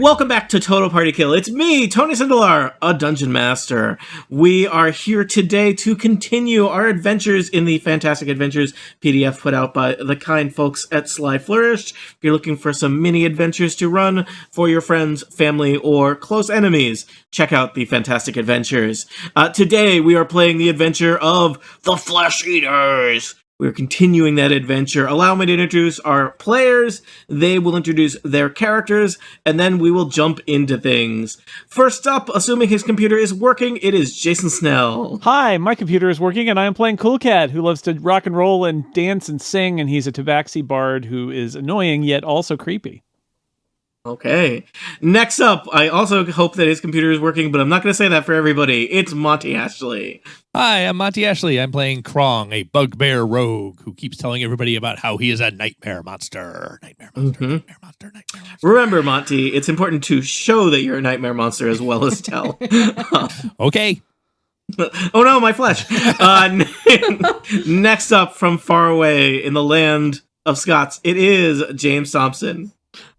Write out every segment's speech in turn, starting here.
Welcome back to Total Party Kill. It's me, Tony Sindelar, a Dungeon Master. We are here today to continue our adventures in the Fantastic Adventures PDF put out by the kind folks at Sly Flourish. If you're looking for some mini adventures to run for your friends, family, or close enemies, check out the Fantastic Adventures. Today, we are playing the adventure of the Flesh Eaters. We're continuing that adventure. Allow me to introduce our players. They will introduce their characters, and then we will jump into things. First up, assuming his computer is working, it is Jason Snell. Hi, my computer is working, and I am playing Cool Cat, who loves to rock and roll and dance and sing, and he's a tabaxi bard who is annoying, yet also creepy. Okay. Next up, I also hope that his computer is working, but I'm not going to say that for everybody. It's Monty Ashley. Hi, I'm Monty Ashley. I'm playing Krong, a bugbear rogue who keeps telling everybody about how he is a nightmare monster. Nightmare monster. Remember, Monty, it's important to show that you're a nightmare monster as well as tell. Okay. Oh no, my flesh. Next up, from far away in the land of Scots, it is James Thompson.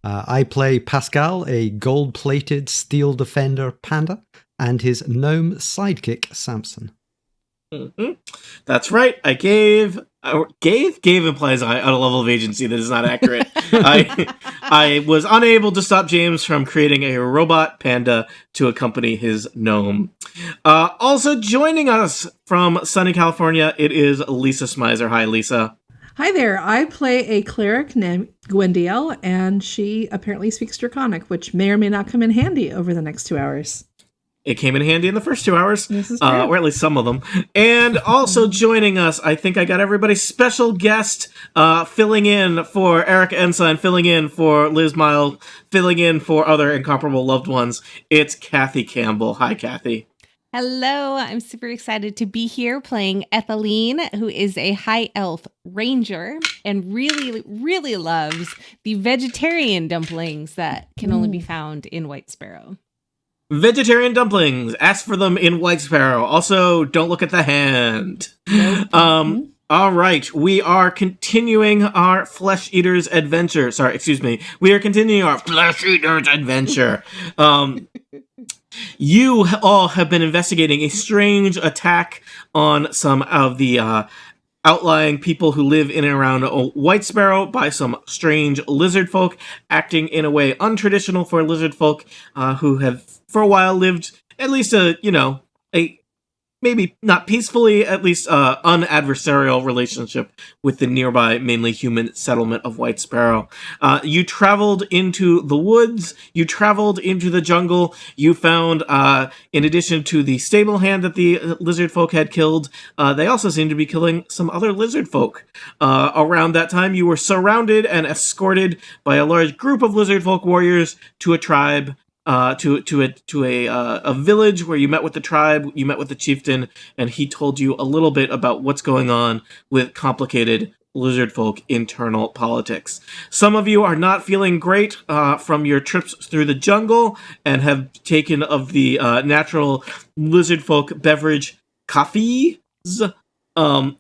I play Pascal, a gold-plated steel defender panda, and his gnome sidekick, Samson. Mm-hmm. That's right. I gave implies a level of agency that is not accurate. I was unable to stop James from creating a robot panda to accompany his gnome. Also joining us from sunny California, it is Lisa Smizer. Hi, Lisa. Hi there. I play a cleric named Gwyndielle, and she apparently speaks Draconic, which may or may not come in handy over the next 2 hours. It came in handy in the first 2 hours, This is true. or at least some of them. And also joining us, I think I got everybody's special guest filling in for Erica Ensign, filling in for Liz Mile, filling in for other incomparable loved ones. It's Kathy Campbell. Hi, Kathy. Hello, I'm super excited to be here playing Etheline, who is a high elf ranger and really, really loves the vegetarian dumplings that can only be found in White Sparrow. Vegetarian dumplings. Ask for them in White Sparrow. Also, don't look at the hand. Nope. All right. We are continuing our Flesh Eaters adventure. We are continuing our Flesh Eaters adventure. You all have been investigating a strange attack on some of the outlying people who live in and around White Sparrow by some strange lizard folk, acting in a way untraditional for lizard folk who have for a while lived at least a maybe not peacefully, at least unadversarial relationship with the nearby, mainly human settlement of White Sparrow. You traveled into the woods, you traveled into the jungle, you found, in addition to the stable hand that the lizard folk had killed, they also seemed to be killing some other lizard folk. Around that time, you were surrounded and escorted by a large group of lizard folk warriors to a tribe, to a village where you met with the tribe, you met with the chieftain, and he told you a little bit about what's going on with complicated lizard folk internal politics. Some of you are not feeling great from your trips through the jungle and have taken of the natural lizard folk beverage Bh'izz,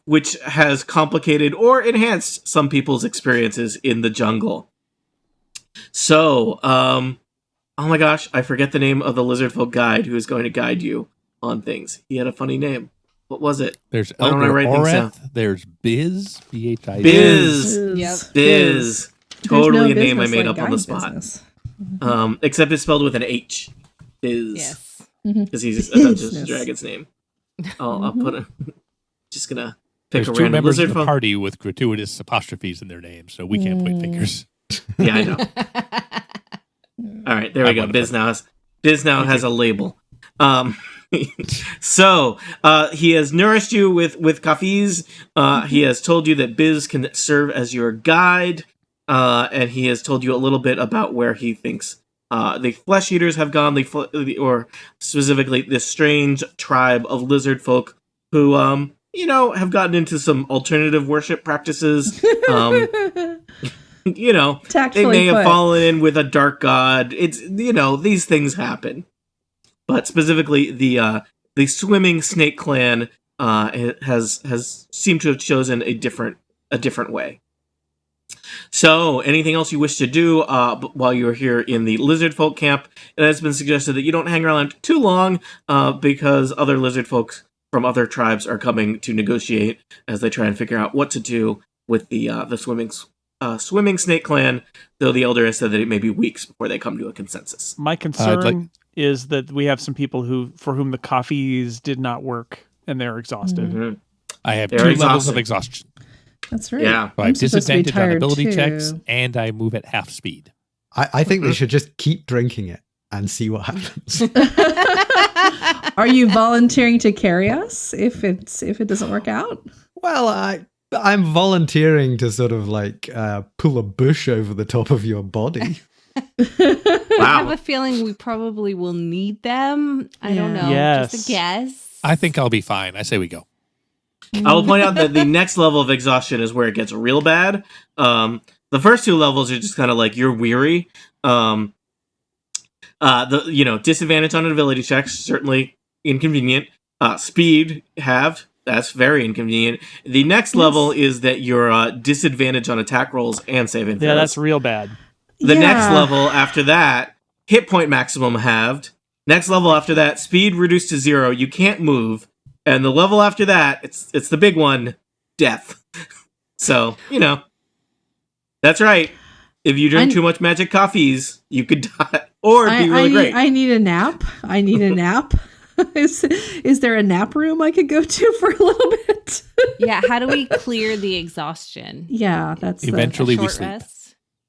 which has complicated or enhanced some people's experiences in the jungle. So, oh my gosh, I forget the name of the lizard folk guide who is going to guide you on things. He had a funny name. What was it? There's Elder Oreth. There's Bh'izz. Bh'izz. Yep. Bh'izz. Totally a name I made up on the business. spot. Except it's spelled with an H. Bh'izz. Yes. Because he's a Dungeons and Dragons name. I'll put a... Just gonna pick There's a two random members lizard of the folk. party with gratuitous apostrophes in their names, so we can't point fingers. Yeah, I know. All right, there we go. Bh'izz now has a label. So he has nourished you with Bh'izz. He has told you that Bh'izz can serve as your guide, and he has told you a little bit about where he thinks the Flesh Eaters have gone, or specifically this strange tribe of lizard folk who, have gotten into some alternative worship practices. They may have fallen in with a dark god. It's, these things happen. But specifically, the swimming snake clan has seemed to have chosen a different way. So, anything else you wish to do while you're here in the lizard folk camp? It has been suggested that you don't hang around too long because other lizard folks from other tribes are coming to negotiate as they try and figure out what to do with the swimming snake clan, though the elder has said that it may be weeks before they come to a consensus. My concern is that we have some people for whom the coffees did not work and they're exhausted. Mm-hmm. I have They're 2 levels exhausted. of exhaustion. That's right. Yeah. So I have I'm supposed to be disadvantage on tired, ability too. checks, and I move at half speed. I think they should just keep drinking it and see what happens. Are you volunteering to carry us if it doesn't work out? Well, I'm volunteering to sort of like pull a bush over the top of your body. I have a feeling we probably will need them. I don't know. Yes. Just a guess. I think I'll be fine. I say we go. I will point out that the next level of exhaustion is where it gets real bad. The first 2 levels are just kind of like you're weary. Disadvantage on ability checks, certainly inconvenient. Speed halved, that's very inconvenient. The next level is that you're disadvantage on attack rolls and saving throws. Yeah, that's real bad. The next level after that, hit point maximum halved. Next level after that, speed reduced to 0. You can't move. And the level after that, it's the big one, death. So, that's right. If you drink too much magic coffees, you could die. Or it'd be really great. I need a nap. Is there a nap room I could go to for a little bit? Yeah, how do we clear the exhaustion? Yeah, that's Eventually we Short sleep. rest?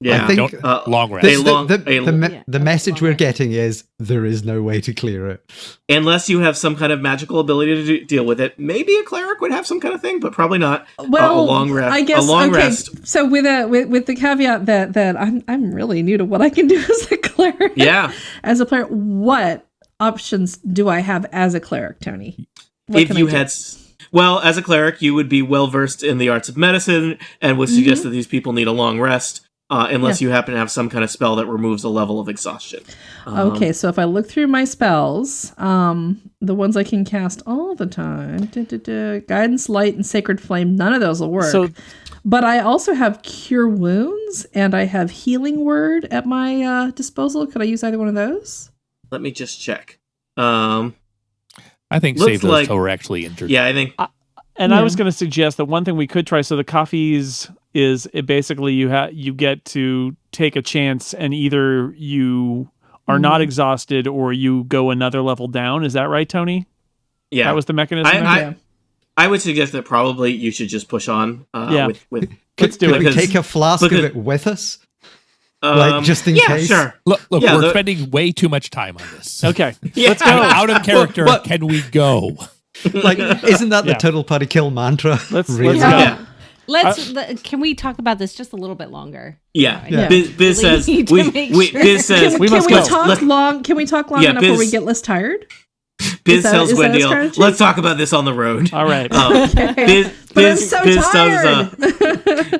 Yeah. I think Long rest. the message we're getting is there is no way to clear it. Unless you have some kind of magical ability to deal with it. Maybe a cleric would have some kind of thing, but probably not. Well, a long rest. I guess a long okay. rest. So with the caveat that I'm really new to what I can do as a cleric. Yeah. As a player, what options do I have as a cleric, Tony? What If can you I do? had... Well, as a cleric, you would be well versed in the arts of medicine and would suggest that these people need a long rest. Unless you happen to have some kind of spell that removes a level of exhaustion. Okay, so if I look through my spells, the ones I can cast all the time, Guidance, Light, and Sacred Flame, none of those will work. But I also have Cure Wounds, and I have Healing Word at my disposal. Could I use either one of those? Let me just check. I think looks save those like- till we're actually injured. Yeah, I think... I was going to suggest that one thing we could try. So the coffees is it basically you get to take a chance, and either you are not exhausted or you go another level down. Is that right, Tony? Yeah. That was the mechanism. I would suggest that probably you should just push on. With Let's do Could it. we because- take a flask of because- it with us? Just in yeah, case? Sure. Look, Yeah, we're spending way too much time on this. Okay, Yeah. let's go. Out of character, What? can we go? Like, isn't that the Yeah. total party kill mantra? Let's Really? go. Yeah. Can we talk about this just a little bit longer? Yeah. Yeah. Biz Really says need to make sure. Biz says Can, we can must we go. talk long? Can we talk long Yeah, enough where we Biz- get less tired? Biz that- tells is that a Gwyndielle, strategy? let's talk about this on the road. All right. Okay. But I'm so tired.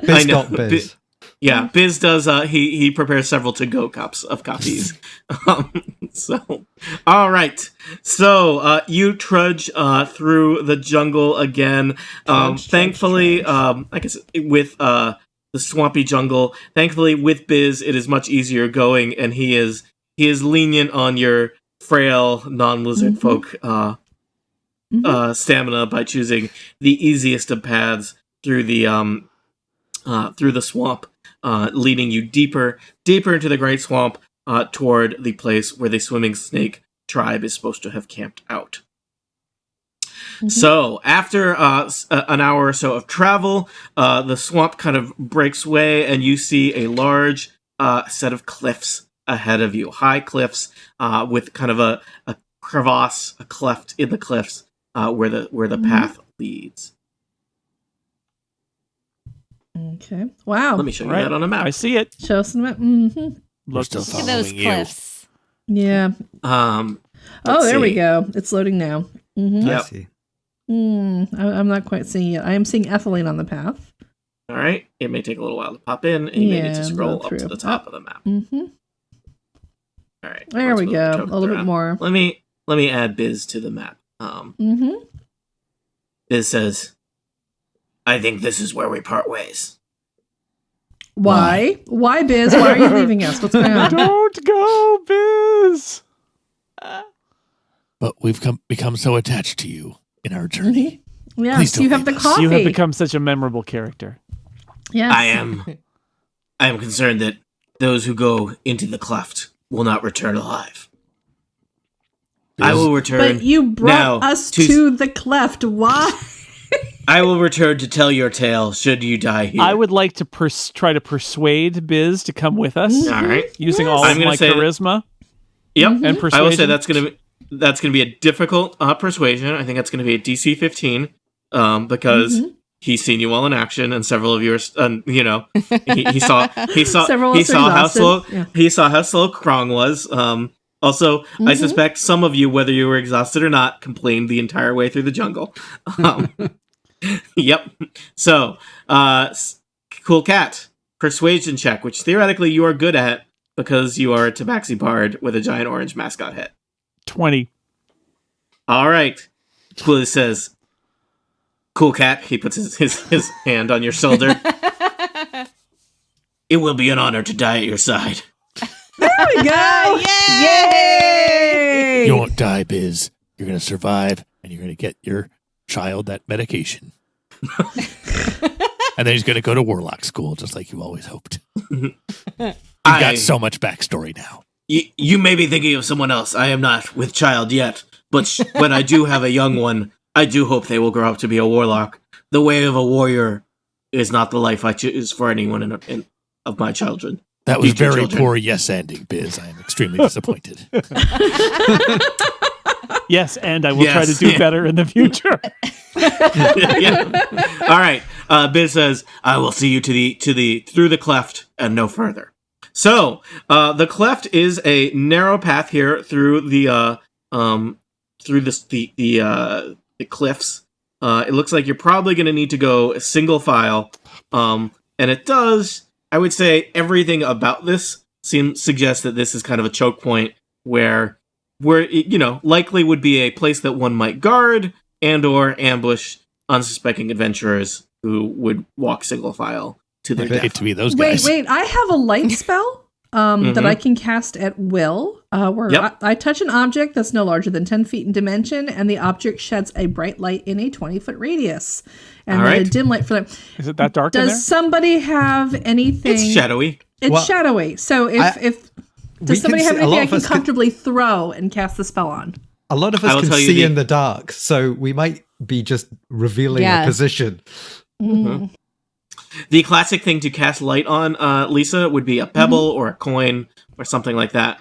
I know. got Biz. Yeah, Biz does. He prepares several to-go cups of coffees. All right. So you trudge through the jungle again. Thankfully, I guess with the swampy jungle. Thankfully, with Biz, it is much easier going, and he is lenient on your frail non-lizard folk stamina by choosing the easiest of paths through the swamp. Leading you deeper into the great swamp toward the place where the swimming snake tribe is supposed to have camped out. So after an hour or so of travel, the swamp kind of breaks way, and you see a large set of cliffs ahead of you. High cliffs with kind of a crevasse, a cleft in the cliffs where the path leads. Okay. Wow. Let me show you Right. that on a map. I see it. Show us the map. Mm-hmm. We're still Look at following those you. cliffs. Yeah. Let's There we see. go. It's loading now. Mm-hmm. I Yep. see. I'm not quite seeing it. I am seeing Etheline on the path. All right. It may take a little while to pop in, and you may need Yeah, to scroll go up to through. the top of the map. Mm-hmm. All right. There let's we move go. the A little bit around. more. Let me add Biz to the map. Mm-hmm. Biz says, "I think this is where we part ways." Why? Why, Bh'izz? Why are you leaving us? What's going on? Don't go, Bh'izz. But we've become so attached to you in our journey. Yes, Please don't you have the leave us. coffee. You have become such a memorable character. Yes. I am concerned that those who go into the cleft will not return alive. I will return. But you brought now us to the cleft. Why? I will return to tell your tale should you die here. I would like to try to persuade Bh'izz to come with us. All right. Using all I'm of gonna my say that- charisma Yep. and persuasion. I will say that's gonna be a difficult persuasion. I think that's gonna be a DC 15 because he's seen you all in action, and several of you are, he saw how slow Krong was. Also, I suspect some of you, whether you were exhausted or not, complained the entire way through the jungle. Yep. So, Cool Cat, persuasion check, which theoretically you are good at because you are a tabaxi bard with a giant orange mascot head. 20. All right. Cool says, Cool Cat, he puts his hand on your shoulder. It will be an honor to die at your side. There we go. Yay! You won't die, Bh'izz. You're going to survive, and you're going to get your child that medication. And then he's going to go to warlock school, just like you always hoped. You've got so much backstory now. You may be thinking of someone else. I am not with child yet, but when I do have a young one, I do hope they will grow up to be a warlock. The way of a warrior is not the life I choose for anyone of my children. That was Future very children. poor yes-ending, Bh'izz. I am extremely disappointed. Yes, and I will try to do better in the future. Yeah. All right. Bh'izz says, "I will see you through the cleft and no further." So, the cleft is a narrow path here through the cliffs. It looks like you're probably going to need to go single file, and it does. I would say everything about this suggests that this is kind of a choke point where likely would be a place that one might guard and or ambush unsuspecting adventurers who would walk single file to their I hate death. to be those guys. Wait, I have a light spell that I can cast at will, where I touch an object that's no larger than 10 feet in dimension, and the object sheds a bright light in a 20-foot radius. And then a dim light for them. Is it that dark in there? Does somebody have anything? It's shadowy. It's shadowy. So if does somebody have anything I can comfortably throw and cast the spell on? A lot of us can see in the dark, so we might be just revealing a position. Mm-hmm. The classic thing to cast light on, Lisa, would be a pebble or a coin or something like that,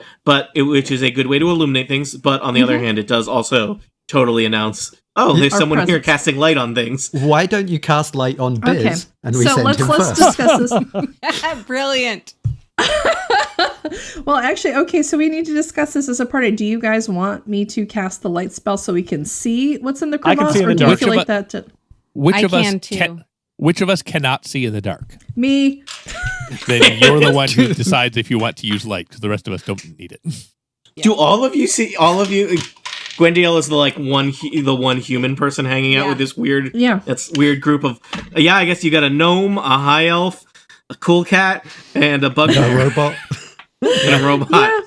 which is a good way to illuminate things. But on the other hand, it does also totally announce, there's someone here casting light on things. Why don't you cast light on Bh'izz and we send him let's first? discuss this. Brilliant. Well, actually, so we need to discuss this as a party. Do you guys want me to cast the light spell so we can see what's in the crevasse? I can see in the or do you dark. feel like that? Which of us cannot see in the dark? Me. Then you're the one who decides if you want to use light, because the rest of us don't need it. Yeah. Do all of you see? All of you? Gwyndielle is the one human person hanging out with this weird, weird group of. I guess you got a gnome, a high elf, a cool cat, and a bugbear. robot. And a robot.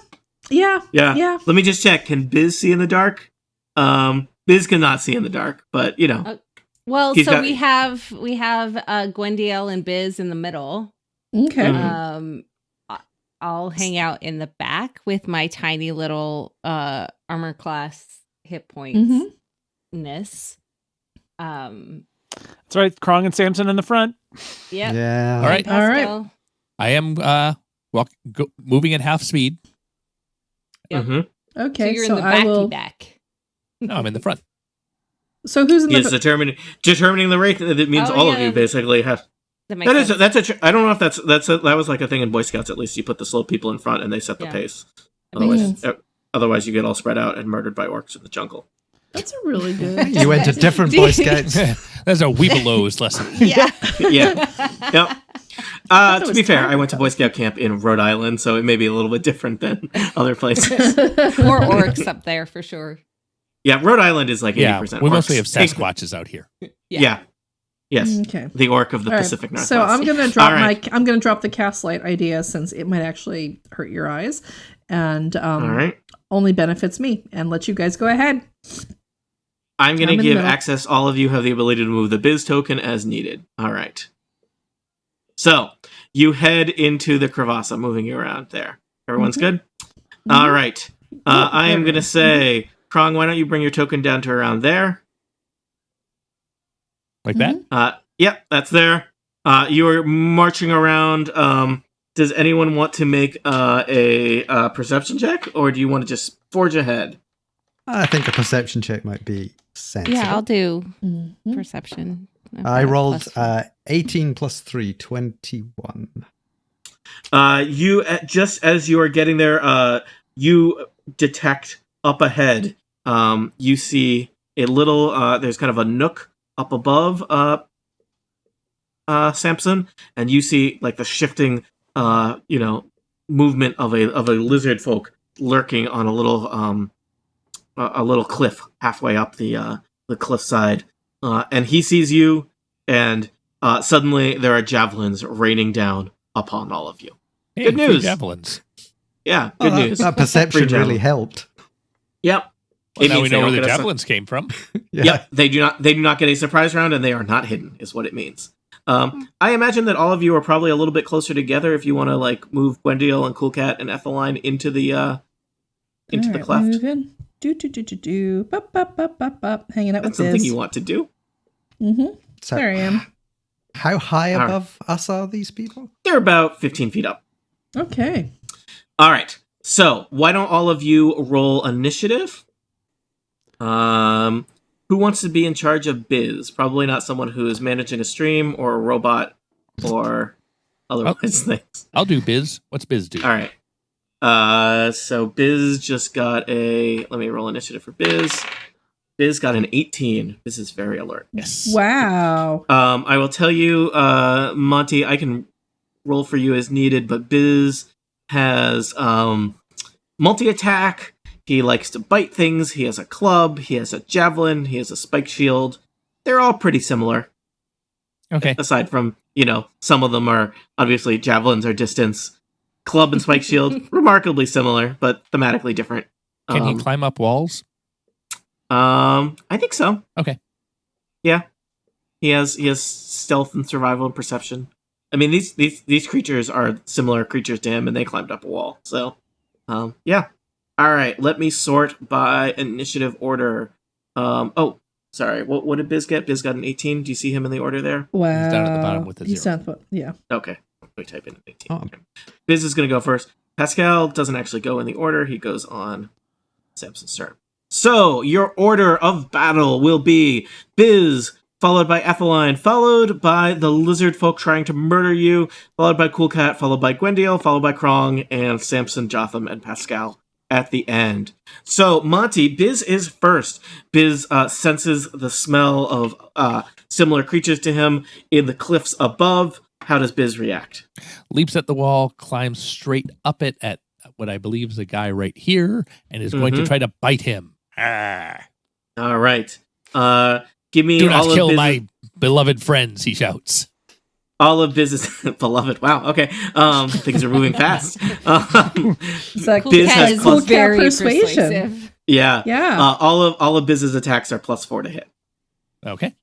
Yeah. Let me just check. Can Bh'izz see in the dark? Bh'izz cannot see in the dark, but Well, so we have Gwyndielle and Bh'izz in the middle. Okay. I'll hang out in the back with my tiny little armor class hit points. That's right. Krong and Samson in the front. Yep. Yeah. All right. Pascal. I am moving at half speed. Yep. Mm-hmm. Okay. So you're in the back. No, I'm in the front. So who's in the He's determining the rate. That means all of you basically have. I don't know if that was like a thing in Boy Scouts. At least you put the slow people in front and they set the pace. Otherwise, you get all spread out and murdered by orcs in the jungle. That's a really good. You went to different Boy Scouts. That's a Weebelows lesson. Yeah. Yep. To be fair, I went to Boy Scout camp in Rhode Island, so it may be a little bit different than other places. More orcs up there for sure. Yeah, Rhode Island is like 80% we orcs. mostly have Sasquatches out here. Yeah. Yes. Okay. The orc of the All right, Pacific Northwest. So I'm gonna drop All right. I'm gonna drop the cast light idea since it might actually hurt your eyes, and All right. only benefits me. And let you guys go ahead. I'm going I'm to in the give middle. access. All of you have the ability to move the Bh'izz token as needed. All right. So you head into the crevasse. I'm moving you around there. Everyone's good? All right. I am going to say, Krong, why don't you bring your token down to around there? Like that? Yep, that's there. You are marching around. Does anyone want to make a perception check, or do you want to just forge ahead? I think a perception check might be sensible. Yeah, I'll do Mhm. perception. I rolled +4. 18 plus 3, 21. You just as you are getting there, you detect up ahead. You see a little. There's kind of a nook up above Samson, and you see like the shifting, movement of a lizard folk lurking on a little cliff halfway up the cliffside, and he sees you, and suddenly there are javelins raining down upon all of you. Hey, Good free news. javelins. Yeah, Oh, good that, news. that perception Free really javelin. helped. Yep. Well, It now means we they know where don't the get a javelins came from. Yeah. Yep, they do not get a surprise round, and they are not hidden, is what it means. I imagine that all of you are probably a little bit closer together if you want to like move Gwyndielle and Cool Cat and Etheline into the Alright, cleft. move in. Do. Bop, bop, bop, bop, bop. Hanging out That's with something Bh'izz. you want to do. Mm-hmm. So, There I am. how high All right. above us are these people? They're about 15 feet up. Okay. All right. So why don't all of you roll initiative? Who wants to be in charge of Bh'izz? Probably not someone who is managing a stream or a robot or otherwise things. I'll do Bh'izz. What's Bh'izz do? All right. So Bh'izz just got let me roll initiative for Bh'izz. Bh'izz got an 18. Bh'izz is very alert. Yes. Wow. I will tell you, Monty, I can roll for you as needed, but Bh'izz has multi-attack. He likes to bite things. He has a club. He has a javelin. He has a spike shield. They're all pretty similar. Okay. Aside from, some of them are, obviously, javelins are distance. Club and spike shield, remarkably similar, but thematically different. Can he climb up walls? I think so. Okay. Yeah. He has stealth and survival and perception. I mean, these creatures are similar creatures to him, and they climbed up a wall. So, yeah. All right, let me sort by initiative order. Sorry. What did Bh'izz get? Bh'izz got an 18. Do you see him in the order there? Wow. He's down at the bottom with a He's zero. down at the- yeah. Okay. Let me type in 18. Oh. Bh'izz is going to go first. Pascal doesn't actually go in the order. He goes on Samson's turn. So, your order of battle will be Bh'izz, followed by Etheline, followed by the lizard folk trying to murder you, followed by Cool Cat, followed by Gwyndielle, followed by Krong, and Samson Jothem and Pascal at the end. So, Monty, Bh'izz is first. Bh'izz senses the smell of similar creatures to him in the cliffs above. How does Bh'izz react? Leaps at the wall, climbs straight up it at what I believe is a guy right here, and is going to try to bite him. Ah. All right. Give me Do not all kill of Bh'izz. my beloved friends, he shouts. All of Bh'izz beloved. Wow. Okay. Things are moving fast. It's like Cool Bh'izz Cat has is plus- very persuasion. persuasive. Yeah. Yeah. All of Bh'iz's attacks are +4 to hit. Okay.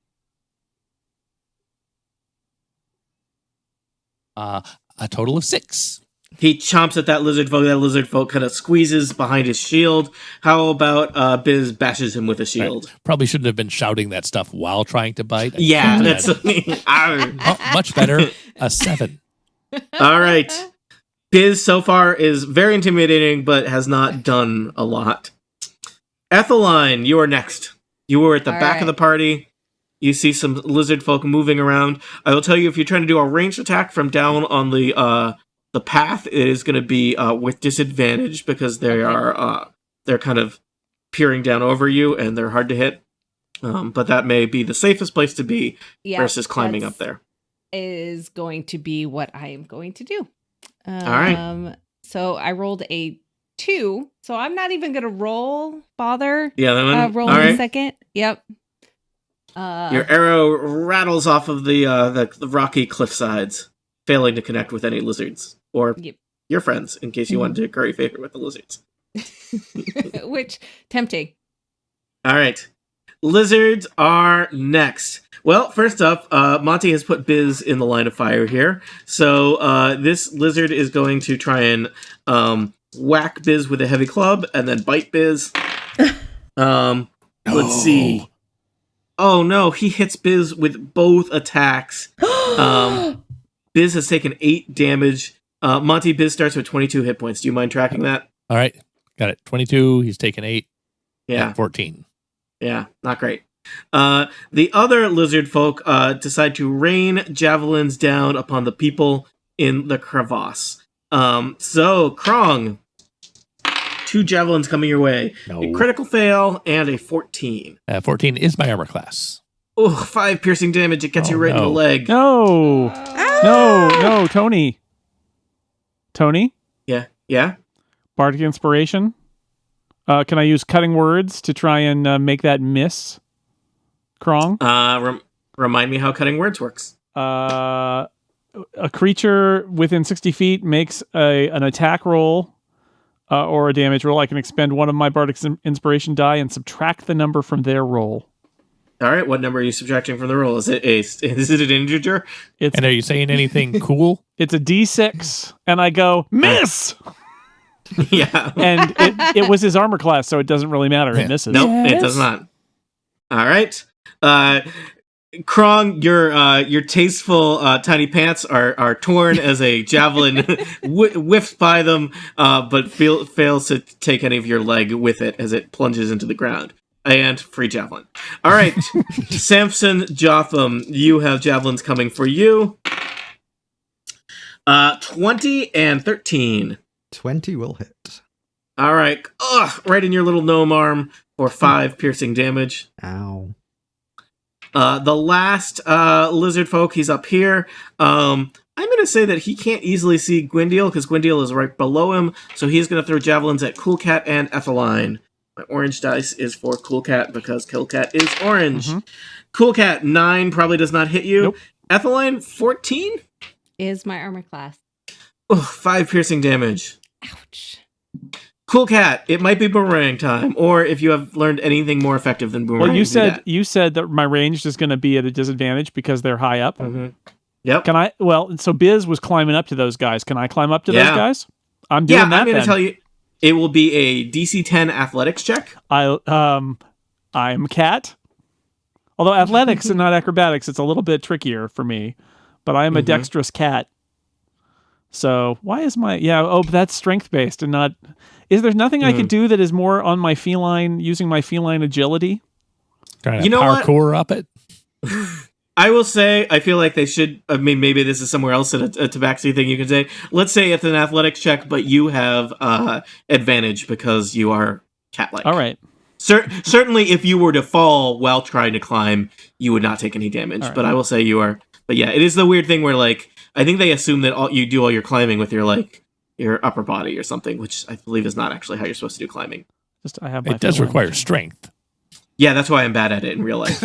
A total of 6. He chomps at that lizard folk. That lizard folk kind of squeezes behind his shield. How about Bh'izz bashes him with a shield? Probably shouldn't have been shouting that stuff while trying to bite. I Yeah, can't that's imagine. Oh, much better. A 7. all right. Bh'izz so far is very intimidating, but has not done a lot. Etheline, you are next. You were at the All back right. of the party. You see some lizard folk moving around. I will tell you, if you're trying to do a ranged attack from down on the path, it is going to be with disadvantage because they are they're kind of peering down over you and they're hard to hit. But that may be the safest place to be versus climbing up there. Is going to be what I am going to do. All right. So I rolled a 2. So I'm not even going to bother Yeah, that one. roll All in a right. second. Yep. Your arrow rattles off of the rocky cliff sides, failing to connect with any lizards or your friends, in case you wanted to curry favor with the lizards. Which, tempting. All right. Lizards are next. Well, first up, Monty has put Bh'izz in the line of fire here. So this lizard is going to try and whack Bh'izz with a heavy club and then bite Bh'izz. Let's see. Oh no, he hits Bh'izz with both attacks. Bh'izz has taken 8 damage. Monty, Bh'izz starts with 22 hit points. Do you mind tracking that? All right. Got it. 22. He's taken 8. Yeah. And 14. Yeah, not great. The other lizard folk decide to rain javelins down upon the people in the crevasse. So, Krong, 2 javelins coming your way. No. A critical fail and a 14. 14 is my armor class. Oh, 5 piercing damage. It gets you right in the leg. No. No, Tony. Tony? Yeah? Bardic Inspiration? Can I use cutting words to try and make that miss? Krong? Remind me how cutting words works. A creature within 60 feet makes an attack roll or a damage roll. I can expend one of my Bardic Inspiration die and subtract the number from their roll. All right, what number are you subtracting from the roll? Is it an integer? And are you saying anything cool? It's a D6, and I go, miss! Yeah. And it was his armor class, so it doesn't really matter. It misses. Nope, It does not. All right. Krong, your tasteful tiny pants are torn as a javelin whiffs by them, but fails to take any of your leg with it as it plunges into the ground. And free javelin. All right. Samson Jothem, you have javelins coming for you. 20 and 13. 20 will hit. All right. Right in your little gnome arm for 5 piercing damage. Ow. The last lizard folk, he's up here. I'm going to say that he can't easily see Gwyndielle because Gwyndielle is right below him. So he's going to throw javelins at Cool Cat and Etheline. My orange dice is for Cool Cat because Cool Cat is orange. Mm-hmm. Cool Cat, 9 probably does not hit you. Nope. Etheline, 14? Is my armor class. 5 piercing damage. Ouch. Cool Cat, it might be boomerang time, or if you have learned anything more effective than boomerang. Well, you said that my range is going to be at a disadvantage because they're high up. Mm-hmm. Yep. So Bh'izz was climbing up to those guys. Can I climb up to those guys? I'm doing that. I'm going to tell you. It will be a DC 10 athletics check. I'm cat. Although athletics and not acrobatics, it's a little bit trickier for me. But I am a dexterous cat. So why is that's strength based and not. Is there nothing I could do that is more on my feline, using my feline agility? Trying to parkour up it. I will say, I feel like they should. I mean, maybe this is somewhere else in a tabaxi thing you can say. Let's say it's an athletics check, but you have advantage because you are cat-like. All right. Certainly, if you were to fall while trying to climb, you would not take any damage. Right. But I will say you are. But yeah, it is the weird thing where, like, I think they assume that you do all your climbing with your upper body or something, which I believe is not actually how you're supposed to do climbing. It does require strength. Yeah, that's why I'm bad at it in real life.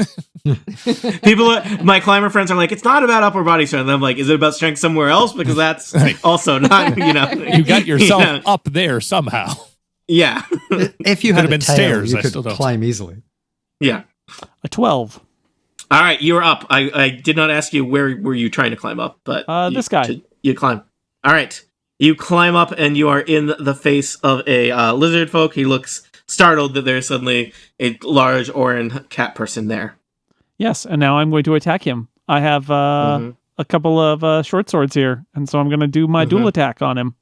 My climber friends are like, it's not about upper body strength. And I'm like, is it about strength somewhere else? Because that's also not, You got yourself up there somehow. Yeah. If you had been tail, stairs, you could climb easily. Yeah. A 12. All right, you're up. I did not ask you where were you trying to climb up, but this guy. You climb. All right. You climb up and you are in the face of a lizard folk. He looks startled that there's suddenly a large orange cat person there. Yes, and now I'm going to attack him. I have a couple of short swords here, and so I'm going to do my dual attack on him.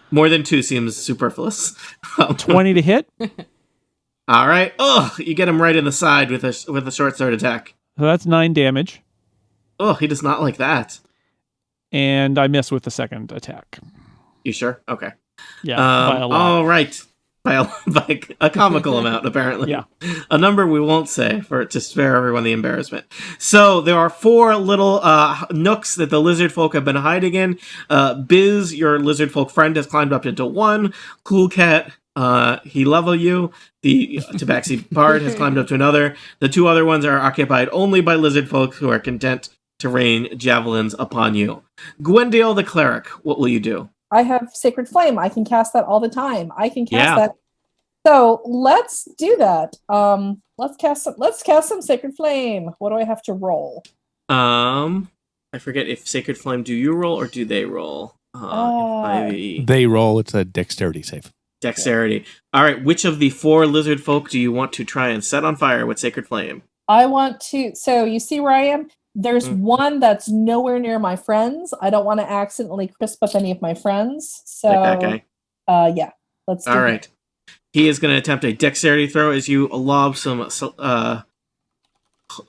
More than 2 seems superfluous. 20 to hit. All right. Oh, you get him right in the side with a short sword attack. So that's 9 damage. Oh, he does not like that. And I miss with the second attack. You sure? Okay. Yeah, by a lot. All right. By a comical amount, apparently. Yeah. A number we won't say to spare everyone the embarrassment. So there are 4 little nooks that the lizard folk have been hiding in. Bh'izz, your lizard folk friend, has climbed up into one. Cool Cat he level you. The Tabaxi Bard has climbed up to another. The 2 other ones are occupied only by lizard folk who are content to rain javelins upon you. Gwyndielle the cleric, what will you do? I have Sacred Flame. I can cast that all the time. I can cast that. So let's do that. Let's cast some Sacred Flame. What do I have to roll? I forget if Sacred Flame do you roll or do they roll? They roll. It's a dexterity save. Dexterity. All right. Which of the 4 lizard folk do you want to try and set on fire with Sacred Flame? I want to. So you see where I am? There's one that's nowhere near my friends. I don't want to accidentally crisp up any of my friends. So, like that guy? Yeah. Let's do All right. He is going to attempt a dexterity throw as you lob some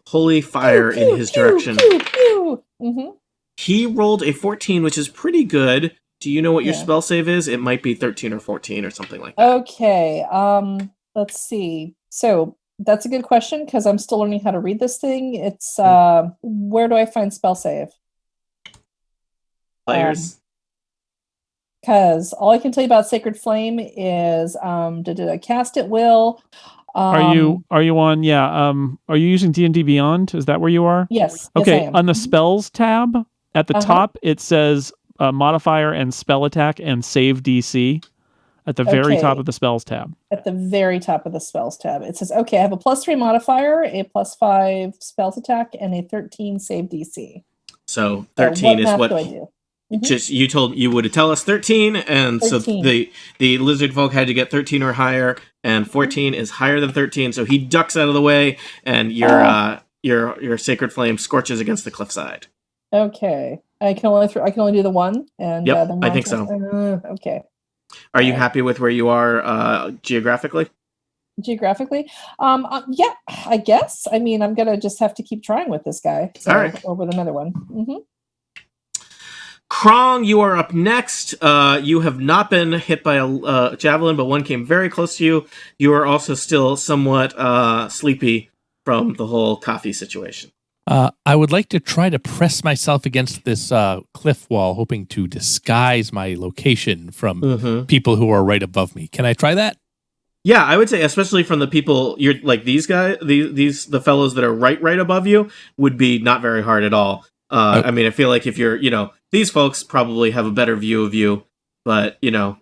holy fire in his direction. Mm-hmm. He rolled a 14, which is pretty good. Do you know what your spell save is? It might be 13 or 14 or something like that. Okay. Let's see. So that's a good question because I'm still learning how to read this thing. It's where do I find spell save? Players. Because all I can tell you about Sacred Flame is did I cast at will? Are you on? Yeah. Are you using D&D Beyond? Is that where you are? Yes. Okay. Yes, I am. On the spells tab at the top, it says modifier and spell attack and save DC. At the very top of the spells tab. At the very top of the spells tab, it says, "Okay, I have a +3 modifier, a +5 spells attack, and a 13 save DC." So 13 is what do I do? Just you would tell us 13, and 13. So the lizard folk had to get 13 or higher, and 14 is higher than 13. So he ducks out of the way, and your Sacred Flame scorches against the cliffside. Okay, I can only do the one, and I think so. Okay. Are you happy with where you are geographically? Geographically? Yeah, I guess. I mean, I'm going to just have to keep trying with this guy. So, all right. Or with another one. Mm-hmm. Krong, you are up next. You have not been hit by a javelin, but one came very close to you. You are also still somewhat sleepy from the whole coffee situation. I would like to try to press myself against this cliff wall, hoping to disguise my location from people who are right above me. Can I try that? Yeah, I would say, especially from the people you're like these guys, the fellows that are right above you would be not very hard at all. I mean, I feel like if you're, these folks probably have a better view of you, but yeah.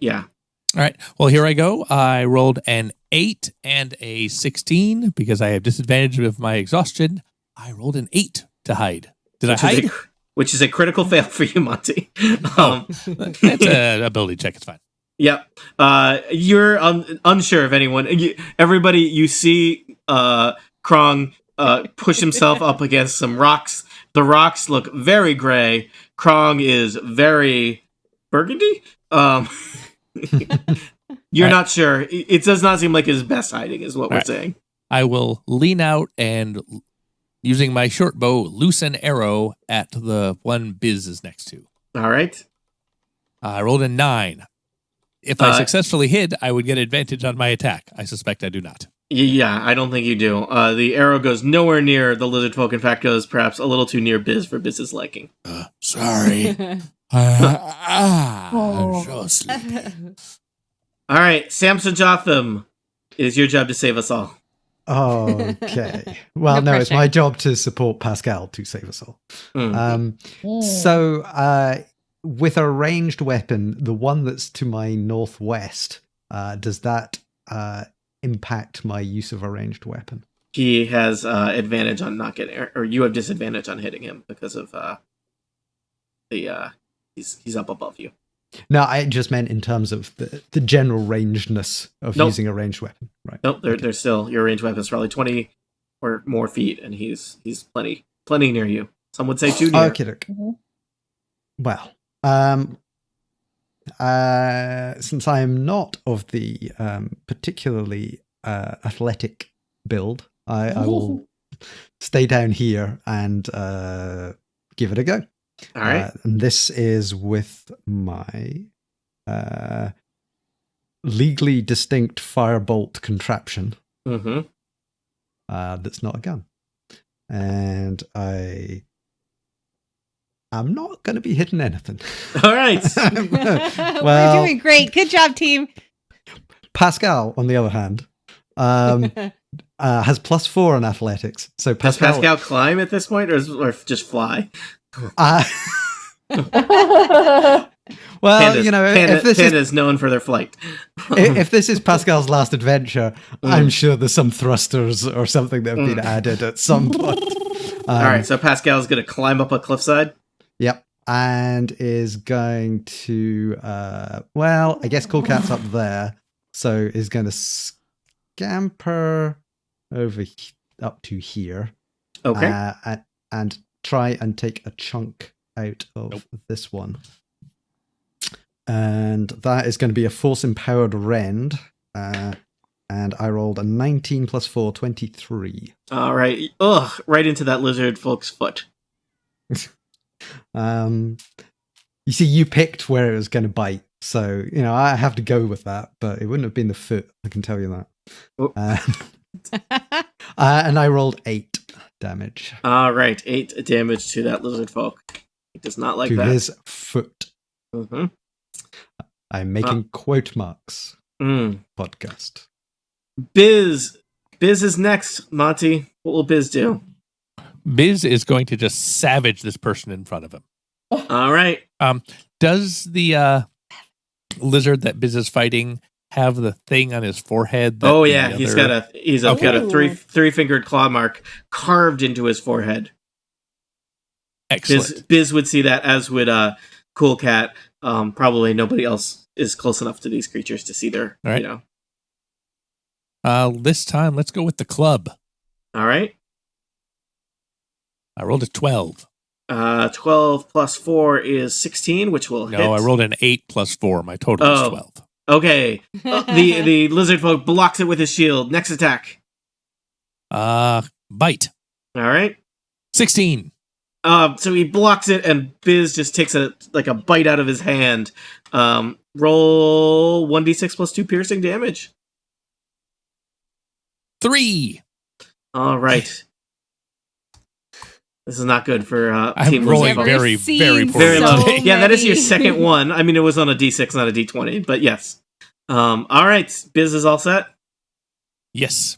All right. Well, here I go. I rolled an 8 and a 16 because I have disadvantage with my exhaustion. I rolled an 8 to hide. Did I hide? Which is a critical fail for you, Monty. It's an ability check. It's fine. Yep. You're unsure of anyone. Everybody, you see Krong push himself up against some rocks. The rocks look very gray. Krong is very burgundy. You're not sure. It does not seem like his best hiding is what we're saying. I will lean out and, using my short bow, loose an arrow at the one Bh'izz is next to. All right. I rolled a 9. If I successfully hit, I would get advantage on my attack. I suspect I do not. Yeah, I don't think you do. The arrow goes nowhere near the lizard folk. In fact, goes perhaps a little too near Bh'izz for Bhizz's liking. Sorry. I'm so sleepy. All right, Samson Jothem, it is your job to save us all. Okay. Well, no, it's my job to support Pascal to save us all. So, with a ranged weapon, the one that's to my northwest, does that impact my use of a ranged weapon? He has advantage on not getting, or you have disadvantage on hitting him because of he's up above you. No, I just meant in terms of the general rangedness of using a ranged weapon. Right. Nope, they're still, your ranged weapon is probably 20 or more feet, and he's plenty near you. Some would say too near. Okay. Well, since I am not of the particularly athletic build, I will stay down here and give it a go. All right. And this is with my legally distinct firebolt contraption. That's not a gun. And I'm not going to be hitting anything. All right. We're doing great. Good job, team. Pascal, on the other hand, has +4 on athletics. So Does Pascal climb at this point, or just fly? Well, Pandas, if this pandas known for their flight. if this is Pascal's last adventure, I'm sure there's some thrusters or something that have been added at some point. All right, so Pascal's going to climb up a cliffside. Yep, and is going to. Well, I guess Cool Cat's up there, so is going to scamper over up to here. Okay. And try and take a chunk out of this one. And that is going to be a force-empowered rend. And I rolled a 19 + 4, 23. All right. Ugh, right into that lizard folk's foot. You see, you picked where it was going to bite. So, I have to go with that. But it wouldn't have been the foot, I can tell you that. And I rolled 8 damage. All right. 8 damage to that lizard folk. He does not like that. To his foot. Mm-hmm. I'm making quote marks. Podcast. Bh'izz. Bh'izz is next, Monty. What will Bh'izz do? Bh'izz is going to just savage this person in front of him. All right. Does the lizard that Bh'izz is fighting have the thing on his forehead? Oh yeah, he's got a three-fingered claw mark carved into his forehead. Excellent. Bh'izz would see that, as would Cool Cat. Probably nobody else is close enough to these creatures to see their, All right. This time, let's go with the club. All right. I rolled a 12. 12 + 4 is 16, which will hit. No, I rolled an 8 + 4. My total is 12. Okay. The lizard folk blocks it with his shield. Next attack. Bite. All right. 16. So he blocks it, and Bh'izz just takes a bite out of his hand. Roll 1d6 + 2 piercing damage. 3. All right. This is not good for I'm Team rolling Lizard. very, very poorly. Very low. So Yeah, that is your many. second one. I mean, it was on a d6, not a d20, but yes. All right, Bh'izz is all set. Yes.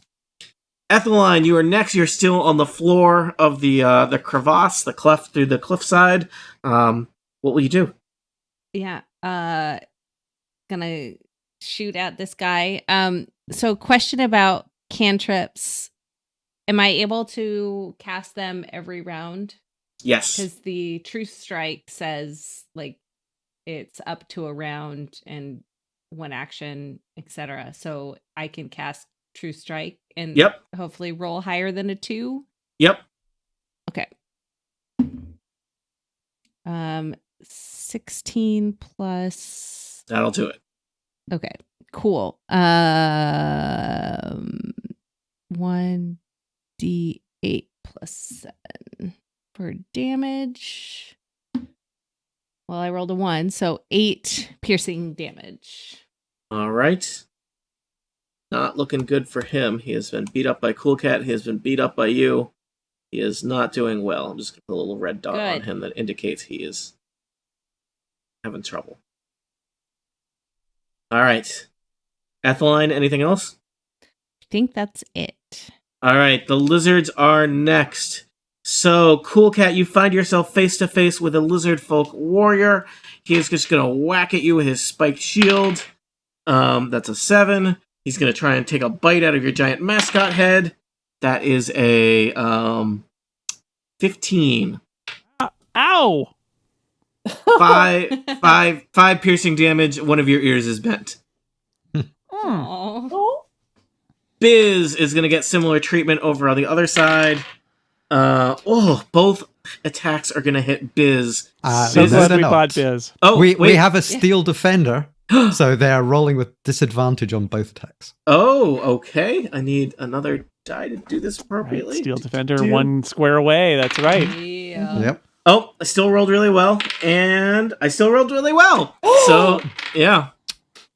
Etheline, you are next. You're still on the floor of the crevasse, the cleft through the cliffside. What will you do? Yeah. Gonna shoot at this guy. So question about cantrips. Am I able to cast them every round? Yes. Because the Truth Strike says it's up to a round and 1 action, etc. So I can cast Truth Strike and hopefully roll higher than a 2. Yep. Okay. 16 plus. That'll do it. Okay. Cool. 1d8 plus 7 for damage. Well, I rolled a 1, so 8 piercing damage. All right. Not looking good for him. He has been beat up by Cool Cat. He has been beat up by you. He is not doing well. I'm just going to put a little red dot on him that indicates he is having trouble. All right. Etheline, anything else? I think that's it. All right. The lizards are next. So, Cool Cat, you find yourself face to face with a lizard folk warrior. He is just going to whack at you with his spiked shield. That's a 7. He's going to try and take a bite out of your giant mascot head. That is a 15. Ow! 5 piercing damage. One of your ears is bent. Aww. Bh'izz is going to get similar treatment over on the other side. Both attacks are going to hit Bh'izz. So glad we bought Bh'izz. Oh, we have a steel defender, so they are rolling with disadvantage on both attacks. Oh, okay. I need another die to do this appropriately. Right, steel defender, 1 square away. That's right. Yeah. Yep. Oh, I still rolled really well, and I still rolled really well. So, yeah.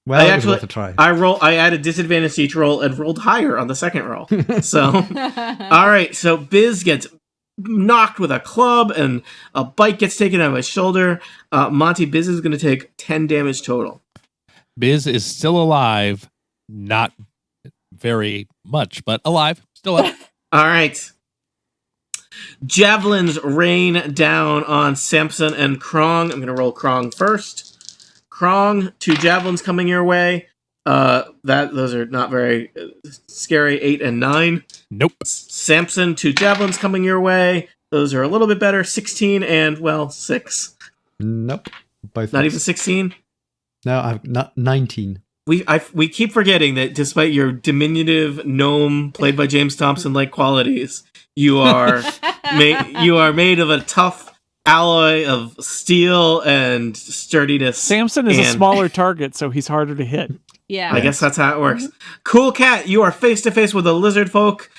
Well, it was worth a try. I added disadvantage to each roll and rolled higher on the second roll. So, all right. So Bh'izz gets knocked with a club, and a bite gets taken out of his shoulder. Monty, Bh'izz is going to take 10 damage total. Bh'izz is still alive, not very much, but alive, still up. All right. Javelins rain down on Samson and Krong. I'm going to roll Krong first. Krong, 2 javelins coming your way. Those are not very scary. 8 and 9. Nope. Samson, 2 javelins coming your way. Those are a little bit better. 16 and 6. Nope. Both. Not even 16. No, I've not 19. We keep forgetting that despite your diminutive gnome played by James Thompson like qualities, you are made of a tough alloy of steel and sturdiness. Samson is a smaller target, so he's harder to hit. Yeah. I guess that's how it works. Cool Cat, you are face to face with a lizard folk,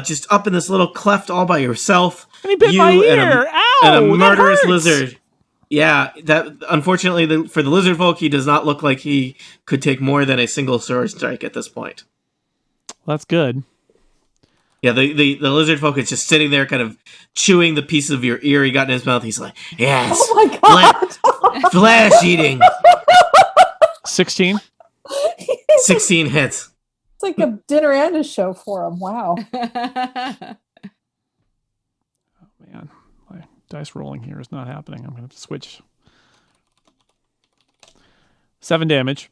just up in this little cleft all by yourself. And he bit my ear. Ow! And a murderous that hurts. lizard. Yeah, that unfortunately for the lizard folk, he does not look like he could take more than a single sword strike at this point. That's good. Yeah, the lizard folk is just sitting there, kind of chewing the piece of your ear he got in his mouth. He's like, "Yes, Oh my god! flesh eating." 16. 16 hits. It's like a dinner and a show for him. Wow. Man, my dice rolling here is not happening. I'm going to have to switch. 7 damage.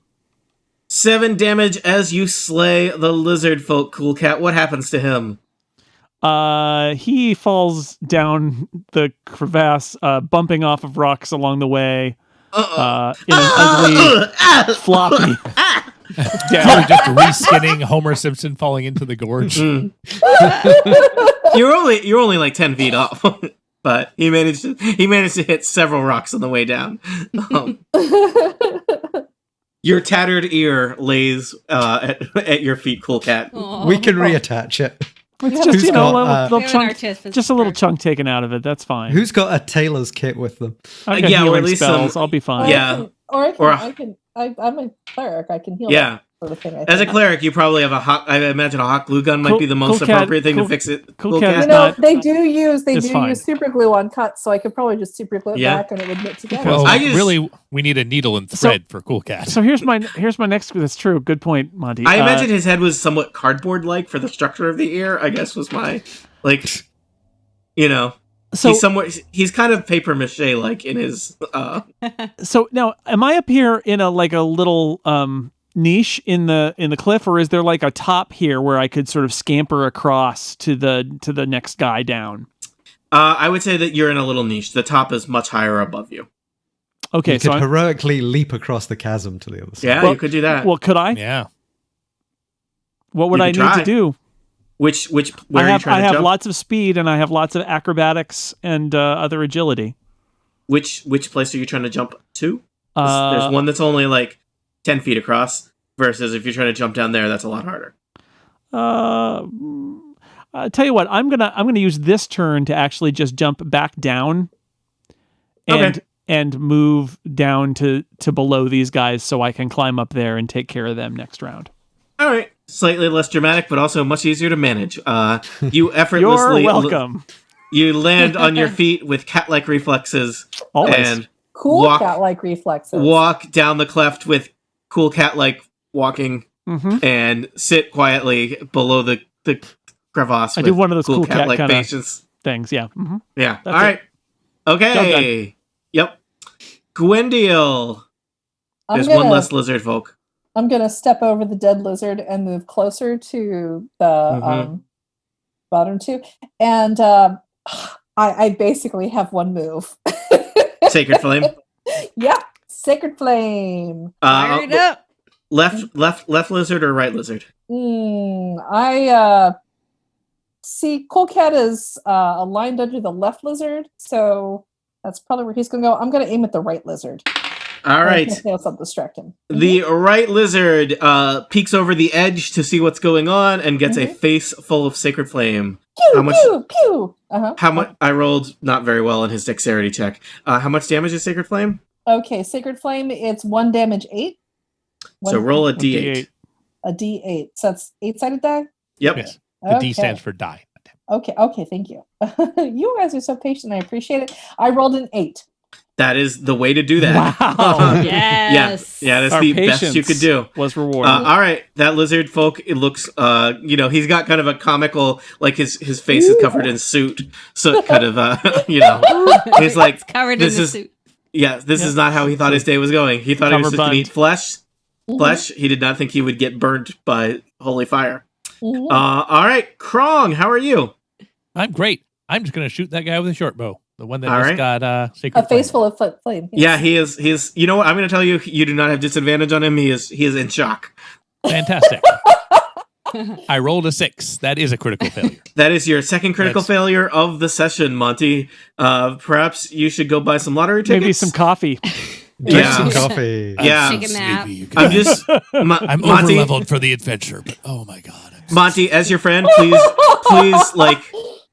7 damage as you slay the lizard folk. Cool Cat, what happens to him? He falls down the crevasse, bumping off of rocks along the way. In an ugly, floppy. Probably just reskinning Homer Simpson falling into the gorge. You're only like 10 feet off, but he managed to hit several rocks on the way down. Your tattered ear lays at your feet, Cool Cat. Aw. We can reattach it. It's just, Who's got, little We have an chunk, artificer. just a little chunk taken out of it. That's fine. Who's got a tailor's kit with them? I've got yeah, or healing at least spells. some- I'll be fine. Yeah. I'm a cleric. I can heal. Yeah. Sort of thing, I As a think. cleric, you probably have a hot. I imagine a hot glue gun might Cool- be the most Cool Cat- appropriate thing Cool- to fix it. Cool Cool Cat Cat. is You know, not- they do use fine. super glue on cuts, so I could probably just super glue it Yeah. back and it would knit together. Well, I just- really, we need a needle and thread for Cool Cat. So here's my next. That's true. Good point, Monty. I imagine his head was somewhat cardboard-like for the structure of the ear. I guess was my So he's kind of paper mache like in his. So now, am I up here in a little niche in the cliff, or is there like a top here where I could sort of scamper across to the next guy down? I would say that you're in a little niche. The top is much higher above you. Okay, You so could heroically leap across the chasm to the other side. Yeah, Well- you could do that. well, could I? Yeah. What would You I could need try. to do? Where I are you have trying to jump? lots of speed and I have lots of acrobatics and other agility. Which place are you trying to jump to? There's one that's only like 10 feet across. Versus if you're trying to jump down there, that's a lot harder. Tell you what, I'm gonna use this turn to actually just jump back down, and move down to below these guys so I can climb up there and take care of them next round. All right, slightly less dramatic, but also much easier to manage. You effortlessly You're welcome. You land on your feet with cat-like reflexes Always. and Cool walk- cat-like reflexes. walk down the cleft with cool cat-like walking Mhm. and sit quietly below the crevasse. I with do one of those cool cat cat-like kinda- patience. Things, yeah. Mm-hmm. Yeah. That's All right. Okay. Yep. Gwyndielle. There's one less lizard folk. I'm gonna step over the dead lizard and move closer to the Mhm. bottom two, and I basically have one move. Sacred Flame. Yeah, Sacred Flame. Fire it up. Left lizard or right lizard? I see Cool Cat is aligned under the left lizard, so that's probably where he's gonna go. I'm gonna aim at the right lizard. All right. I'll distract him. The right lizard peeks over the edge to see what's going on and gets a face full of Sacred Flame. Pew, How much? pew, pew. Uh-huh. How much? I rolled not very well in his dexterity check. How much damage is Sacred Flame? Okay, Sacred Flame, it's 1 damage 8. So roll a d8. A D8. So that's 8-sided die? Yep. Yes. The D Okay. stands for die. Okay, thank you. You guys are so patient. I appreciate it. I rolled an 8. That is the way to do that. Wow. Yes. Yes. Yeah, that's Our the best patience you could do. was rewarded. All right, that lizard folk. It looks, he's got kind of a comical, like his face is covered in soot, kind of, he's like, It's covered this in is, the suit. yeah, this is not how he thought his day was going. He thought he was just going to eat flesh. He did not think he would get burnt by holy fire. All right, Krong, how are you? I'm great. I'm just going to shoot that guy with a short bow. The one that All just right. got sacred A face flame. full of flame. Yeah, he is. You know what? I'm going to tell you, you do not have disadvantage on him. He is in shock. Fantastic. I rolled a 6. That is a critical failure. That is your second critical failure of the session, Monty. Perhaps you should go buy some lottery tickets. Maybe some coffee. Drink Yeah. some coffee. Yeah. Take a nap. I'm just, I'm Monty, over-leveled for the adventure, but oh my god. Monty, as your friend, please, like,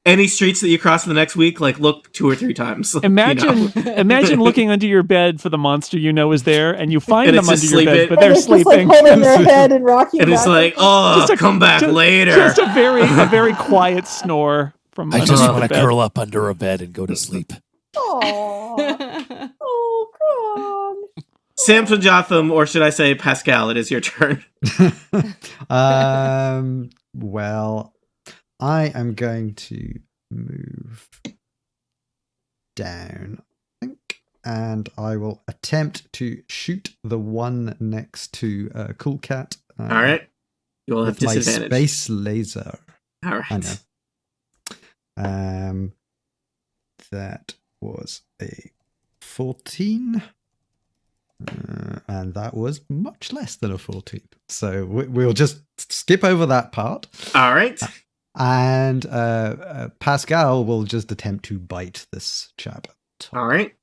any streets that you cross in the next week, like, look 2 or 3 times. Imagine looking under your bed for the monster you know is there, and you find And them it's under just your bed, sleeping. but they're Just like sleeping. holding their head and rocking And it's back. like, come back later. Just a very quiet snore from I under just the want to bed. curl up under a bed and go to sleep. Aww. Oh, Krong. Samson Jothem, or should I say Pascal, it is your turn. Well, I am going to move down, I think, and I will attempt to shoot the one next to Cool Cat. All right. You will have with my disadvantage. space laser. All I right. know. That was a 14. And that was much less than a 14. So we'll just skip over that part. All right. And Pascal will just attempt to bite this chap. All right.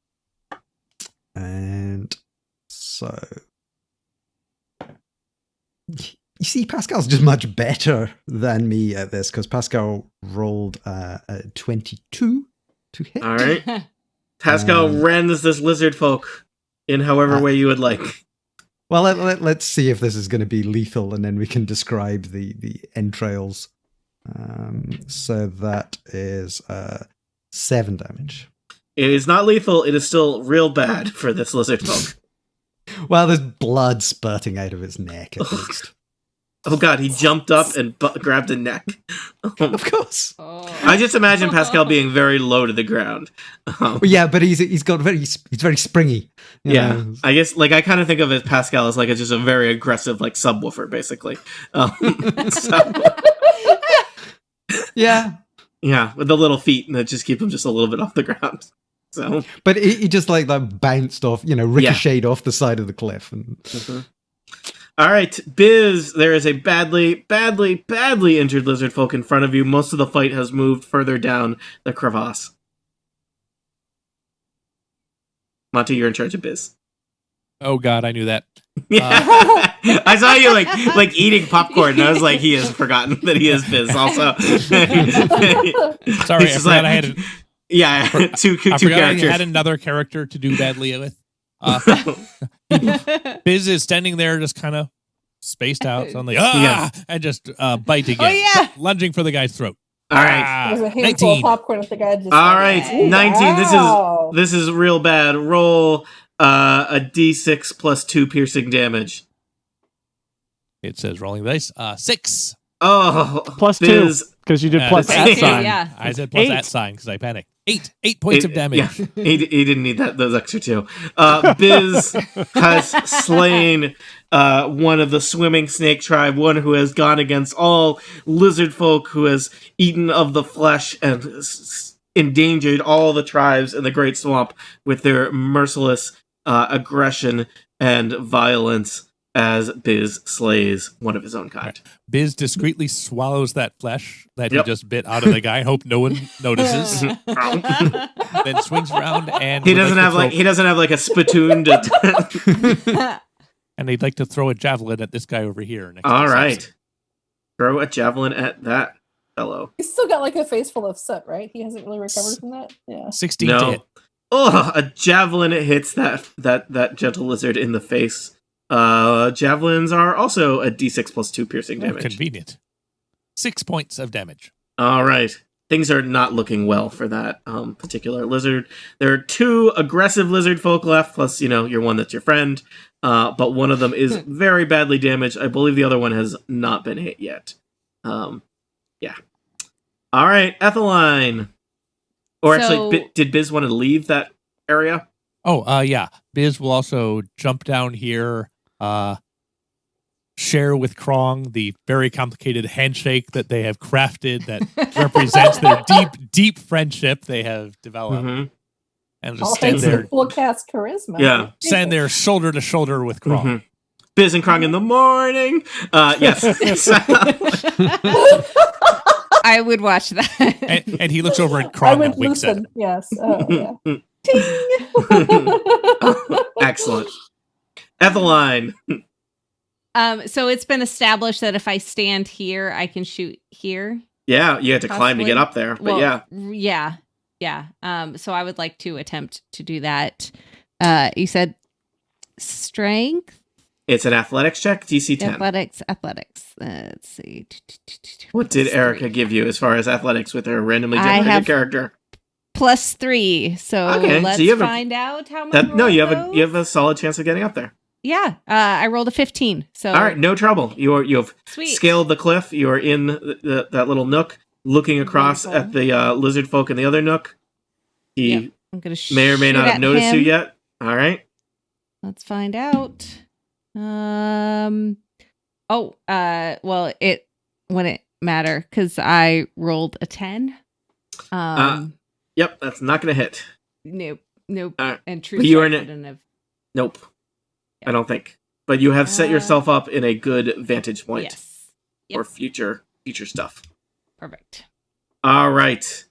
And so... You see, Pascal's just much better than me at this, because Pascal rolled a 22 to hit. All right. Pascal rends this lizard folk in however way you would like. Well, let's see if this is going to be lethal, and then we can describe the entrails. So that is 7 damage. It is not lethal. It is still real bad for this lizard folk. Well, there's blood spurting out of its neck, at least. Oh god, he jumped up and grabbed a neck. Of course. I just imagine Pascal being very low to the ground. Well, yeah, but he's very springy. you Yeah, know. I guess like I kind of think of it, Pascal as like just a very aggressive like subwoofer, basically. So, Yeah. yeah, with the little feet that just keep him just a little bit off the ground. So, But he just like bounced off, ricocheted off the side of the cliff. And all right, Bh'izz, there is a badly injured lizard folk in front of you. Most of the fight has moved further down the crevasse. Monty, you're in charge of Bh'izz. Oh god, I knew that. Yeah. I saw you like eating popcorn, and I was like, he has forgotten that he is Bh'izz also. Sorry, I He's just forgot like- I had Yeah, two I forgot I characters. had another character to do badly with. Bh'izz is standing there just kind of spaced out, so I'm like, and just bite again. Oh, yeah. Lunging for the guy's throat. All right. There's a handful 19. of popcorn if the guy just. All right, Ooh, 19. wow. This is real bad. Roll a d6 plus 2 piercing damage. It says rolling dice. 6. Oh, Plus 2, Bh'izz. because you did plus that's- at sign. Yeah. I said plus 8. that sign because I panicked. 8 points of damage. Yeah, he didn't need those extra 2. Bh'izz has slain one of the swimming snake tribe, one who has gone against all lizard folk, who has eaten of the flesh and endangered all the tribes in the Great Swamp with their merciless aggression and violence as Bh'izz slays one of his own kind. Bh'izz discreetly swallows that flesh that he just bit out of the guy. Hope no one notices. Then swings around and He would doesn't have like a spittoon to and he'd like to throw a javelin at this guy over here. Next All to right. Samson. Throw a javelin at that fellow. He's still got like a face full of soot, right? He hasn't really recovered from that. Yeah. 16 to hit. No. Oh, a javelin hits that gentle lizard in the face. Javelins are also a d6 plus 2 piercing Oh, damage. convenient. 6 points of damage. All right. things are not looking well for that particular lizard. There are 2 aggressive lizard folk left, plus, your one that's your friend. But one of them is very badly damaged. I believe the other one has not been hit yet. Yeah. All right, Etheline. Or actually, did Bh'izz want to leave that area? Oh, yeah. Bh'izz will also jump down here, share with Krong the very complicated handshake that they have crafted that represents their deep friendship they have developed. Mm-hmm. And just stand there. Full cast charisma. Yeah. Stand there shoulder to shoulder with Krong. Mm-hmm. Bh'izz and Krong in the morning. Yes. I would watch that. And he looks over at Krong and winks at him. Yes. Oh, yeah. Excellent. Etheline. So it's been established that if I stand here, I can shoot here. Yeah, you have to climb to get up there, but Yeah. So I would like to attempt to do that. You said strength? It's an athletics check, DC 10. Athletics. Let's see. What did Erica give you as far as athletics with her randomly generated character? +3. So let's find out how much. No, you have a solid chance of getting up there. Yeah, I rolled a 15. So all right, no trouble. You have scaled the cliff. You are in that little nook, looking across at the lizard folk in the other nook. He may or may not have noticed you yet. All right, let's find out. Well, it wouldn't matter because I rolled a 10. Yep, that's not going to hit. Nope. And true. Nope. I don't think. But you have set yourself up in a good vantage point for future stuff. Perfect. All right.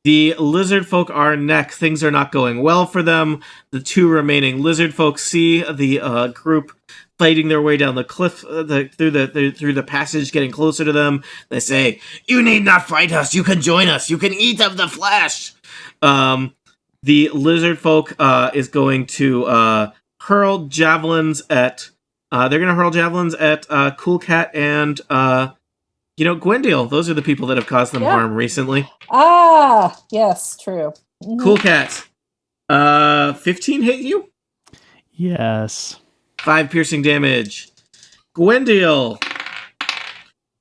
The lizard folk are next. Things are not going well for them. The 2 remaining lizard folk see the group fighting their way down the cliff through the passage, getting closer to them. They say, "You need not fight us. You can join us. You can eat of the flesh." The lizard folk is going to hurl javelins at. They're going to hurl javelins at Cool Cat and Gwyndielle. Those are the people that have caused them harm recently. Ah, yes, true. Mm-hmm. Cool Cat. 15 hit you? Yes. 5 piercing damage. Gwyndielle.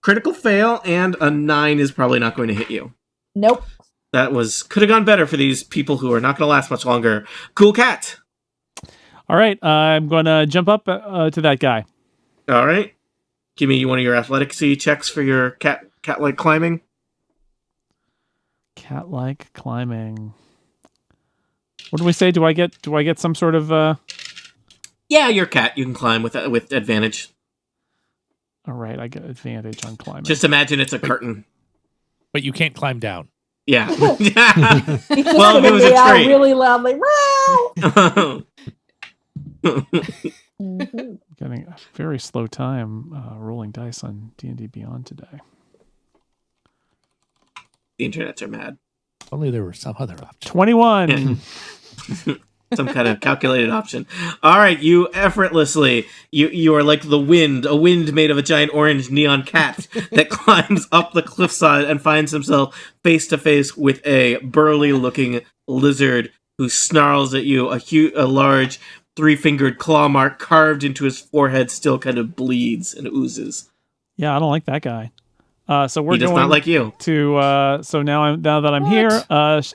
Critical fail, and a 9 is probably not going to hit you. Nope. That could have gone better for these people who are not going to last much longer. Cool Cat. All right, I'm going to jump up to that guy. All right. Give me one of your athletics checks for your cat-like climbing. Cat-like climbing. What do we say? Do I get some sort of? Yeah, you're a cat. You can climb with advantage. All right, I get advantage on climbing. Just imagine it's a curtain. But you can't climb down. Yeah. Well, if it was a tree. Really loudly. Getting a very slow time rolling dice on D&D Beyond today. The internets are mad. Only there were some other options. 21. Some kind of calculated option. All right, you effortlessly, you are like the wind, a wind made of a giant orange neon cat that climbs up the cliffside and finds himself face to face with a burly-looking lizard who snarls at you. A large 3-fingered claw mark carved into his forehead still kind of bleeds and oozes. Yeah, I don't like that guy. So we're he does going not like you. To so now that I'm here,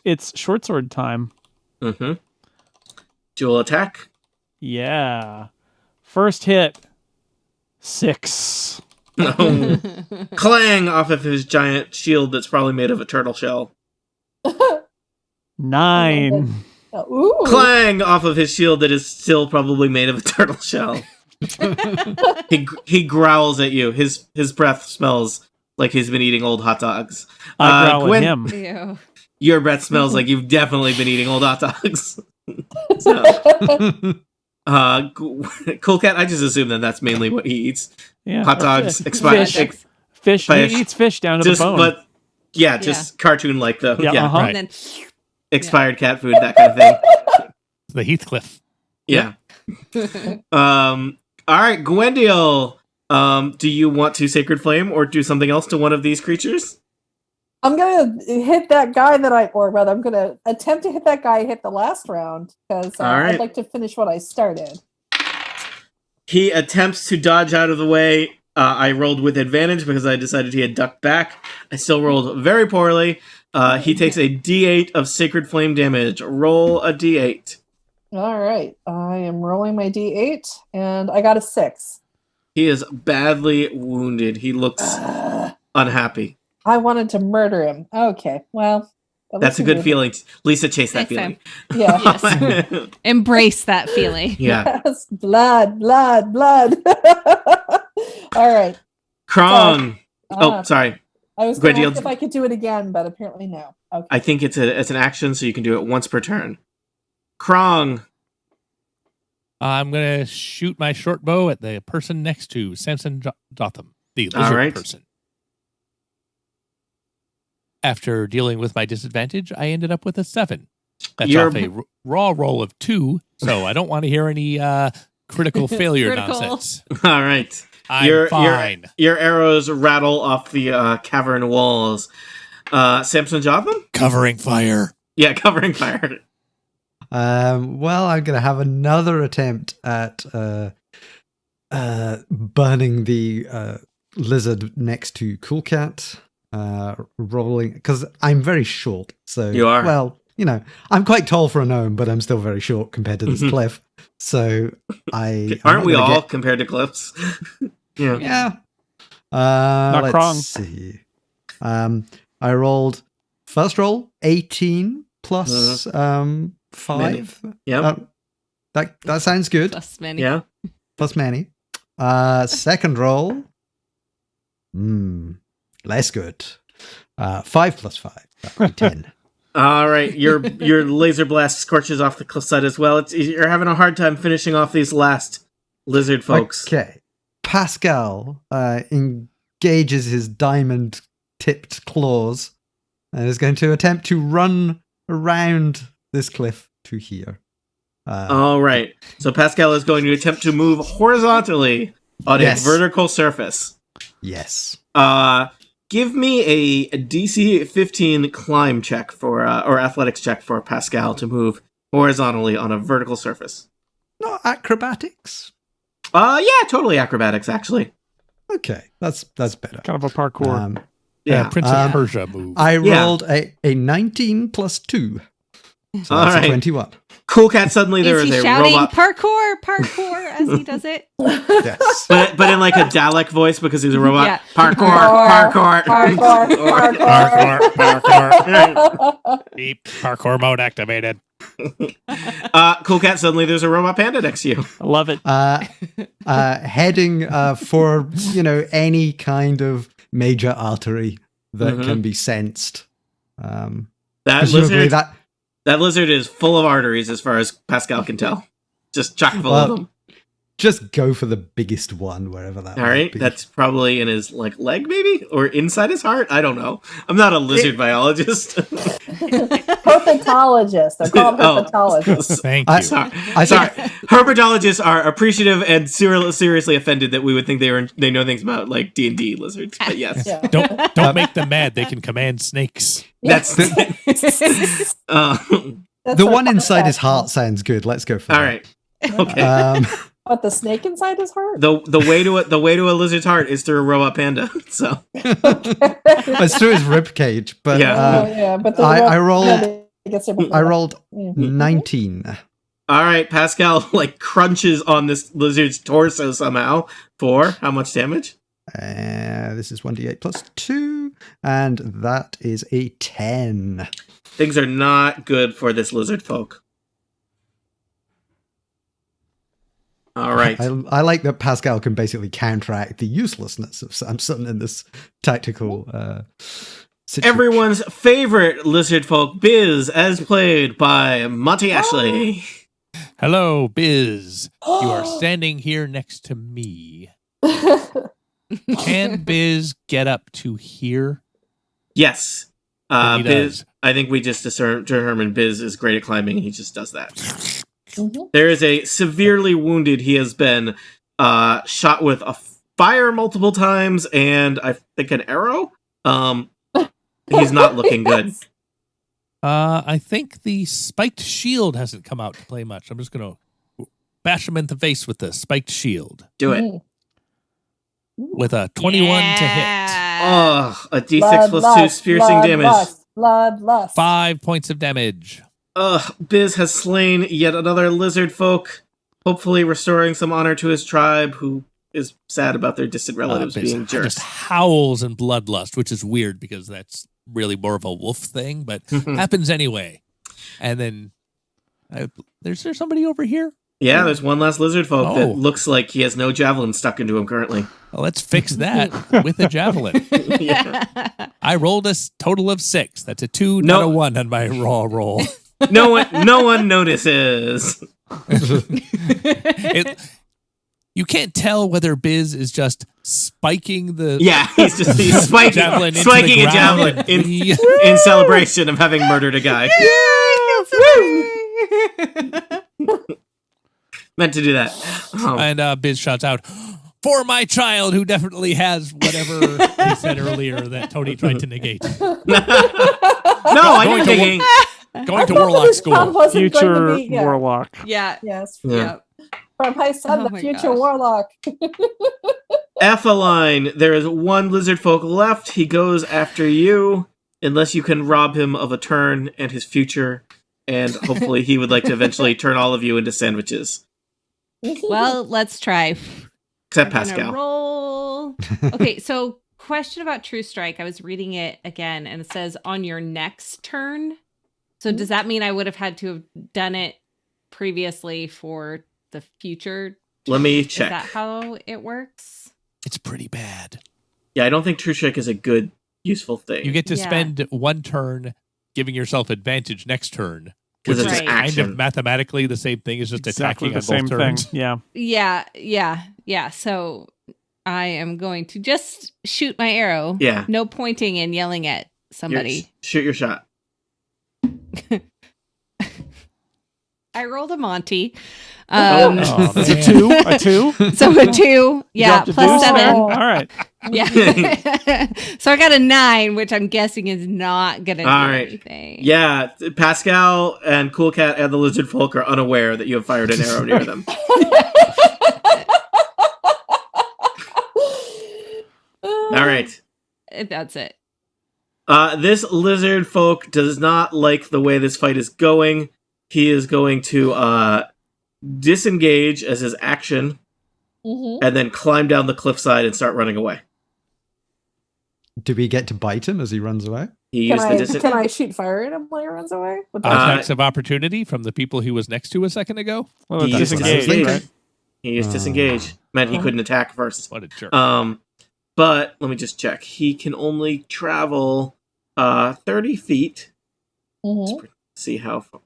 it's short sword time. Mm-hmm. Dual attack. Yeah. First hit. 6. Oh. Clang off of his giant shield that's probably made of a turtle shell. 9. Ooh. Clang off of his shield that is still probably made of a turtle shell. He growls at you. His breath smells like he's been eating old hot dogs. I growl at him. Ew. Your breath smells like you've definitely been eating old hot dogs. So, Cool Cat, I just assume that's mainly what he eats. Yeah. Hot dogs, expired fish. He eats fish down to the bone. But just cartoon like though. Yeah, uh-huh. Right. And then expired cat food, that kind of thing. The Heathcliff. Yeah. All right, Gwyndielle. Do you want to Sacred Flame or do something else to one of these creatures? I'm gonna hit that guy I'm gonna attempt to hit that guy I hit the last round because right. I'd like to finish what I started. He attempts to dodge out of the way. I rolled with advantage because I decided he had ducked back. I still rolled very poorly. He takes a D8 of Sacred Flame damage. Roll a D8. All right, I am rolling my D8, and I got a 6. He is badly wounded. He looks unhappy. I wanted to murder him. Okay, well. That's a good feeling. Lisa, chase that feeling. Yeah. Yes. Embrace that feeling. Yeah. Yes. Blood. All right. Krong. Sorry. I was going to Gwyndielle, ask if I could do it again, but apparently no. Okay. I think it's an action, so you can do it once per turn. Krong. I'm going to shoot my short bow at the person next to Samson Jothem, the lizard person. After dealing with my disadvantage, I ended up with a 7. That's off a raw roll of 2, so I don't want to hear any critical failure nonsense. All right. I'm fine. Your arrows rattle off the cavern walls. Samson Jothem? Covering fire. Yeah, covering fire. Well, I'm going to have another attempt at burning the lizard next to Cool Cat. Rolling, because I'm very short. So you are. Well, I'm quite tall for a gnome, but I'm still very short compared to this cliff. So aren't we all compared to cliffs? Yeah. Yeah. Not wrong. Let's see. I rolled first roll 18 plus 5. Yeah. That sounds good. Plus many. Yeah. Plus many. Second roll. Less good. 5 plus 5. That would be 10. All right. Your laser blast scorches off the cliffside as well. You're having a hard time finishing off these last lizard folks. Okay. Pascal engages his diamond-tipped claws and is going to attempt to run around this cliff to here. All right. So Pascal is going to attempt to move horizontally on a vertical surface. Yes. Give me a DC 15 climb check or athletics check for Pascal to move horizontally on a vertical surface. Not acrobatics? Yeah, totally acrobatics, actually. Okay, that's better. Kind of a parkour. Prince of Persia move. I rolled a 19 plus 2. So all that's right. a 21. Cool Cat, suddenly there is he a shouting robot. parkour as he does it? Yes. But in like a Dalek voice because he's a robot. Yeah. Parkour. Beep. Parkour mode activated. Cool Cat, suddenly there's a robot panda next to you. I love it. Heading for any kind of major artery that can be sensed. That lizard is full of arteries as far as Pascal can tell. Just chock full of them. Just go for the biggest one, wherever that All right, be. that's probably in his leg maybe? Or inside his heart? I don't know. I'm not a lizard biologist. Herpetologist. They're called herpetologists. Thank you. Sorry. Herpetologists are appreciative and seriously offended that we would think they know things about like D&D lizards. But yes. Yeah. Don't make them mad. They can command snakes. That's That's the one inside his heart sounds good. Let's go for all that. right. Okay. What, the snake inside his heart? The way to a lizard's heart is through a robot panda. So It's through his rib cage, but but I rolled 19. all right, Pascal crunches on this lizard's torso somehow for how much damage? This is 1d8 plus 2, and that is a 10. Things are not good for this lizard folk. All right. I like that Pascal can basically counteract the uselessness of Samson in this tactical situation. Everyone's favorite lizard folk, Bh'izz, as played by Monty Ashley. Hello, Bh'izz. You are standing here next to me. Can Bh'izz get up to here? Yes. He Bh'izz, does. I think we just determined Bh'izz is great at climbing. He just does that. Mhm. There is a severely wounded. He has been shot with a fire multiple times and I think an arrow. He's not looking good. I think the spiked shield hasn't come out to play much. I'm just going to bash him in the face with the spiked shield. Do it. With a 21 to hit. Oh, a d6 plus 2 piercing damage. Bloodlust. 5 points of damage. Bh'izz has slain yet another lizard folk, hopefully restoring some honor to his tribe, who is sad about their distant relatives being jerks. Just howls in bloodlust, which is weird because that's really more of a wolf thing, but happens anyway. And then, is there somebody over here? Yeah, there's one last lizard folk that looks like he has no javelin stuck into him currently. Well, let's fix that with a javelin. Yeah. I rolled a total of 6. That's a 2, not a 1 on my raw roll. No one notices. You can't tell whether Bh'izz is just spiking the he's spiking javelin spiking a javelin in celebration of having murdered a guy. Meant to do that. And Bh'izz shouts out, "For my child, who definitely has whatever he said earlier that Tony tried to negate." No, I didn't negate. Going to warlock school. Future warlock. Yeah. Yes. Yeah. From my son, the future warlock. Etheline, there is one lizard folk left. He goes after you, unless you can rob him of a turn and his future, and hopefully he would like to eventually turn all of you into sandwiches. Well, let's try. Except I'm Pascal. gonna roll. Okay, so question about True Strike. I was reading it again, and it says on your next turn. So does that mean I would have had to have done it previously for the future? Let me check. Is that how it works? It's pretty bad. Yeah, I don't think True Strike is a good, useful thing. You get to spend one turn giving yourself advantage next turn. Because it's it's kind action. of mathematically the same thing as just Exactly attacking the on same both turns. thing. Yeah. Yeah. So I am going to just shoot my arrow. Yeah. No pointing and yelling at somebody. Shoot your shot. I rolled a Monty. That's a 2? A 2? So a 2. Yeah. Plus Plus 7. All right. Yeah. So I got a 9, which I'm guessing is not going to do anything. Yeah. Pascal and Cool Cat and the Lizard Folk are unaware that you have fired an arrow near them. All right. That's it. This Lizard Folk does not like the way this fight is going. He is going to disengage as his action and then climb down the cliffside and start running away. Do we get to bite him as he runs away? Can I shoot fire at him while he runs away? Attacks of opportunity from the people he was next to a second ago? Well, He used disengage, right? He used disengage. Meant he couldn't attack first. What a jerk. But let me just check. He can only travel 30 feet. Let's see how far.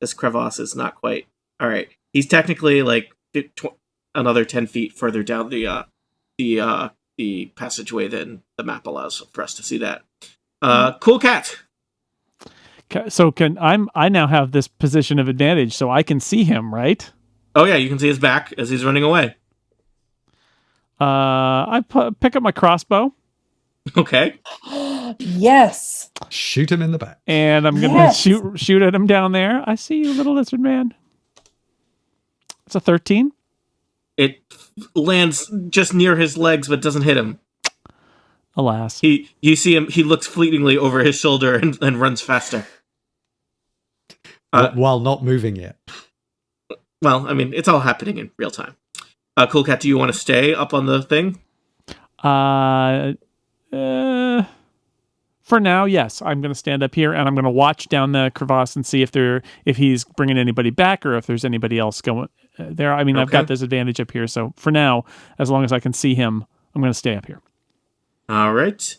This crevasse is not quite. All right. He's technically like another 10 feet further down the passageway than the map allows for us to see that. Cool Cat. So I now have this position of advantage, so I can see him, right? Oh yeah, you can see his back as he's running away. I pick up my crossbow. Okay. Yes. Shoot him in the back. And I'm going to shoot at him down there. I see you, little lizard man. It's a 13. It lands just near his legs, but doesn't hit him. Alas. You see him, he looks fleetingly over his shoulder and runs faster. While not moving yet. Well, I mean, it's all happening in real time. Cool Cat, do you want to stay up on the thing? For now, yes. I'm going to stand up here and I'm going to watch down the crevasse and see if he's bringing anybody back or if there's anybody else going there. I mean, I've got this advantage up here. So for now, as long as I can see him, I'm going to stay up here. All right.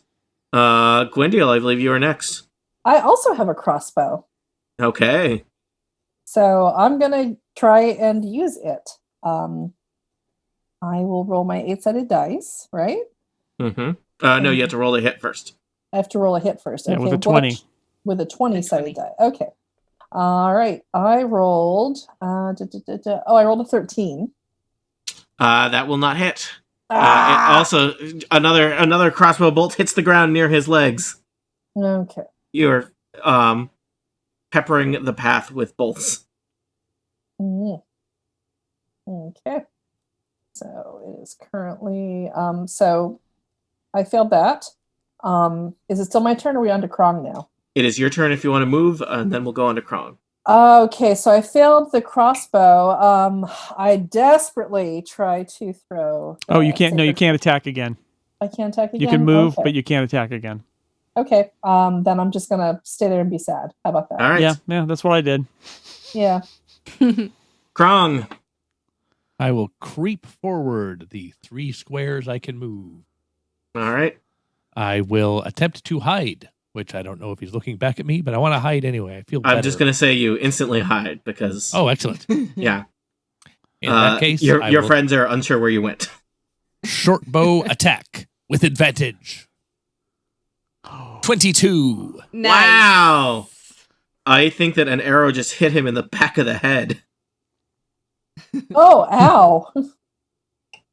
Gwyndielle, I believe you are next. I also have a crossbow. Okay. So I'm going to try and use it. I will roll my 8-sided dice, right? Mm-hmm. No, you have to roll a hit first. I have to roll a hit first. Yeah, okay, with a 20. With a 20-sided die. Okay. All right. I rolled... I rolled a 13. That will not hit. It also, another crossbow bolt hits the ground near his legs. Okay. You're peppering the path with bolts. Mm. Okay. So it is currently so I failed that. Is it still my turn or are we on to Krong now? It is your turn if you want to move, and then we'll go on to Krong. Okay, so I failed the crossbow. I desperately try to throw. Oh, you can't. No, you can't attack again. I can't attack again. You can move, okay. but you can't attack again. Okay. Then I'm just gonna stay there and be sad. How about that? All right. Yeah, that's what I did. Yeah. Krong. I will creep forward the 3 squares I can move. All right. I will attempt to hide, which I don't know if he's looking back at me, but I want to hide anyway. I feel better. I'm just going to say you instantly hide because... Oh, excellent. Yeah. In that case, your friends are unsure where you went. Short bow attack with advantage. 22. Nice. Wow. I think that an arrow just hit him in the back of the head. Oh, ow.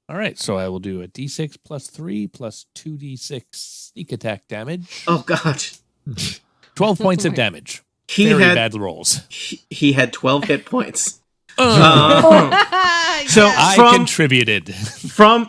All right, so I will do a d6 plus 3 plus 2d6 sneak attack damage. Oh, gosh. 12 points of damage. Very bad rolls. He had 12 hit points. So I contributed. From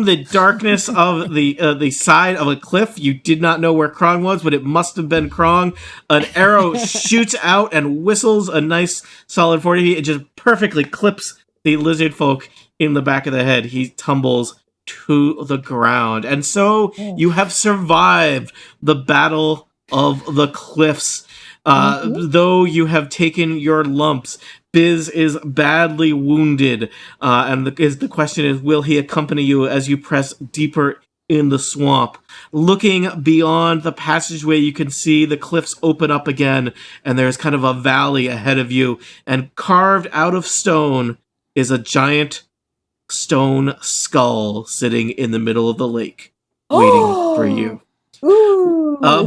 the darkness of the side of a cliff, you did not know where Krong was, but it must have been Krong. An arrow shoots out and whistles a nice solid 40 feet. It just perfectly clips the lizard folk in the back of the head. He tumbles to the ground, and so you have survived the battle of the cliffs. Though you have taken your lumps, Bh'izz is badly wounded, and the question is, will he accompany you as you press deeper in the swamp? Looking beyond the passageway, you can see the cliffs open up again, and there's kind of a valley ahead of you, and carved out of stone is a giant stone skull sitting in the middle of the lake, waiting for you.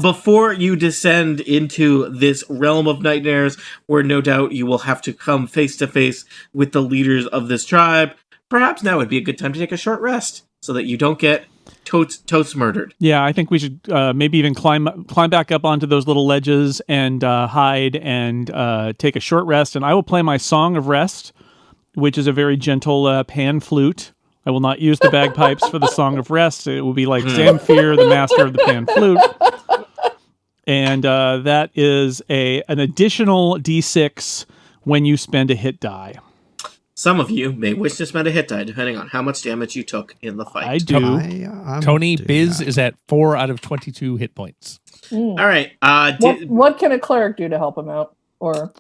Before you descend into this realm of nightmares, where no doubt you will have to come face to face with the leaders of this tribe, perhaps now would be a good time to take a short rest so that you don't get totes murdered. Yeah, I think we should maybe even climb back up onto those little ledges and hide and take a short rest. And I will play my Song of Rest, which is a very gentle pan flute. I will not use the bagpipes for the Song of Rest. It will be like Zamfir, the master of the pan flute. And that is an additional d6 when you spend a hit die. Some of you may wish to spend a hit die, depending on how much damage you took in the fight. I do. Tony, Bh'izz is at 4 out of 22 hit points. All right. What can a cleric do to help him out? Or...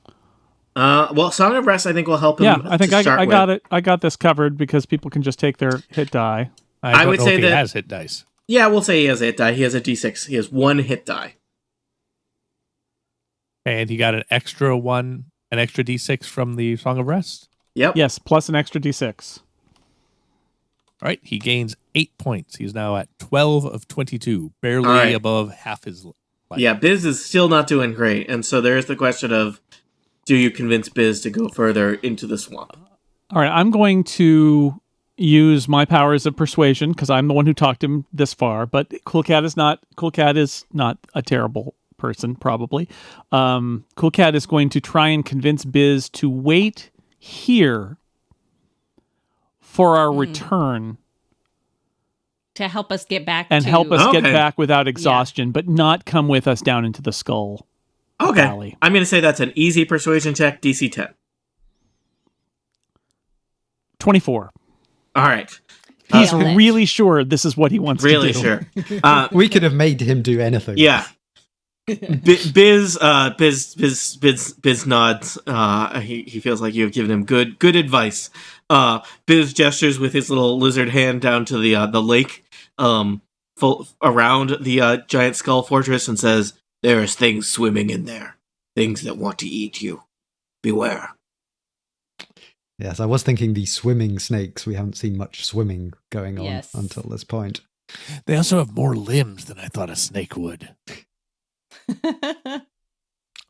well, Song of Rest, I think, will help him. Yeah, I think I got it. I got this covered because people can just take their hit die. I would say that he has hit dice. Yeah, we'll say he has a hit die. He has a d6. He has 1 hit die. And he got an extra d6 from the Song of Rest? Yep. Yes, plus an extra d6. All right, he gains 8 points. He's now at 12 of 22, barely above half his life. Yeah, Bh'izz is still not doing great, and so there's the question of, do you convince Bh'izz to go further into the swamp? All right, I'm going to use my powers of persuasion because I'm the one who talked him this far. But Cool Cat is not a terrible person, probably. Cool Cat is going to try and convince Bh'izz to wait here for our return to help us get back and help us get back without exhaustion, but not come with us down into the skull. Okay. Valley. I'm going to say that's an easy persuasion check, DC 10. 24. All right. He's really sure this is what he wants to do. Really sure. We could have made him do anything. Yeah. Bh'izz nods. He feels like you have given him good advice. Bh'izz gestures with his little lizard hand down to the lake, around the giant skull fortress, and says, "There's things swimming in there, things that want to eat you. Beware." Yes, I was thinking the swimming snakes. We haven't seen much swimming going on until this point. They also have more limbs than I thought a snake would.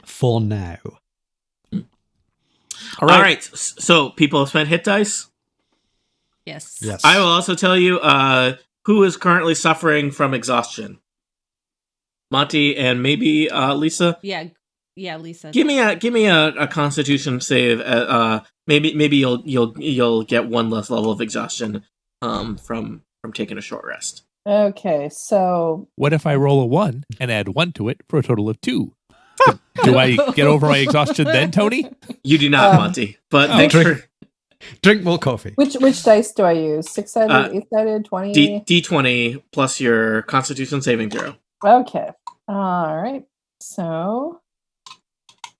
For now. All right. So people have spent hit dice. Yes. Yes. I will also tell you who is currently suffering from exhaustion. Monty and maybe Lisa. Yeah, Lisa. Give me a Constitution save. Maybe you'll get one less level of exhaustion from taking a short rest. Okay, so What if I roll a 1 and add 1 to it for a total of 2? Do I get over my exhaustion then, Tony? You do not, Monty. But thanks for drink more coffee. which dice do I use? 6-sided, 8-sided, 20? D20 plus your Constitution saving throw. Okay. All right. So,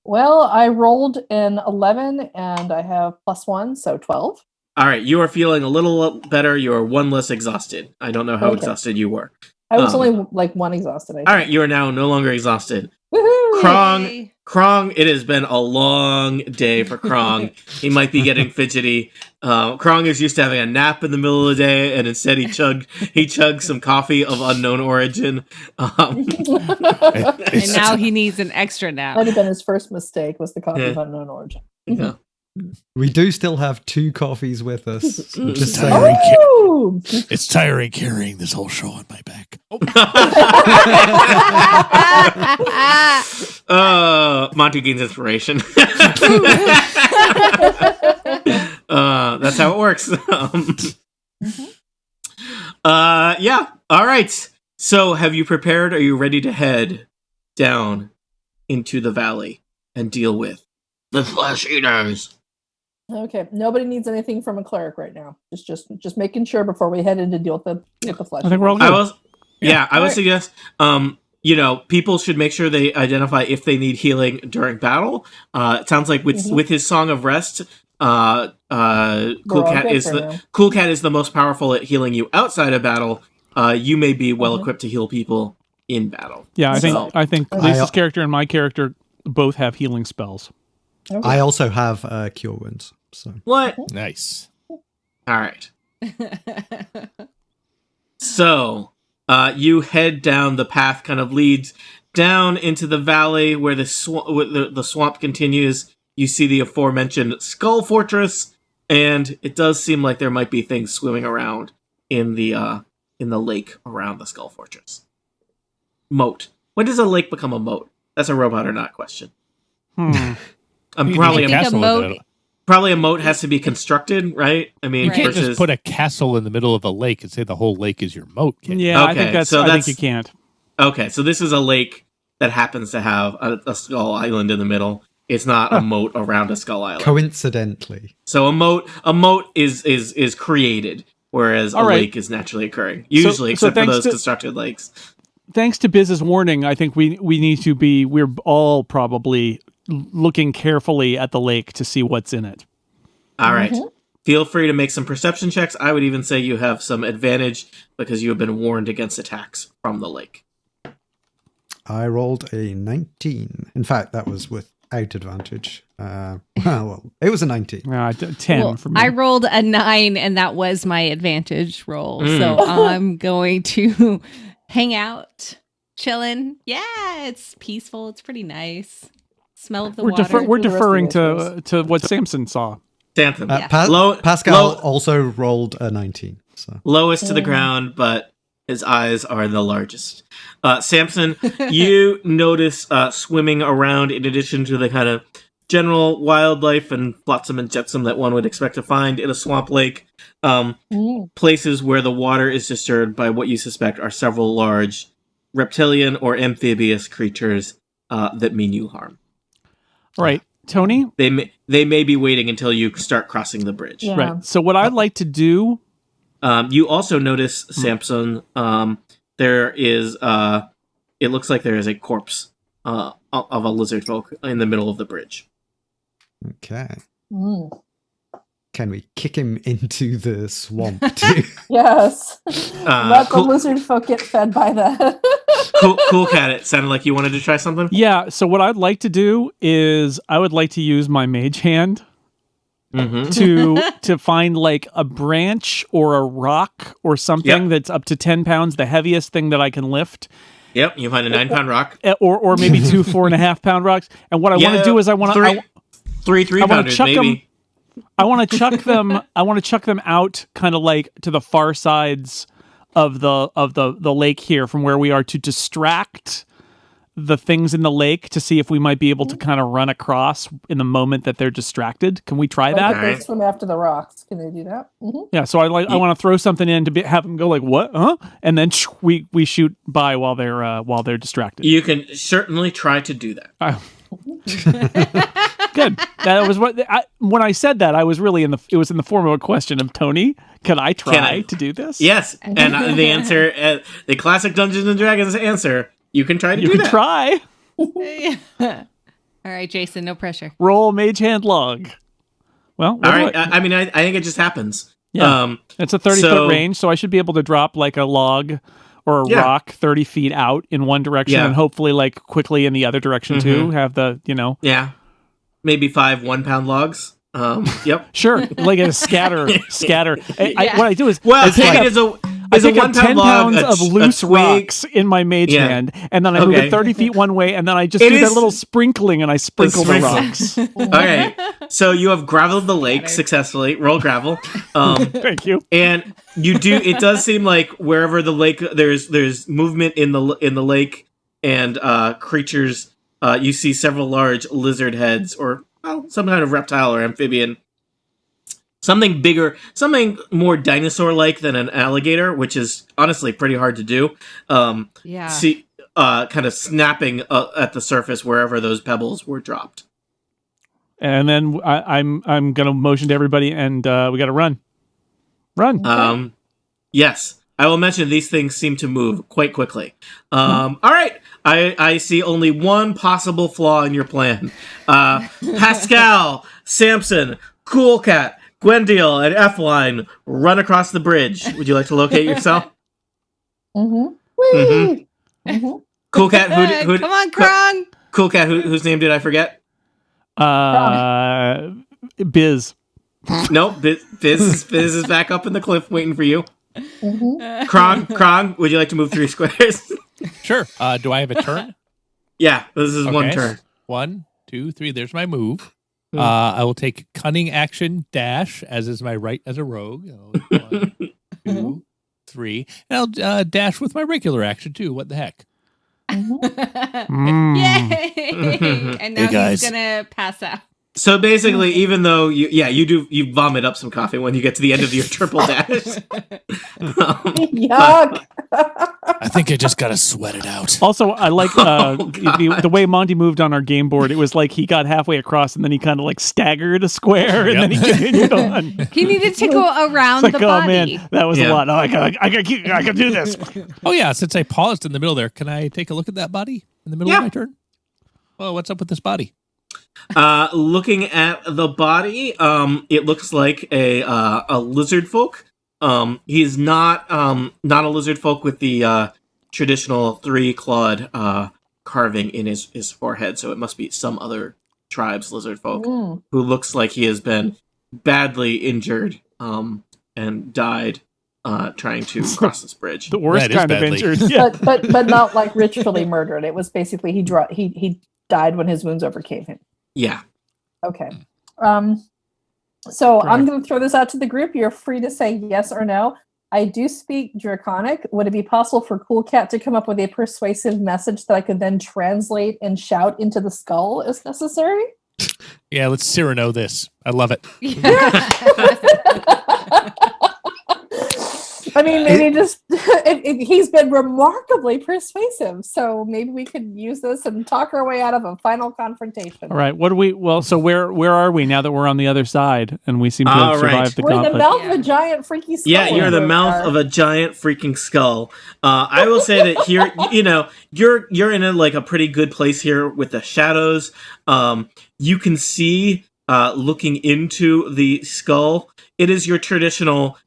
well, I rolled an 11 and I have +1, so 12. All right, you are feeling a little better. You are one less exhausted. I don't know how exhausted you were. I was only like 1 exhausted. All right, you are now no longer exhausted. Woohoo! Krong, it has been a long day for Krong. He might be getting fidgety. Krong is used to having a nap in the middle of the day, and instead he chugged some coffee of unknown origin. And now he needs an extra nap. Might have been his first mistake, was the coffee of unknown origin. Yeah. We do still have 2 coffees with us. Just saying. Oh! It's tiring carrying this whole show on my back. Monty gains inspiration. That's how it works. Yeah. All right. So, have you prepared? Are you ready to head down into the valley and deal with the flesh eaters? Okay. Nobody needs anything from a cleric right now. Just making sure before we head in to deal with the flesh. I think we're all good. I would suggest people should make sure they identify if they need healing during battle. It sounds like with his Song of Rest, Cool Cat is the most powerful at healing you outside of battle. You may be well equipped to heal people in battle. Yeah, I think Lisa's character and my character both have healing spells. Okay. I also have cure wounds. So What? Nice. All right. So, you head down the path, kind of leads down into the valley where the swamp continues. You see the aforementioned Skull Fortress, and it does seem like there might be things swimming around in the lake around the Skull Fortress. Moat. When does a lake become a moat? That's a robot or not question. Probably a moat has to be constructed, right? I mean, you can't just put a castle in the middle of a lake and say the whole lake is your moat. Yeah, okay, I think you can't. Okay, so this is a lake that happens to have a skull island in the middle. It's not a moat around a skull island. Coincidentally. So a moat is created, whereas a lake is naturally occurring. Usually, except for those constructed lakes. Thanks to Bh'iz's warning, I think we need to be. We're all probably looking carefully at the lake to see what's in it. All right. Feel free to make some perception checks. I would even say you have some advantage because you have been warned against attacks from the lake. I rolled a 19. In fact, that was without advantage. Well, it was a 19. 10 for me. I rolled a 9, and that was my advantage roll. So I'm going to hang out, chilling. Yeah, it's peaceful. It's pretty nice. Smell of the water. We're deferring to what Samson saw. Samson. Pascal also rolled a 19. So. Lowest to the ground, but his eyes are the largest. Samson, you notice swimming around, in addition to the kind of general wildlife and flotsam and jetsam that one would expect to find in a swamp lake, places where the water is disturbed by what you suspect are several large reptilian or amphibious creatures that mean you harm. Right. Tony? They may be waiting until you start crossing the bridge. Yeah. Right. So what I'd like to do... you also notice, Samson, there is... it looks like there is a corpse of a lizard folk in the middle of the bridge. Okay. Can we kick him into the swamp too? Yes. Let the lizard folk get fed by that. Cool Cat, it sounded like you wanted to try something? Yeah, so what I'd like to do is I would like to use my mage hand to find like a branch or a rock or something that's up to 10 pounds, the heaviest thing that I can lift. Yep, you find a 9-pound rock. Or maybe 2 4.5-pound rocks. And what I want to do is I want to... Three 3-pounders, maybe. I want to chuck them. I want to chuck them out, kind of like to the far sides of the lake here, from where we are, to distract the things in the lake, to see if we might be able to kind of run across in the moment that they're distracted. Can we try that? They swim after the rocks. Can they do that? Mm-hmm. Yeah. So I want to throw something in to have them go like, what? Huh? And then we shoot by while they're distracted. You can certainly try to do that. Good. That was when I said that, I was really it was in the form of a question of, Tony, can I try to do this? Yes. And the answer, the classic Dungeons and Dragons answer, you can try to do that. You can try. All right, Jason, no pressure. Roll mage hand log. Well, all right. I mean, I think it just happens. Yeah. It's a 30-foot range, so I should be able to drop like a log or a rock 30 feet out in one direction, and hopefully like quickly in the other direction too. Have the, Yeah. Maybe 5 1-pound logs. Yep. Sure. Like a scatter. What I do is, well, I take up 10 pounds of loose rocks in my mage hand, and then I move it 30 feet one way, and then I just do that little sprinkling, and I sprinkle the rocks. Okay. So you have graveled the lake successfully. Roll gravel. Thank you. And you do. It does seem like wherever the lake, there's movement in the lake, and creatures. You see several large lizard heads, or some kind of reptile or amphibian. Something bigger, something more dinosaur-like than an alligator, which is honestly pretty hard to do. See, kind of snapping at the surface wherever those pebbles were dropped. And then I'm gonna motion to everybody, and we got to run. Yes, I will mention these things seem to move quite quickly. All right, I see only one possible flaw in your plan. Pascal, Samson, Cool Cat, Gwyndielle, and Etheline run across the bridge. Would you like to locate yourself? Mm-hmm. Cool Cat, who come on, Krong. Cool Cat, whose name did I forget? Bh'izz. Nope, Bh'izz is back up in the cliff waiting for you. Mm-hmm. Krong, would you like to move 3 squares? Sure. Do I have a turn? Yeah, this is one turn. 1, 2, 3. There's my move. I will take cunning action dash, as is my right as a rogue. 1, 2, 3. And I'll dash with my regular action too. What the heck? Yay! And now he's gonna pass out. So basically, even though you vomit up some coffee when you get to the end of your triple dash. Yuck! I think I just gotta sweat it out. Also, I like the way Monty moved on our game board. It was like he got halfway across, and then he kind of like staggered a square, and then he continued on. He needed to go around the body. Oh man, that was a lot. Oh, I can do this. Oh yeah, since I paused in the middle there, can I take a look at that body in the middle of my turn? Well, what's up with this body? Looking at the body, it looks like a lizard folk. He's not a lizard folk with the traditional 3-clawed carving in his forehead, so it must be some other tribe's lizard folk who looks like he has been badly injured and died trying to cross this bridge. The worst kind of injured. but not like ritually murdered. It was basically he died when his wounds overcame him. Yeah. Okay. So I'm going to throw this out to the group. You're free to say yes or no. I do speak Draconic. Would it be possible for Cool Cat to come up with a persuasive message that I could then translate and shout into the skull as necessary? Yeah, let's Cyrano this. I love it. I mean, maybe he's been remarkably persuasive, so maybe we could use this and talk our way out of a final confrontation. All right, so where are we now that we're on the other side and we seem to have survived the gauntlet? We're in the mouth of a giant freaky skull. Yeah, you're in the mouth of a giant freaking skull. I will say that here, you're in a pretty good place here with the shadows. You can see, looking into the skull, it is your traditional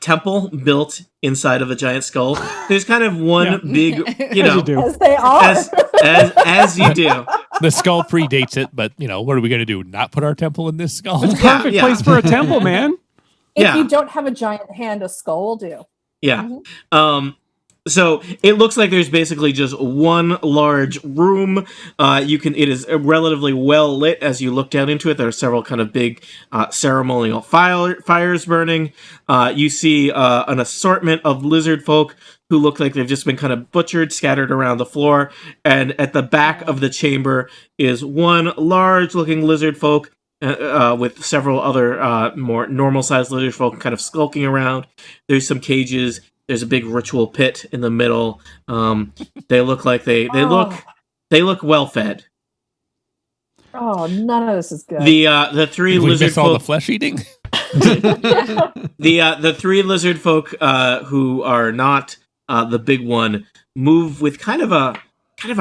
temple built inside of a giant skull. There's kind of one big, as they are, as you do. The skull predates it, but what are we going to do? Not put our temple in this skull? It's a perfect place for a temple, man. If you don't have a giant hand, a skull will do. Yeah. So it looks like there's basically just one large room. It is relatively well lit as you look down into it. There are several kind of big ceremonial fires burning. You see an assortment of lizard folk who look like they've just been kind of butchered, scattered around the floor. And at the back of the chamber is one large-looking lizard folk with several other more normal-sized lizard folk kind of skulking around. There's some cages. There's a big ritual pit in the middle. They look like they look well fed. Oh, none of this is good. The three Did we lizard miss all folk. the flesh eating? The three lizard folk who are not the big one move with kind of a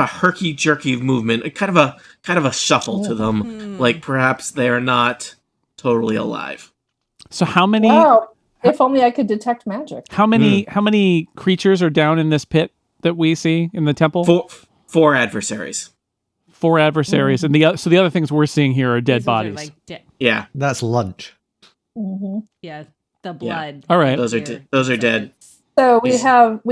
herky jerky movement, kind of a shuffle to them, like perhaps they are not totally alive. So how many? Wow. If only I could detect magic. How many creatures are down in this pit that we see in the temple? Four adversaries. 4 adversaries, and the other things we're seeing here are dead bodies. Yeah, That's lunch. Mm-hmm. Yeah, the blood. All right, those are dead. So we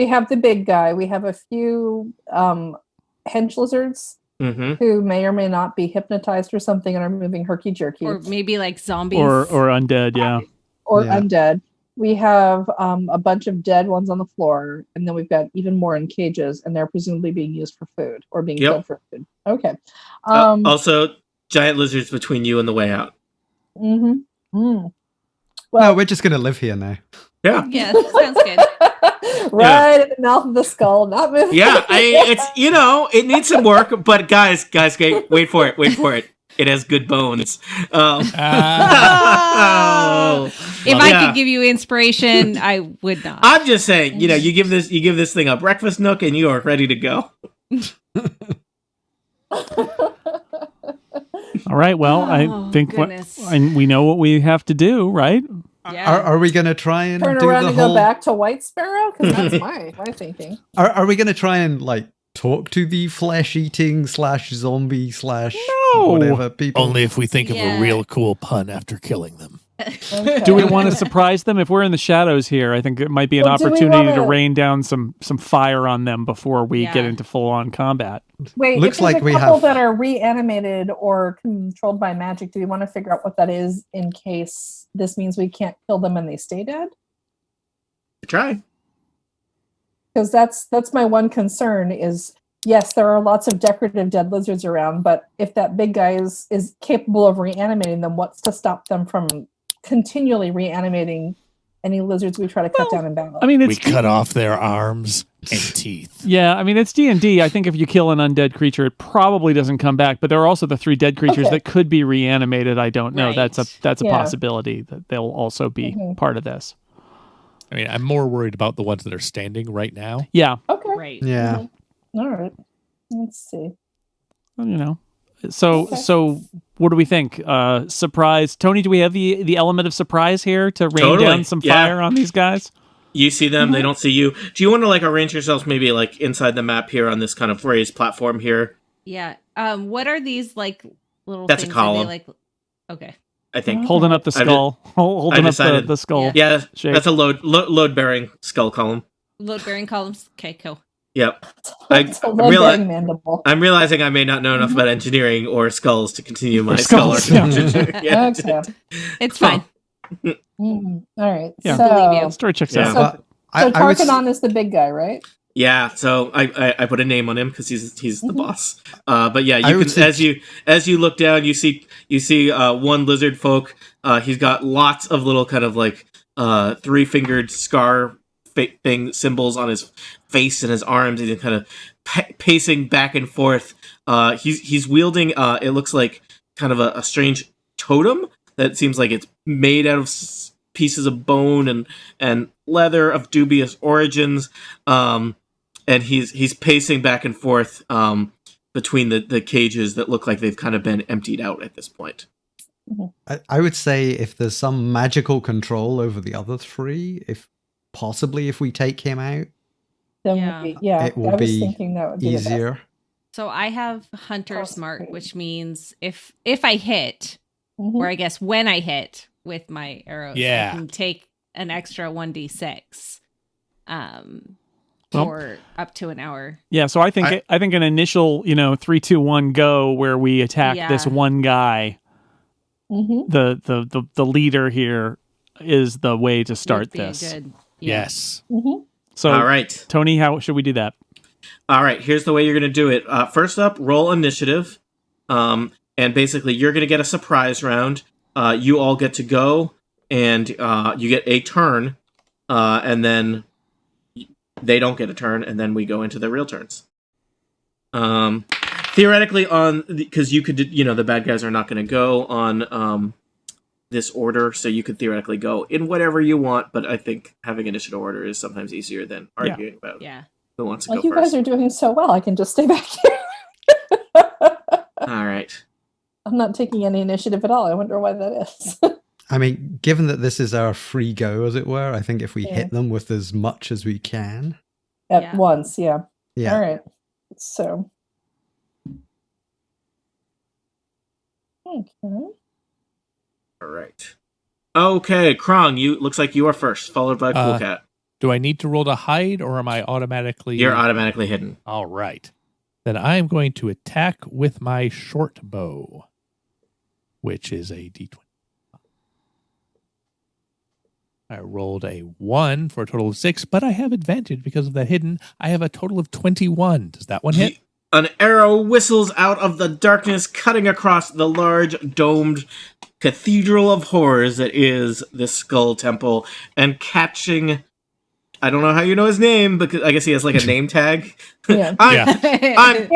have the big guy. We have a few hench lizards who may or may not be hypnotized or something and are moving herky jerky, Or maybe like zombies. or undead, yeah. or Yeah. undead. We have a bunch of dead ones on the floor, and then we've got even more in cages, and they're presumably being used for food or being killed for food. Okay. Also, giant lizards between you and the way out. Mm-hmm. Well, Well, we're just going to live here now. Yeah. Yeah, sounds good. right in the mouth of the skull, not moving. Yeah, it's it needs some work, but guys, wait for it. It has good bones. If I could give you inspiration, I would not. I'm just saying, you give this thing a breakfast nook, and you are ready to go. All right, well, I think we know what we have to do, right? Yeah. Are we going to try and Turn do around the and whole... go back to White Sparrow? Because that's my thinking. Are we going to try and talk to the flesh-eating / zombie / whatever people? Only if we think of Yeah. a real cool pun after killing them. Okay. Do we want to surprise them? If we're in the shadows here, I think it might be an Well, do we opportunity to wanna- rain down some fire on them before we Yeah. get into full-on combat. Wait, Looks if there's like a we couple have- that are reanimated or controlled by magic, do we want to figure out what that is in case this means we can't kill them and they stay dead? Try. Because that's my one concern is, yes, there are lots of decorative dead lizards around, but if that big guy is capable of reanimating them, what's to stop them from continually reanimating any lizards we try to cut down in battle? I mean, We it's cut off their arms and teeth. yeah. I mean, it's D&D. I think if you kill an undead creature, it probably doesn't come back. But there are also the 3 dead creatures Okay. that could be reanimated. I don't know. Right. That's a Yeah. possibility that they'll also be part of this. I mean, I'm more worried about the ones that are standing right now. Yeah, Okay. Right. Yeah. All right. Let's see. So Okay. so what do we think? Surprise, Tony? Do we have the element of surprise here to rain Totally, down some yeah. fire on these guys? You see them, they don't see you. Do you want to arrange yourselves maybe inside the map here on this kind of raised platform here? Yeah. What are these little That's a things? column. Are they okay. I think. Holding up the I've skull, holding up decided- the skull. Yeah, shape. that's a load bearing skull column. Load bearing columns. Okay, cool. Yep. It's a low-bearing mandible. I'm realizing I may not know enough about engineering or skulls to continue my skull skulls, yeah. architecture. Yeah. Okay. It's fine. All right. Yeah. Believe So, you. Story checks Yeah. out. so I would Tarkinon is the big guy, right? Yeah, so I put a name on him because he's the boss. But yeah, I you would can say- as you look down, you see one lizard folk. He's got lots of little kind of 3-fingered scar thing symbols on his face and his arms, and he's kind of pacing back and forth. He's wielding it looks like kind of a strange totem that seems like it's made out of pieces of bone and leather of dubious origins. And he's pacing back and forth between the cages that look like they've kind of been emptied out at this point. I would say if there's some magical control over the other 3, if we take him out, Then Yeah. it will I was be thinking that would be the best. easier. So I have Hunter Smart, Concentrate. which means if I hit, Mhm. or I guess when I hit with my arrows, Yeah. I can take an extra 1d6. for up to an hour. Yeah, so I think an initial, 3, 2, 1, go, where we attack this one guy. Mm-hmm. The leader here is the way to start this. Good. Yes. Mm-hmm. So, all right, Tony, how should we do that? All right, here's the way you're going to do it. First up, roll initiative, and basically you're going to get a surprise round. You all get to go, and you get a turn, and then they don't get a turn, and then we go into the real turns. Theoretically, because you could, the bad guys are not going to go on this order, so you could theoretically go in whatever you want. But I think having initiative order is sometimes easier than arguing about who wants to go you first. guys are doing so well. I can just stay back here. All right. I'm not taking any initiative at all. I wonder why that is. I mean, given that this is our free go, as it were, I think if we hit them with as much as we can at once, Yeah. All right. So. Okay. All right. Okay, Krong, looks like you are first, followed by Cool Cat. Do I need to roll to hide, or am I automatically... You're automatically hidden. All right. Then I am going to attack with my short bow, which is a d20. I rolled a 1 for a total of 6, but I have advantage because of the hidden. I have a total of 21. Does that one hit? An arrow whistles out of the darkness, cutting across the large domed cathedral of horrors that is the Skull Temple, and catching... I don't know how you know his name, because I guess he has like a name tag. Yeah. He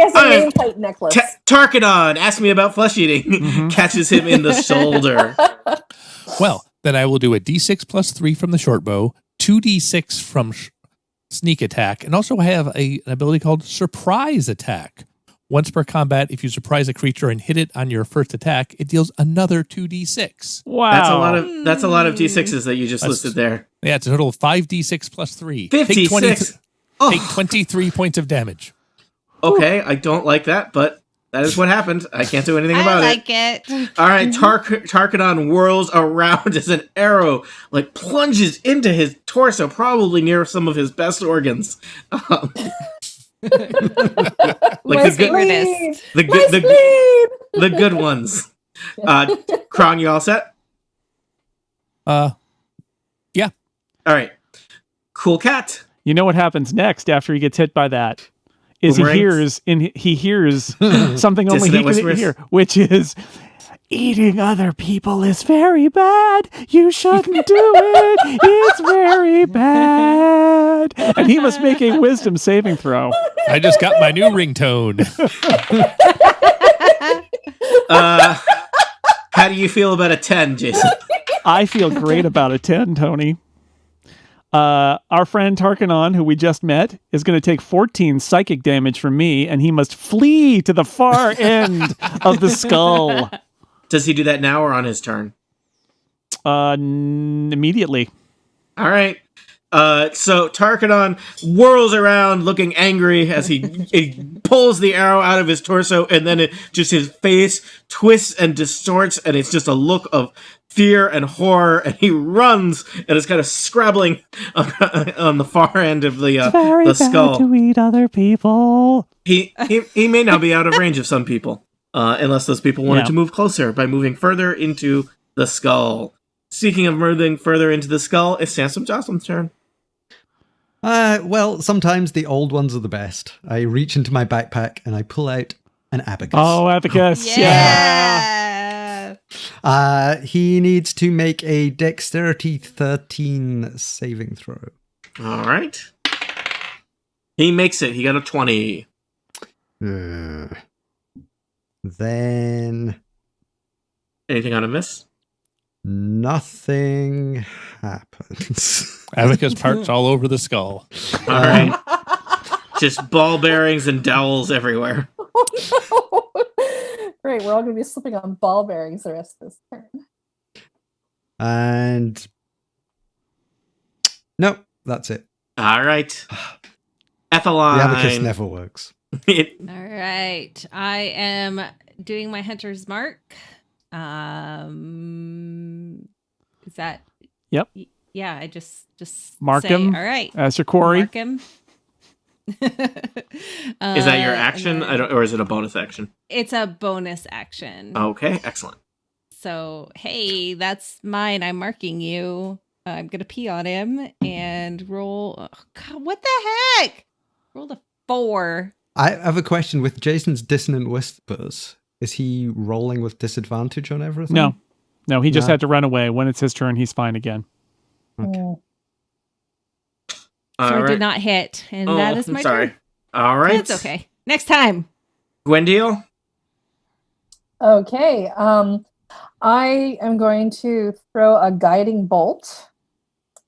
has a nameplate necklace. Tarkinon, ask me about flesh eating. Catches him in the shoulder. Well, then I will do a d6 plus 3 from the short bow, 2d6 from sneak attack, and also have an ability called surprise attack. Once per combat, if you surprise a creature and hit it on your first attack, it deals another 2d6. Wow. That's a lot of d6s that you just listed there. Yeah, it's a total of 5d6 plus 3. 56. Take 23 points of damage. Okay, I don't like that, but that is what happened. I can't do anything about I like it. All right, Tarkinon whirls around as an arrow plunges into his torso, probably near some of his best organs. The good ones. Krong, you all set? Yeah. All right. Cool Cat. You know what happens next after he gets hit by that? Is he hears something only he can hear, which is, eating other people is very bad. You shouldn't do it. It's very bad. And he must make a wisdom saving throw. I just got my new ringtone. How do you feel about a 10, Jason? I feel great about a 10, Tony. Our friend Tarkinon, who we just met, is going to take 14 psychic damage from me, and he must flee to the far end of the skull. Does he do that now or on his turn? Immediately. All right. So Tarkinon whirls around looking angry as he pulls the arrow out of his torso, and then his face twists and distorts, and it's just a look of fear and horror, and he runs and is kind of scrabbling on the far end of the skull. Bad to eat other people. He may now be out of range of some people, unless those people wanted to move closer by moving further into the skull. Speaking of moving further into the skull, it's Samson Jothem's turn. Well, sometimes the old ones are the best. I reach into my backpack and I pull out an abacus. Oh, abacus. Yeah. He needs to make a dexterity 13 saving throw. All right. He makes it. He got a 20. Then... Anything on a miss? Nothing happens. Abacus parts all over the skull. All right. Just ball bearings and dowels everywhere. Oh, no. Great, we're all going to be slipping on ball bearings the rest of this turn. And... Nope, that's it. All right. Etheline. The abacus never works. All right. I am doing my hunter's mark. Is that... Yep. Yeah, I just mark say, him. All right. As your quarry. Mark him. Is that your action? Or is it a bonus action? It's a bonus action. Okay, excellent. So, hey, that's mine. I'm marking you. I'm going to pee on him and roll. Oh, God, what the heck? Rolled a 4. I have a question with Jason's dissonant whispers. Is he rolling with disadvantage on everything? No, he just had to run away. When it's his turn, he's fine again. Okay. So I did not hit, and that is my sorry. turn. All right. That's okay. Next time. Gwyndielle? Okay. I am going to throw a guiding bolt.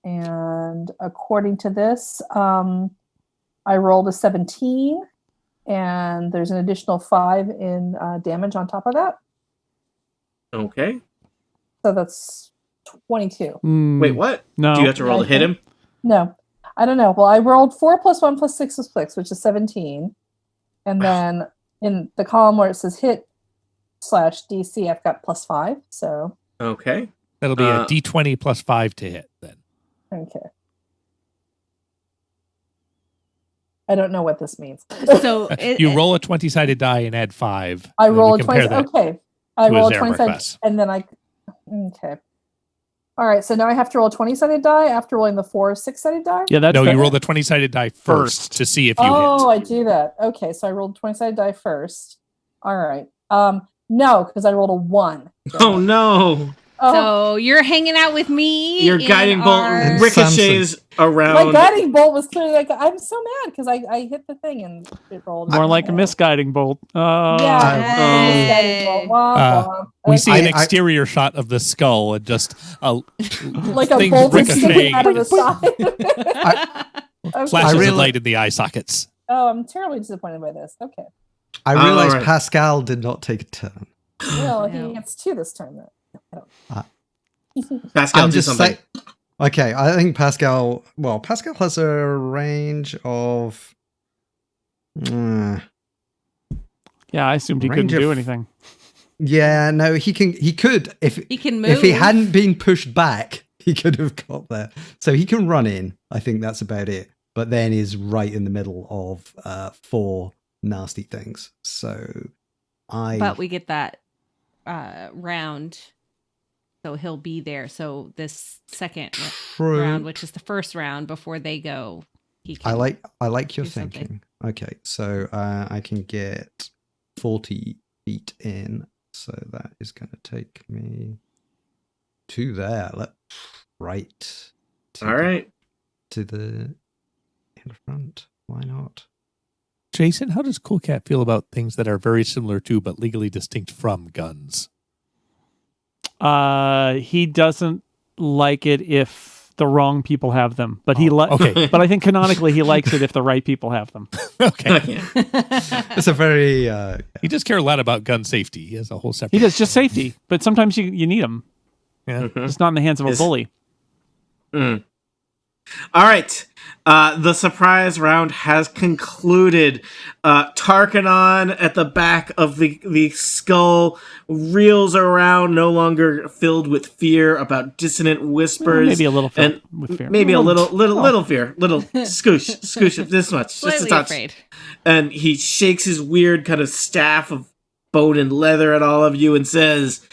And according to this, I rolled a 17. And there's an additional 5 in damage on top of that. Okay. So that's 22. Wait, what? No. Do you have to roll to hit him? No. I don't know. Well, I rolled 4 + 1 + 6 is 6, which is 17. And then in the column where it says hit /DC, I've got +5. So. Okay. That'll be a D20 + 5 to hit then. Okay. I don't know what this means. So you roll a 20-sided die and add 5. I roll a 20. Okay. I roll a 20-sided, class. and then okay. All right, so now I have to roll a 20-sided die after rolling the 4 6-sided die? Yeah, that's you roll the 20-sided die first to see if you hit. Oh, I do that. Okay, so I rolled 20-sided die first. All right. No, because I rolled a 1. Oh, no. So you're hanging out with me. Your guiding bolt ricochets around. My guiding bolt was clearly like, I'm so mad because I hit the thing and it rolled. More like a misguiding bolt. Misguiding bolt. Wah, wah. We see an exterior shot of the skull and just like a bolt sticking out of the side. Flashes of light in the eye sockets. Oh, I'm terribly disappointed by this. Okay. I realized Pascal did not take a turn. Well, he gets 2 this time then. Pascal, I'm do just something. Okay, I think Pascal has a range of. Yeah, I assumed he couldn't do anything. Yeah, no, he could if he can move. If he hadn't been pushed back, he could have got there. So he can run in. I think that's about it. But then is right in the middle of 4 nasty things. But we get that round. So he'll be there. So this second round, which is the first round before they go, he can. I like your thinking. Okay, so I can get 40 feet in. So that is going to take me to there. Right. All right. To the in front. Why not? Jason, how does Cool Cat feel about things that are very similar to but legally distinct from guns? He doesn't like it if the wrong people have them, but okay. But I think canonically he likes it if the right people have them. Okay. It's a very. He does care a lot about gun safety. He has a whole separate. He does just safety, but sometimes you need them. Yeah, it's not in the hands of a bully. All right. The surprise round has concluded. Tarkinon at the back of the skull reels around, no longer filled with fear about dissonant whispers. Maybe a little filled with fear. Maybe a little fear. Little scoosh this much. Slightly just a touch. Afraid. And he shakes his weird kind of staff of bone and leather at all of you and says,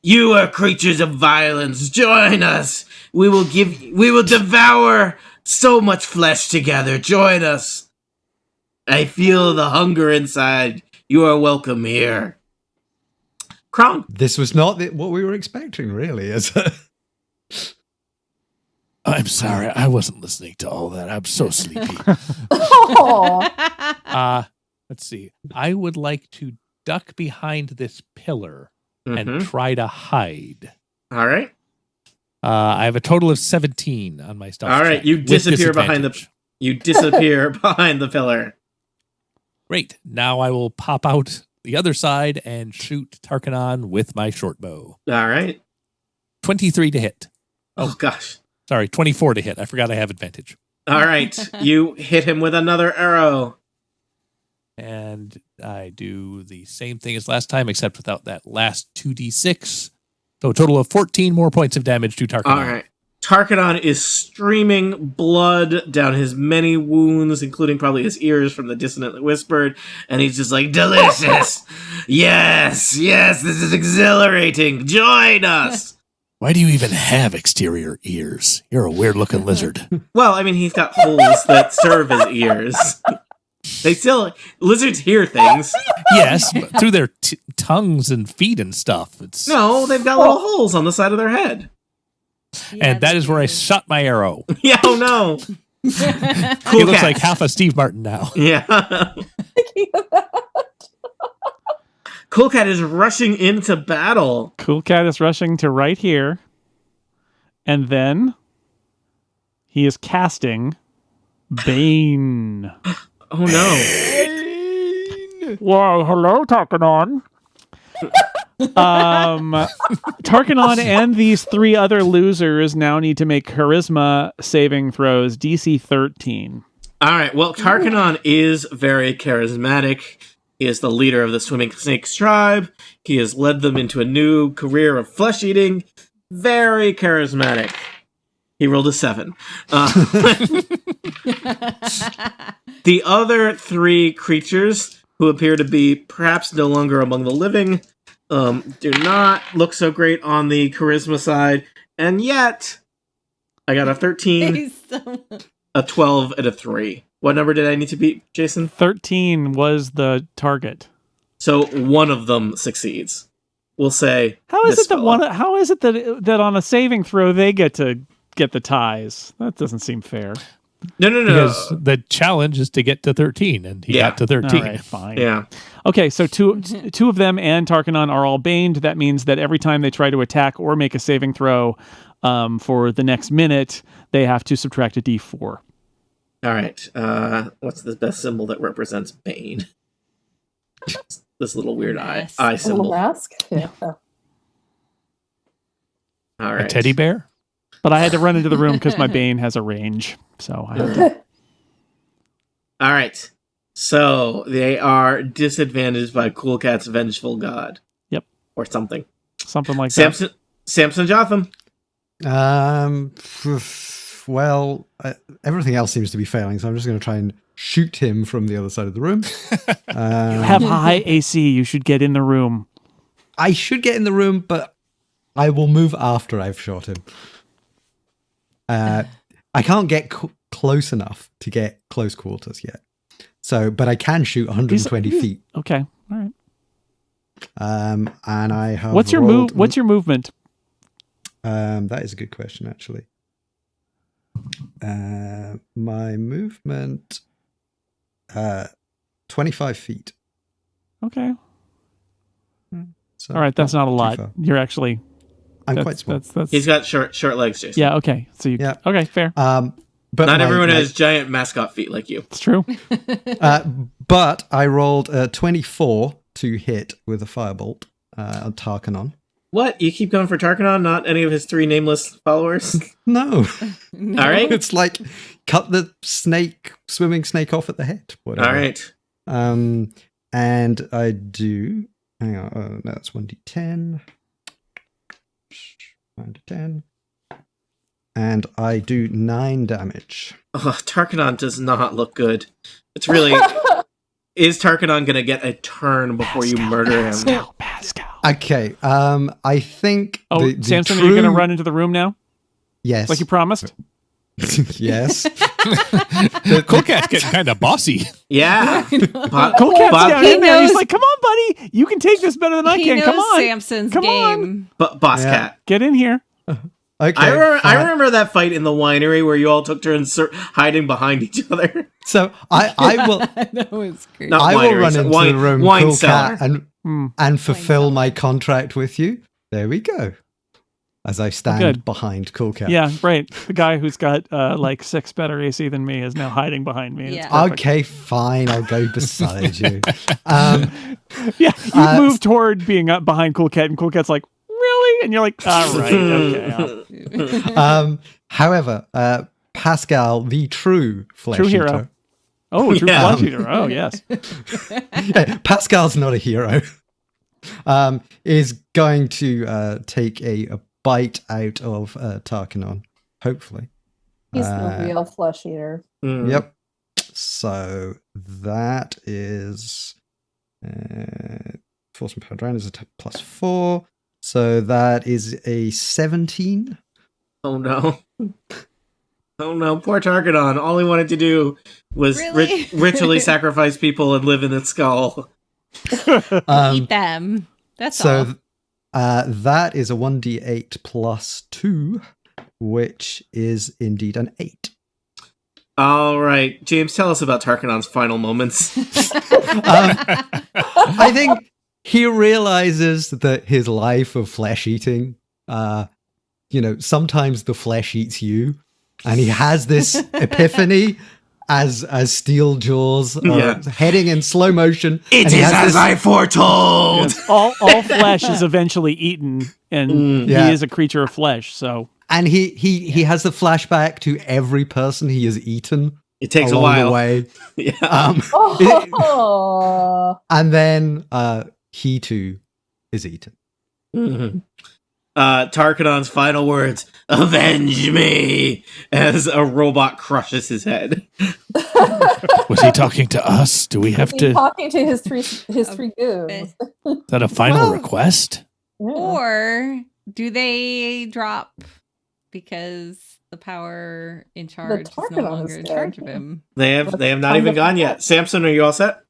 "You are creatures of violence. Join us. We will devour so much flesh together. Join us. I feel the hunger inside. You are welcome here." Kron. This was not what we were expecting, really. I'm sorry, I wasn't listening to all that. I'm so sleepy. Let's see. I would like to duck behind this pillar and try to hide. All right. I have a total of 17 on my stealth. All right, check, you disappear behind the pillar. Great. Now I will pop out the other side and shoot Tarkinon with my short bow. All right. 23 to hit. Oh gosh. Sorry, 24 to hit. I forgot I have advantage. All right. You hit him with another arrow. And I do the same thing as last time, except without that last 2d6. So a total of 14 more points of damage to Tarkinon. All right. Tarkinon is streaming blood down his many wounds, including probably his ears from the dissonantly whispered, and he's just like, delicious! Yes, this is exhilarating! Join us! Why do you even have exterior ears? You're a weird-looking lizard. Well, I mean, he's got holes that serve as ears. Lizards hear things. Yes, but through their tongues and feet and stuff. No, they've got little holes on the side of their head. And that is where I shot my arrow. Yeah, oh no. He looks like half a Steve Martin now. Yeah. Cool Cat is rushing into battle. Cool Cat is rushing to right here. And then he is casting Bane. Oh no. Well, hello, Tarkinon. Tarkinon and these 3 other losers now need to make charisma saving throws, DC 13. All right, well, Tarkinon is very charismatic. He is the leader of the Swimming Snakes tribe. He has led them into a new career of flesh eating. Very charismatic. He rolled a 7. The other 3 creatures, who appear to be perhaps no longer among the living, do not look so great on the charisma side. And yet, I got a 13, a 12, and a 3. What number did I need to beat, Jason? 13 was the target. So one of them succeeds. We'll say. How is it that on a saving throw they get to get the ties? That doesn't seem fair. No. Because the challenge is to get to 13, and he got to 13. All right, fine. Yeah. Okay, so two of them and Tarkinon are all baned. That means that every time they try to attack or make a saving throw for the next minute, they have to subtract a d4. All right. What's the best symbol that represents Bane? This little weird eye symbol. Little mask? Yeah. All right. A teddy bear? But I had to run into the room because my Bane has a range. So I had to. All right. So they are disadvantaged by Cool Cat's Vengeful God. Yep. Or something. Something like Samson Jothem. Well, everything else seems to be failing, so I'm just going to try and shoot him from the other side of the room. You have high AC. You should get in the room. I should get in the room, but I will move after I've shot him. I can't get close enough to get close quarters yet. But I can shoot 120 feet. Okay, all right. And I have. What's your move? What's your movement? That is a good question, actually. My movement, 25 feet. Okay. So all right, that's not a lot. far. You're actually. I'm quite small. He's got short legs, Jason. Yeah. Okay. So you. Yeah. Okay. Fair. But not everyone has giant mascot feet like you. It's true. But I rolled a 24 to hit with a firebolt on Tarkinon. What? You keep going for Tarkinon, not any of his 3 nameless followers? No. All right. It's like cut the swimming snake off at the head. Whatever. All right. And I do. Hang on. Oh, no, that's 1d10. 9 to 10. And I do 9 damage. Oh, Tarkinon does not look good. It's really... Is Tarkinon going to get a turn before you murder him? Pascal. Okay, I think... Oh, Samson, are you going to run into the room now? Yes. Like you promised? Yes. Cool Cat's getting kind of bossy. Yeah. Cool Cat's down in there. He's like, come on, buddy. You can take this better than I can. Come on. Samson's Come game. on. Boss Cat. Get in here. Okay, I remember that fight in the winery where you all took turns hiding behind each other. So I will... That was great. I will run into the room, Cool cellar. Cat, and fulfill my contract with you. There we go. As I stand behind Cool Cat. Yeah, right. The guy who's got like 6 better AC than me is now hiding behind me. Yeah. Okay, fine. I'll go beside you. Yeah, you move toward being up behind Cool Cat, and Cool Cat's like, really? And you're like, all right, okay. However, Pascal, the true flesh hero. eater. Oh, true flesh eater. Oh, yes. Yeah, Pascal's not a hero. Is going to take a bite out of Tarkinon. hopefully. He's the real flesh eater. Yep. So that is force and power round is a +4. So that is a 17. Oh no. Oh no, poor Tarkinon. All he wanted to do was Really? ritually sacrifice people and live in its skull. Eat them. That's all. So that is a 1d8 +2, which is indeed an 8. All right, James, tell us about Tarkinon's final moments. I think he realizes that his life of flesh eating, sometimes the flesh eats you, and he has this epiphany as steel jaws are heading in slow motion. It is as I foretold. Yes, all flesh is eventually eaten, and he is a creature of flesh. So, and he has the flashback to every person he has eaten. It takes along a while. The way. Yeah. And then he too is eaten. Mm-hmm. Tarkinon's final words: "Avenge me!" as a robot crushes his head. Was he talking to us? Do we have to? Talking to his three goons. Is that a final request? Yeah. Or do they drop because the power in charge is no Tarkinon longer is in dead. charge of him? They have not even gone yet. Samson, are you all set?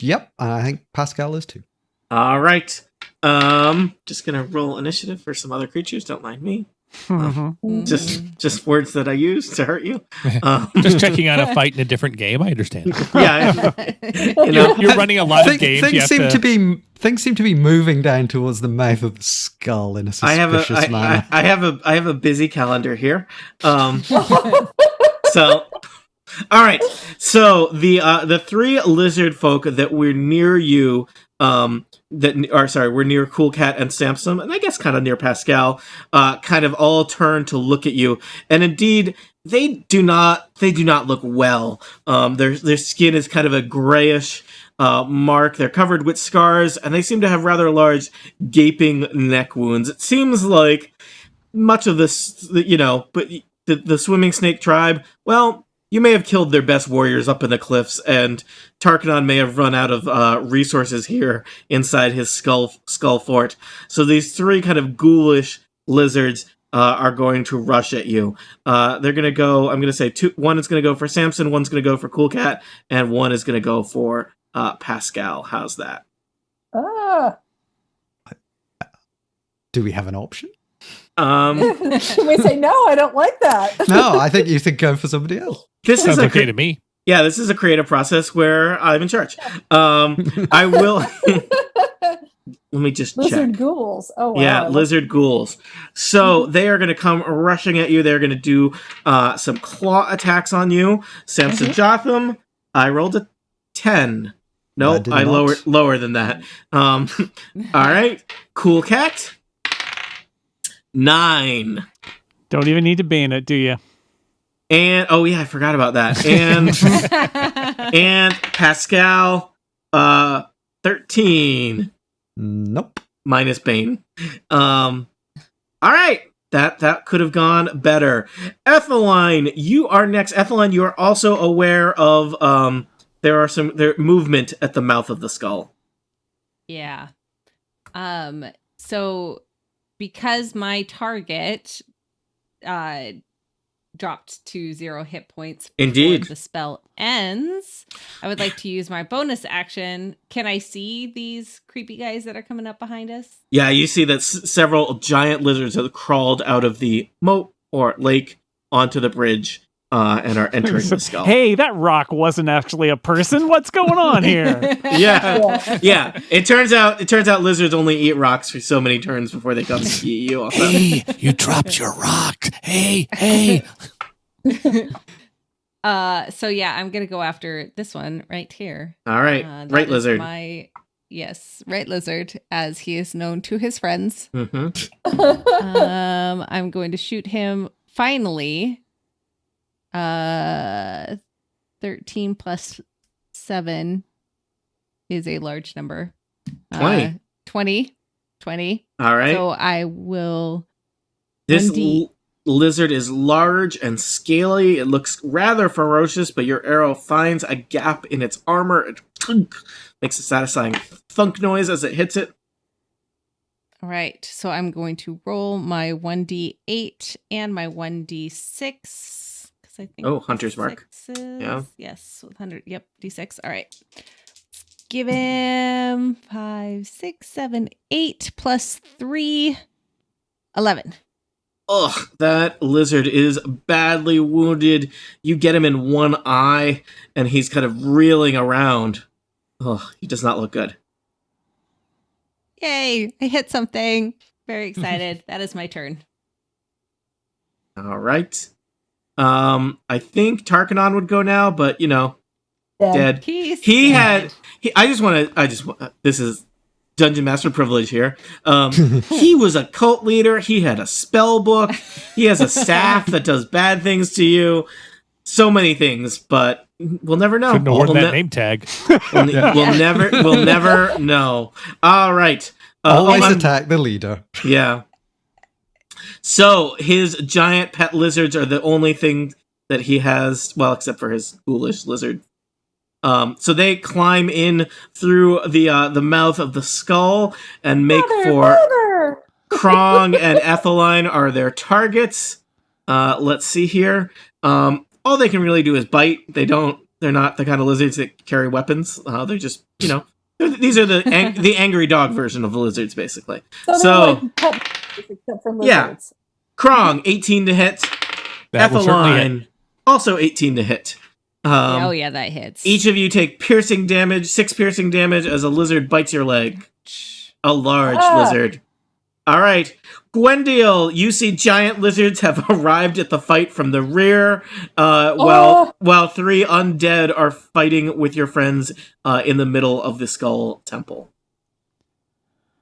Yep. I think Pascal is too. All right. Just gonna roll initiative for some other creatures. Don't mind me. Just words that I use to hurt you. Just checking on a fight in a different game. I understand. Yeah, You're running a lot of games. Things seem to be moving down towards the mouth of the skull in a suspicious manner. I have a busy calendar here. So. All right, so the three lizard folk that were near you, we're near Cool Cat and Samson, and I guess kind of near Pascal, kind of all turn to look at you, and indeed they do not look well. Their skin is kind of a grayish mark. They're covered with scars, and they seem to have rather large gaping neck wounds. It seems like much of this, but the swimming snake tribe, well. You may have killed their best warriors up in the cliffs, and Tarkinon may have run out of resources here inside his skull fort. So these three kind of ghoulish lizards are going to rush at you. They're going to go, I'm going to say one is going to go for Samson, one's going to go for Cool Cat, and one is going to go for Pascal. How's that? Do we have an option? Can we say, no, I don't like that? No, I think you should go for somebody else. This Sounds is okay to me. Yeah, this is a creative process where I'm in charge. I will... Let me just check. Lizard ghouls. Oh, wow. Yeah, lizard ghouls. So they are going to come rushing at you. They're going to do some claw attacks on you. Samson Jothem, I rolled a 10. Nope, I lower than that. All right, Cool Cat, 9. Don't even need to ban it, do you? And oh yeah, I forgot about that. And Pascal, 13. Nope. Minus Bane. All right. That could have gone better. Etheline, you are next. Etheline, you are also aware of there movement at the mouth of the skull. Yeah. So because my target dropped to 0 hit points Indeed. before the spell ends, I would like to use my bonus action. Can I see these creepy guys that are coming up behind us? Yeah, you see that several giant lizards have crawled out of the moat or lake onto the bridge and are entering the skull. Hey, that rock wasn't actually a person. What's going on here? Yeah. It turns out lizards only eat rocks for so many turns before they come to eat you. Also. Hey, you dropped your rock. Hey. So yeah, I'm gonna go after this one right here. All right, right lizard. Right lizard, as he is known to his friends. Mm-hmm. I'm going to shoot him finally. 13 plus 7 is a large number. 20. 20. All right. So I will This 1D. lizard is large and scaly. It looks rather ferocious, but your arrow finds a gap in its armor. It makes a satisfying thunk noise as it hits it. All right. So I'm going to roll my 1d8 and my 1d6. Because I think. Oh, Hunter's Mark. Yeah. Yes. With 100. Yep. D6. All right. Give him 5, 6, 7, 8 plus 3, 11. Ugh, that lizard is badly wounded. You get him in one eye, and he's kind of reeling around. Ugh, he does not look good. Yay. I hit something. Very excited. That is my turn. All right. I think Tarkinon would go now, but dead. This is Dungeon Master privilege here. He was a cult leader. He had a spell book. He has a staff that does bad things to you. So many things, but we'll never know. Couldn't have worn that name tag. We'll never know. All right. Always attack the leader. Yeah. So his giant pet lizards are the only thing that he has, well, except for his ghoulish lizard. So they climb in through the mouth of the skull and make for Krong and Etheline are their targets. Let's see here. All they can really do is bite. They're not the kind of lizards that carry weapons. They're just, these are the angry dog version of the lizards, basically. So like pets, except for lizards. yeah. Krong, 18 to hit. That will certainly hit. Etheline, also 18 to hit. That hits. Each of you take piercing damage, 6 piercing damage as a lizard bites your leg. A large lizard. All right. Gwyndielle, you see giant lizards have arrived at the fight from the rear, while 3 undead are fighting with your friends in the middle of the skull temple.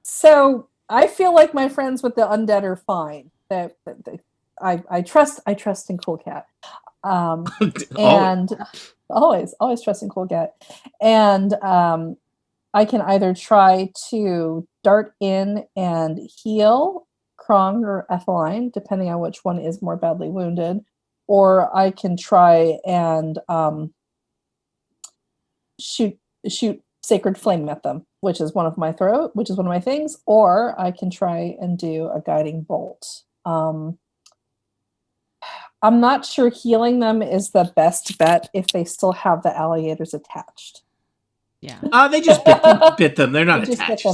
So I feel like my friends with the undead are fine. I trust in Cool Cat. And always trust in Cool Cat. And I can either try to dart in and heal Krong or Etheline, depending on which one is more badly wounded, or I can try and shoot Sacred Flame at them, which is one of my things, or I can try and do a Guiding Bolt. I'm not sure healing them is the best bet if they still have the alligators attached. Yeah. They just bit them. They're not attached.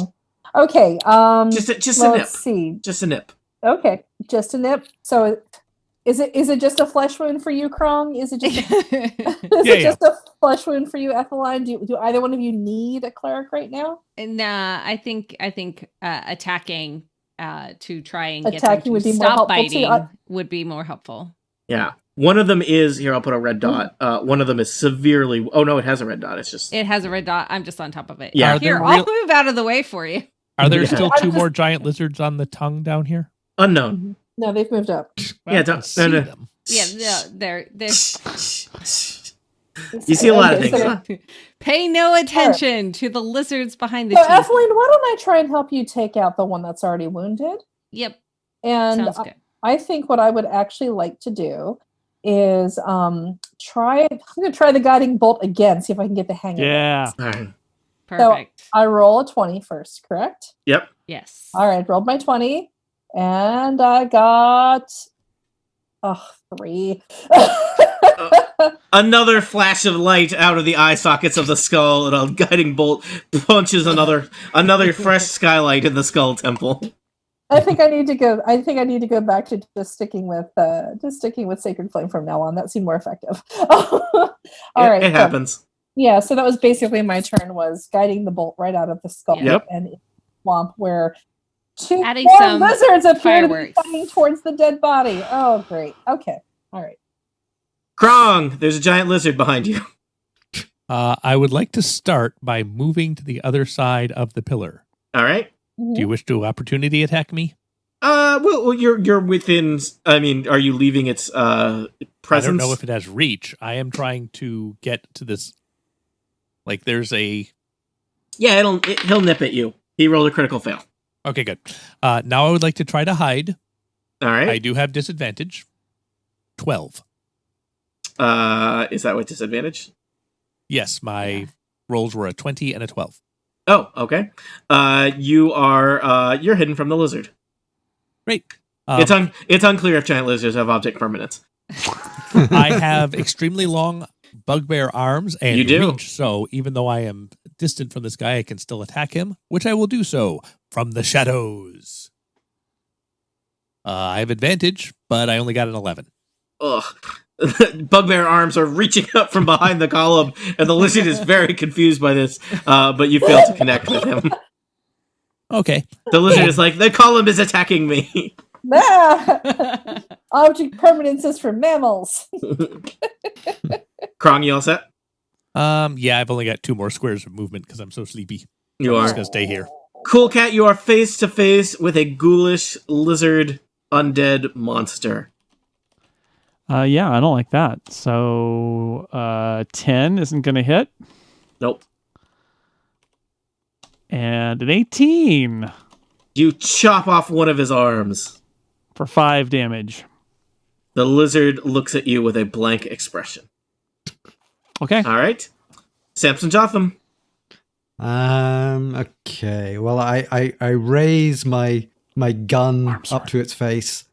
Okay. Just a nip. Let's see. Just a nip. Okay, just a nip. So, is it just a flesh wound for you, Krong? Is it just a flesh wound for you, Etheline? Do either one of you need a cleric right now? Nah, I think attacking to try and get attacking them to would be stop more biting would be more helpful. Yeah. One of them is, here, I'll put a red dot. One of them is severely, oh no, it has a red dot. It has a red dot. I'm just on top of it. Yeah. Here, I'll move out of the way for you. Are there still 2 more giant lizards on the tongue down here? Unknown. No, they've moved up. Well, yeah, don't see them. Yeah, no, they're You see a lot of things. Pay no attention to the lizards behind the So, teeth. Etheline, why don't I try and help you take out the one that's already wounded? Yep. And Sounds good. I think what I would actually like to do is I'm gonna try the Guiding Bolt again, see if I can get the hang of it. Yeah. All right. Perfect. I roll a 20 first, correct? Yep. Yes. All right, rolled my 20, and I got 3. Another flash of light out of the eye sockets of the skull, and a Guiding Bolt punches another fresh skylight in the skull temple. I think I need to go back to just sticking with Sacred Flame from now on. That seemed more effective. All right, it happens. Yeah, so that was basically my turn, was guiding the bolt right out of the skull. Yep. And in the swamp where 2 Adding more some lizards appear to be fireworks. coming towards the dead body. Oh, great. Okay. All right. Krong, there's a giant lizard behind you. I would like to start by moving to the other side of the pillar. All right. Do you wish to opportunity attack me? Well, you're within. I mean, are you leaving its presence? I don't know if it has reach. I am trying to get to this. Like, there's a. Yeah, he'll nip at you. He rolled a critical fail. Okay, good. Now I would like to try to hide. All right. I do have disadvantage. 12. Is that with disadvantage? Yes, my rolls were a 20 and a 12. Oh, okay. You're hidden from the lizard. Great. It's unclear if giant lizards have object permanence. I have extremely long bugbear arms and You do. reach, so even though I am distant from this guy, I can still attack him, which I will do so from the shadows. I have advantage, but I only got an 11. Ugh. Bugbear arms are reaching up from behind the column, and the lizard is very confused by this, but you fail to connect with him. Okay. The lizard is like, the column is attacking me. Object permanence is for mammals. Krong, you all set? Yeah, I've only got 2 more squares of movement because I'm so sleepy. You I'm are. just going to stay here. Cool Cat, you are face to face with a ghoulish lizard undead monster. Yeah, I don't like that. So 10 isn't going to hit. Nope. And an 18 You chop off one of his arms. for 5 damage. The lizard looks at you with a blank expression. Okay. All right. Samson Jothem. Okay. Well, I raise my gun up to its face.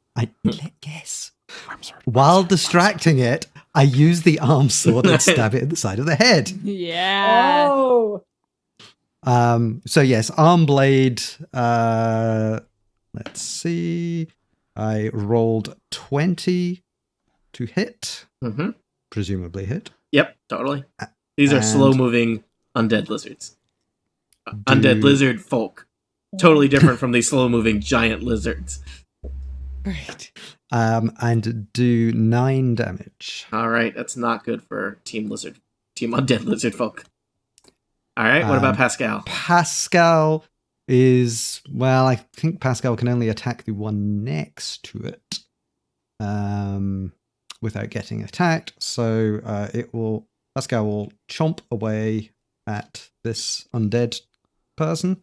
Guess. While distracting it, I use the arm sword and stab it in the side of the head. Yeah. Oh. So yes, arm blade. Let's see. I rolled 20 to hit. Mm-hmm. Presumably hit. Yep, totally. These are And- slow-moving undead lizards. Undead lizard folk. Totally different from the slow-moving giant lizards. Right. And do 9 damage. All right, that's not good for Team Undead Lizard folk. All right, what about Pascal? Pascal is, well, I think Pascal can only attack the one next to it without getting attacked. So Pascal will chomp away at this undead person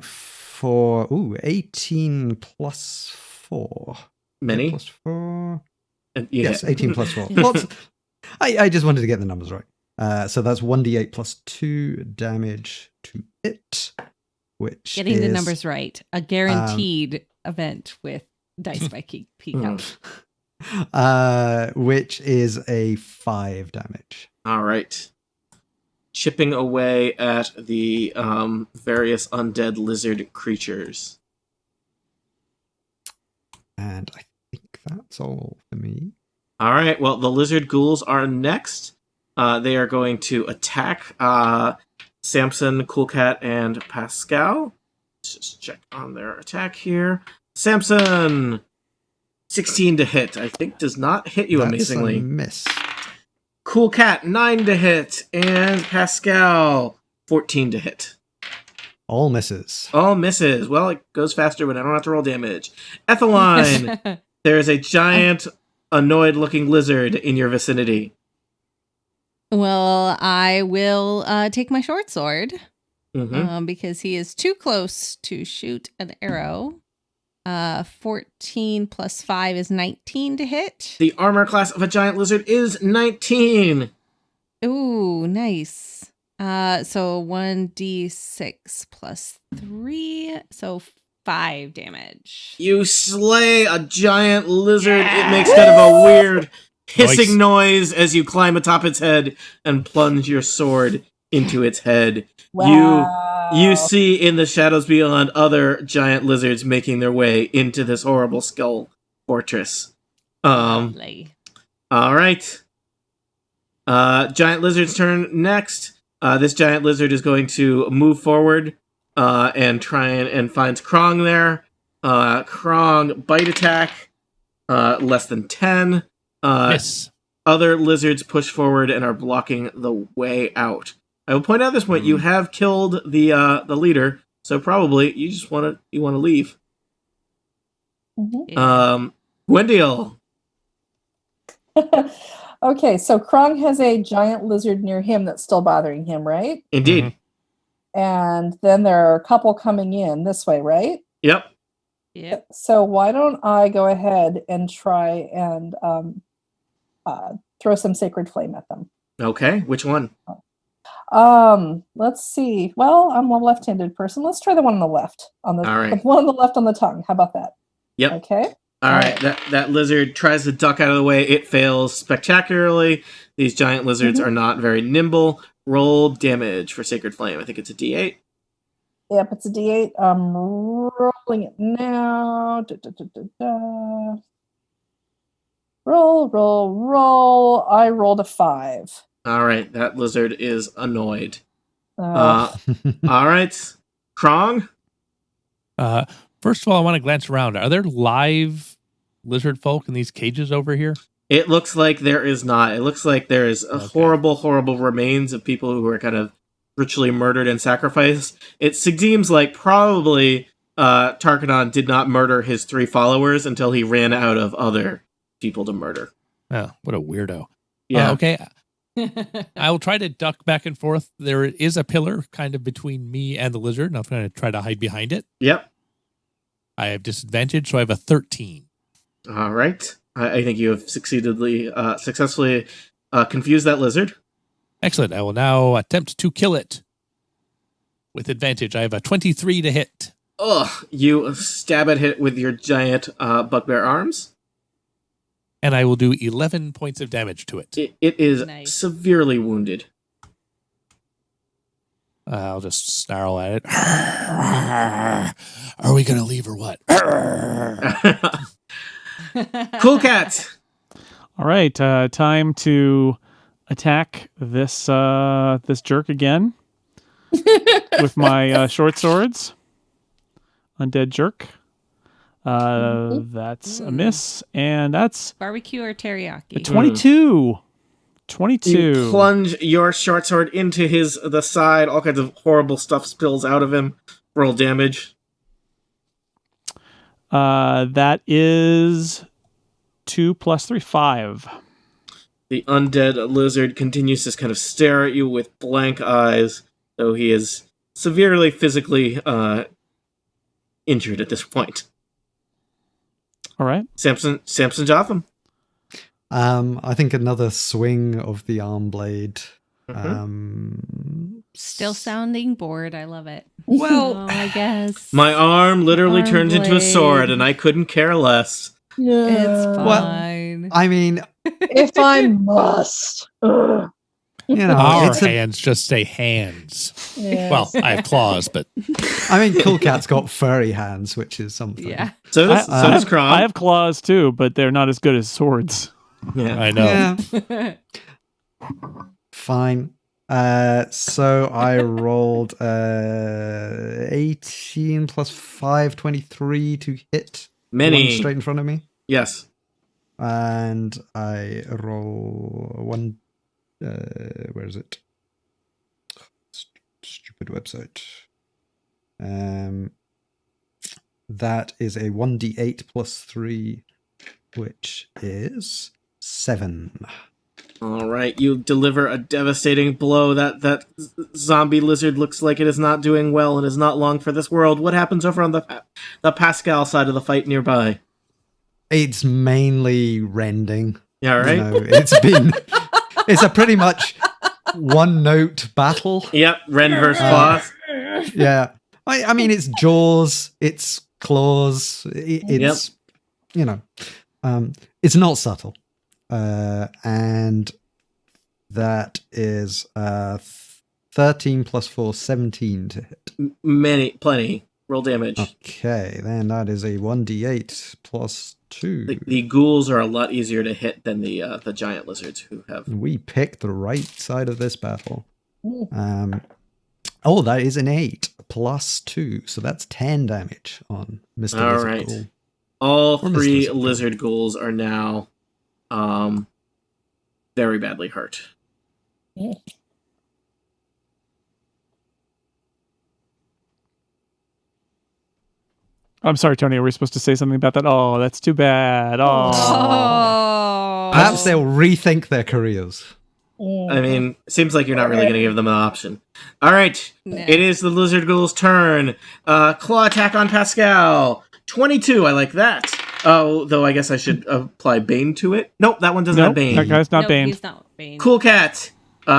for 18 plus 4. Many? Plus 4. Yes, 18 plus 4. I just wanted to get the numbers right. So that's 1d8 plus 2 damage to it, which Getting the numbers right. A guaranteed event with Dice by Peak Out. Which is a 5 damage. All right. Chipping away at the various undead lizard creatures. And I think that's all for me. All right, well, the lizard ghouls are next. They are going to attack Samson, Cool Cat, and Pascal. Let's just check on their attack here. Samson, 16 to hit. I think does not hit you That's amazingly. a miss. Cool Cat, 9 to hit. And Pascal, 14 to hit. All misses. All misses. Well, it goes faster when I don't have to roll damage. Etheline, there is a giant, annoyed-looking lizard in your vicinity. Well, I will take my short sword Mm-hmm. because he is too close to shoot an arrow. 14 plus 5 is 19 to hit. The armor class of a giant lizard is 19. Ooh, nice. So 1d6 plus 3, so 5 damage. You slay a giant lizard. It makes kind of a weird hissing noise as you climb atop its head and plunge your sword into its head. Wow. You see in the shadows beyond other giant lizards making their way into this horrible skull fortress. Lovely. All right. Giant lizard's turn next. This giant lizard is going to move forward and try and finds Krong there. Krong bite attack, less than 10. Yes. Other lizards push forward and are blocking the way out. I will point out at this point you have killed the leader, so probably you just want to leave. Mhm. Gwyndielle. Okay, so Krong has a giant lizard near him that's still bothering him, right? Indeed. And then there are a couple coming in this way, right? Yep. Yep. So why don't I go ahead and try and throw some sacred flame at them? Okay, which one? Let's see. Well, I'm a left-handed person. Let's try the one on the left. All right. The one on the left on the tongue. How about that? Yep. Okay. All right. That lizard tries to duck out of the way. It fails spectacularly. These giant lizards are not very nimble. Roll damage for Sacred Flame. I think it's a D8. Yep, it's a D8. I'm rolling it now. Roll. I rolled a 5. All right. That lizard is annoyed. All right. Krong? First of all, I want to glance around. Are there live lizard folk in these cages over here? It looks like there is not. It looks like there is horrible remains of people who were kind of ritually murdered and sacrificed. It seems like probably Tarkinon did not murder his 3 followers until he ran out of other people to murder. Oh, what a weirdo. Yeah. Okay. I will try to duck back and forth. There is a pillar kind of between me and the lizard, and I'm going to try to hide behind it. Yep. I have disadvantage, so I have a 13. All right. I think you have successfully confused that lizard. Excellent. I will now attempt to kill it with advantage. I have a 23 to hit. Ugh. You stab at it with your giant bugbear arms. And I will do 11 points of damage to it. It is Nice. severely wounded. I'll just snarl at it. Are we going to leave or what? Cool cat. All right, time to attack this this jerk again with my short swords. Undead jerk. That's a miss, and that's Barbecue or a teriyaki? 22. 22. You plunge your short sword into the side. All kinds of horrible stuff spills out of him. Roll damage. That is 2 plus 3, 5. The undead lizard continues to kind of stare at you with blank eyes, though he is severely physically injured at this point. All right. Samson Jothem. I think another swing of the arm blade. Still sounding bored. I love it. Well, I guess My arm literally Arm turns into a sword, blade. and I couldn't care less. it's Well, fine. I mean, if I must. Ugh. you know, Our it's a, hands just say hands. Yes. Well, I have claws, but I mean, Cool Cat's got furry hands, which is something. Yeah. So does Kron. I have claws too, but they're not as good as swords. Yeah. I know. Yeah, fine. So I rolled 18 plus 5, 23 to hit the one Many. straight in front of me. Yes. And I roll 1. Where is it? Stupid website. That is a 1d8 plus 3, which is 7. All right. You deliver a devastating blow. That zombie lizard looks like it is not doing well and is not long for this world. What happens over on the Pascal side of the fight nearby? It's mainly rending. Yeah, all right. You know, it's a pretty much one note battle. Yep. Ren versus boss. Yeah. I mean, it's jaws, it's claws, it's, you know, it's not subtle. And that is 13 plus 4, 17 to hit. Plenty. Roll damage. Okay, then that is a 1d8 plus 2. The ghouls are a lot easier to hit than the giant lizards who have. We picked the right side of this battle. That is an 8 plus 2, so that's 10 damage on Mr. All Lizard right. Ghoul. All Or Mr. 3 Lizard Ghoul. lizard ghouls are now very badly hurt. I'm sorry, Tony. Are we supposed to say something about that? Oh, that's too bad. Oh. Perhaps they'll rethink their careers. I mean, seems like you're not really going to give them an option. All right. No. It is the lizard ghoul's turn. Claw attack on Pascal. 22. I like that. Oh, though I guess I should apply Bane to it. Nope, that one doesn't have Bane. That guy's not No, Bane. he's not Bane. Cool Cat,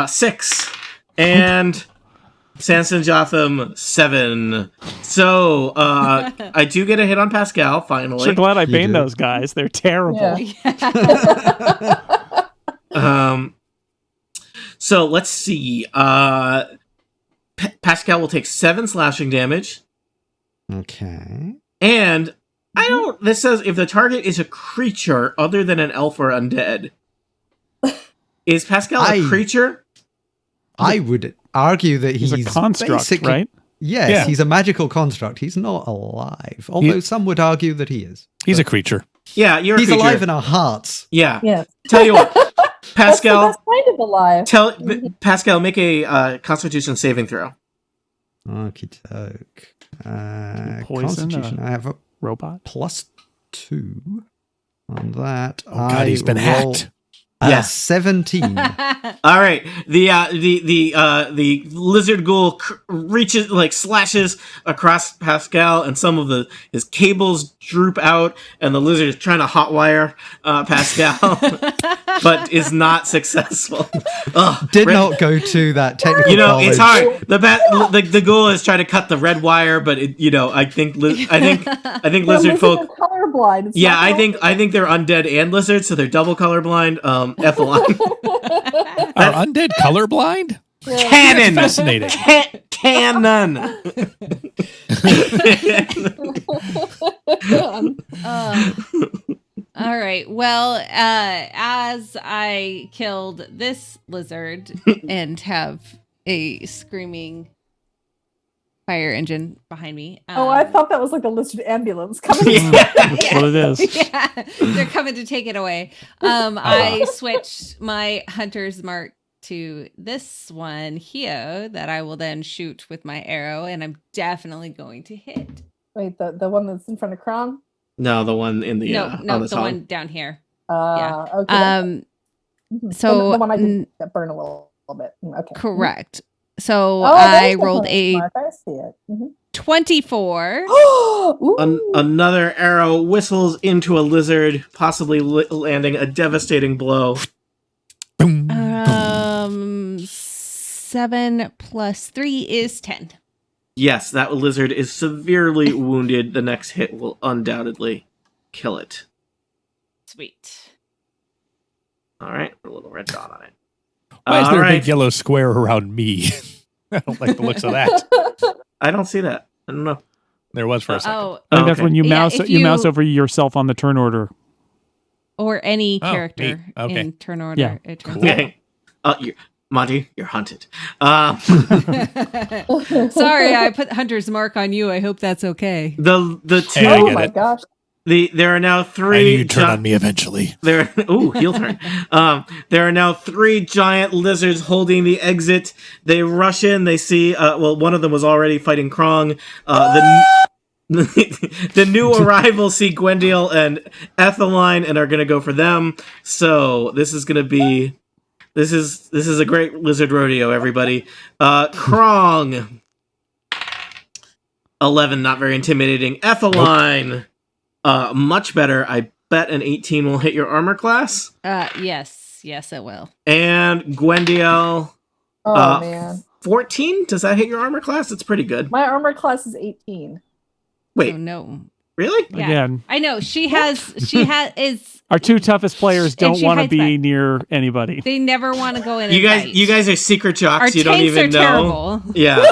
6. And Samson Jothem, 7. So I do get a hit on Pascal, finally. Sure glad I You baned did. those guys. They're terrible. Yeah. So let's see. Pascal will take 7 slashing damage. Okay. And this says if the target is a creature other than an elf or undead. Is Pascal a creature? I would argue that he's a construct, basically, right? Yes, Yeah. he's a magical construct. He's not alive. Although some would argue that he is. He's a creature. Yeah, you're He's a creature. alive in our hearts. Yeah. Yes. Tell you what, Pascal, That's kind of alive. Pascal, make a Constitution saving throw. Okie doke. Poison, Constitution. I have a Robot. +2 on that. Oh God, he's been hacked. Yes. 17. All right, the lizard ghoul reaches, slashes across Pascal, and some of his cables droop out, and the lizard is trying to hotwire Pascal, but is not successful. Did not go to that technical. It's college. hard. The ghoul is trying to cut the red wire, but I think lizard folk. Are colorblind. It's Yeah, not I think they're undead and lizards, so they're double colorblind. Etheline. Are undead colorblind? Canon. That's fascinating. Canon. All right. Well, as I killed this lizard and have a screaming fire engine behind me. Oh, I thought that was like a lizard ambulance coming. That's what it is. Yeah, they're coming to take it away. I switched my hunter's mark to this one here that I will then shoot with my arrow, and I'm definitely going to hit. Wait, the one that's in front of Kron? No, the one in the No, on the one down here. Yeah. Okay. Mm-hmm. So the one I can burn a little bit. Okay. correct. So Oh, I there's the rolled one. a Mark, I see it. 24. Ooh. Another arrow whistles into a lizard, possibly landing a devastating blow. 7 plus 3 is 10. Yes, that lizard is severely wounded. The next hit will undoubtedly kill it. Sweet. All right, a little red dot on it. Why is All there a right. big yellow square around me? I don't like the looks of that. I don't see that. I don't know. There was for a second. Oh, I think that's okay. when you Yeah, mouse if you mouse you- over yourself on the turn order. or any Oh, character neat. Okay. in turn order. Yeah. It turns Okay. Monty, you're hunted. out. Sorry, I put Hunter's mark on you. I hope that's okay. The two. Hey, I Oh get my it. gosh. There are now I knew three. you'd turn on me eventually. Heel turn. There are now 3 giant lizards holding the exit. They rush in. They see. One of them was already fighting Krong. The new arrivals see Gwyndielle and Etheline and are going to go for them. So this is going to be. This is a great lizard rodeo, everybody. Krong. 11, not very intimidating. Etheline. Much better. I bet an 18 will hit your armor class. Yes, it will. And Gwyndielle, Oh man. 14? Does that hit your armor class? It's pretty good. My armor class is 18. Wait, Oh, no. really? Yeah. Again, I know she is. our 2 toughest players And don't she want to hides be back. Near anybody. They never want to go in. You and fight. guys are secret jocks. Our You don't tanks even are know. terrible. Yeah.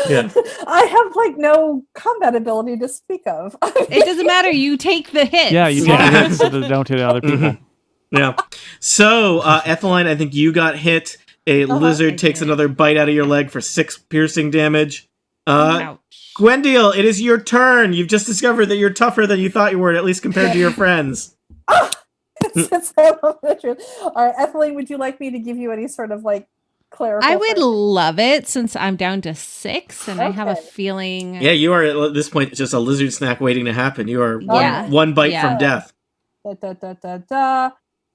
Yeah. I have like no combat ability to speak of. It doesn't matter. You take the hits. Yeah, you take the hits so that they don't hit other people. Yeah. So, Etheline, I think you got hit. A lizard I takes did. another bite out of your leg for 6 piercing damage. Ouch. Gwyndielle, it is your turn. You've just discovered that you're tougher than you thought you were, at least compared to your friends. It's so All right, Etheline, would you like me to give you any sort of like clerical? I would thing? love it since I'm down to 6 and I have a Okay. feeling. Yeah, you are at this point just a lizard snack waiting to happen. You are Yeah. one bite Yeah. from death.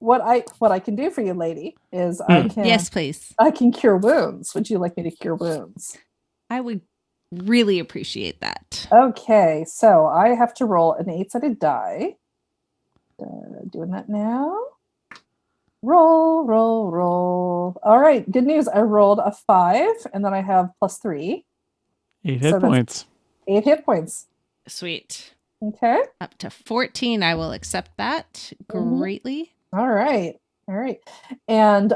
What I can do for you, lady, is I can Yes, please. I can cure wounds. Would you like me to cure wounds? I would Really appreciate that. Okay, so I have to roll an 8-sided die. Doing that now. Roll, roll, roll. All right, good news. I rolled a 5, and then I have +3. 8 hit points. 8 hit points. Sweet. Okay. Up to 14. I will accept that greatly. All right. And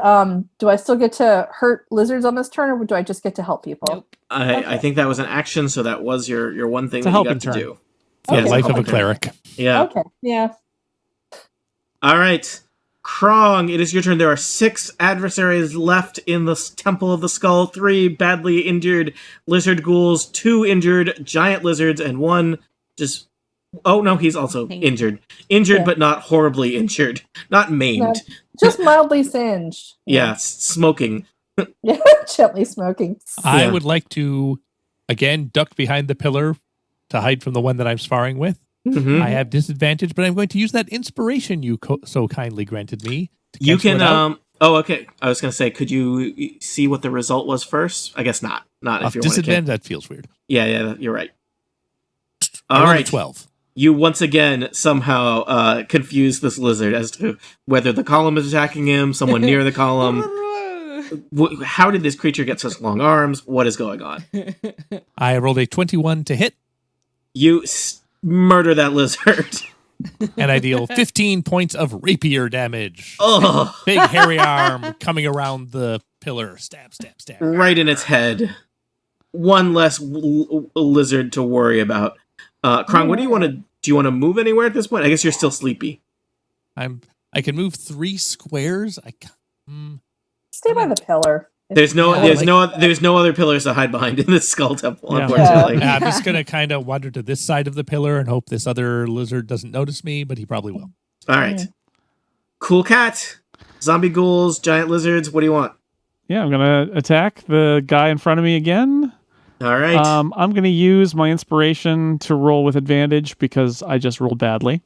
do I still get to hurt lizards on this turn, or do I just get to help people? Nope. I think that was an action, so that was your one thing It's a that you helping got to turn. do. The Yeah, life of a helping turn. cleric. Yeah. Okay. Yeah. All right. Krong, it is your turn. There are 6 adversaries left in the Temple of the Skull. 3 badly injured lizard ghouls, 2 injured giant lizards, and 1 just... Oh, no, he's also injured. Injured, Yeah. but not horribly injured. Not maimed. No, just mildly singed. Yeah, smoking. Yeah, gently smoking. I Yeah. would like to, again, duck behind the pillar to hide from the one that I'm sparring with. Mhm. I have disadvantage, but I'm going to use that inspiration you so kindly granted me. To You cancel can... it out. Oh, okay. I was going to say, could you see what the result was first? I guess not. Not if you're one Disadvantage, that feels weird. Yeah, you're right. I All rolled a right. 12. You once again somehow confuse this lizard as to whether the column is attacking him, someone near the column. How did this creature get such long arms? What is going on? I rolled a 21 to hit, You murder that lizard. and I deal 15 points of rapier damage. Ugh. Big hairy arm coming around the pillar. Stab, stab, stab. Right in its head. One less lizard to worry about. Krong, what do you want to... Do you want to move anywhere at this point? I guess you're still sleepy. I can move 3 squares. Stay by the pillar. There's no Yeah, there's no other pillars to hide behind in this skull temple, Yeah. unfortunately. I'm just going to kind of wander to this side of the pillar and hope this other lizard doesn't notice me, but he probably will. All right. Cool cat. Zombie ghouls, giant lizards. What do you want? Yeah, I'm going to attack the guy in front of me again. All right. I'm going to use my inspiration to roll with advantage because I just rolled badly.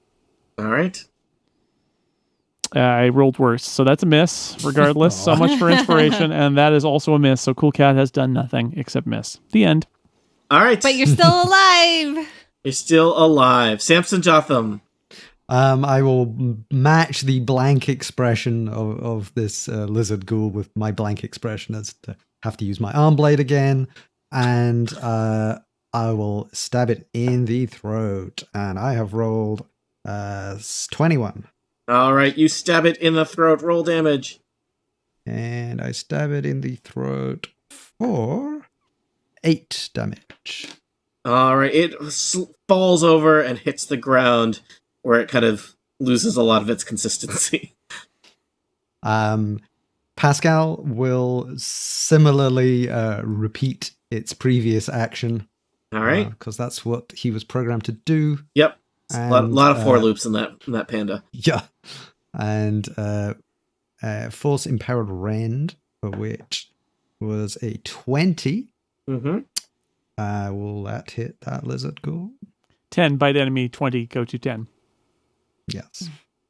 All right. I rolled worse, so that's a miss, regardless. So much for inspiration, and that is also a miss. So Cool Cat has done nothing except miss. The end. All right. But you're still alive. You're still alive. Samson Jothem. I will match the blank expression of this lizard ghoul with my blank expression as to have to use my arm blade again. And I will stab it in the throat. And I have rolled 21. All right. You stab it in the throat. Roll damage. And I stab it in the throat for 8 damage. All right. It falls over and hits the ground where it kind of loses a lot of its consistency. Pascal will similarly repeat its previous action. All right. Because that's what he was programmed to do. Yep. A lot of for And, loops in that panda. Yeah. And Force Empowered Rend, for which was a 20. Mm-hmm. Will that hit that lizard ghoul? 10 bite enemy, 20 go to 10. Yes.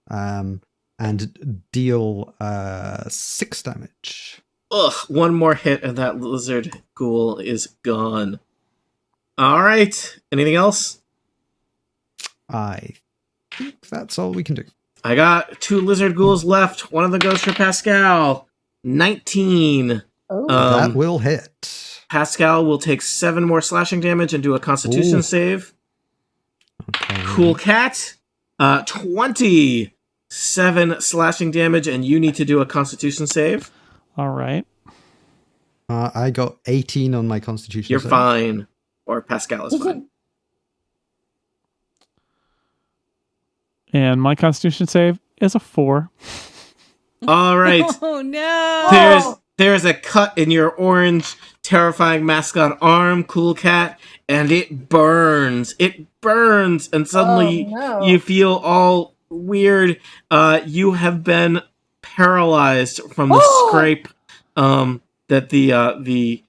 And deal 6 damage. Ugh. One more hit and that lizard ghoul is gone. All right. Anything else? I think that's all we can do. I got 2 lizard ghouls left. One of them goes for Pascal. 19. Oh, That will hit. Pascal will take 7 more slashing damage and do a Constitution Ooh. save. Okay. Cool cat. 27 slashing damage, and you need to do a Constitution save. All right. I got 18 on my Constitution. You're save. fine. Or Pascal is fine. And my Constitution save is a 4. All right. Oh no. There's a cut in your orange, terrifying mascot arm, Cool Cat, and it burns. It burns, and suddenly Oh, no. you feel all weird. You have been paralyzed from the scrape that the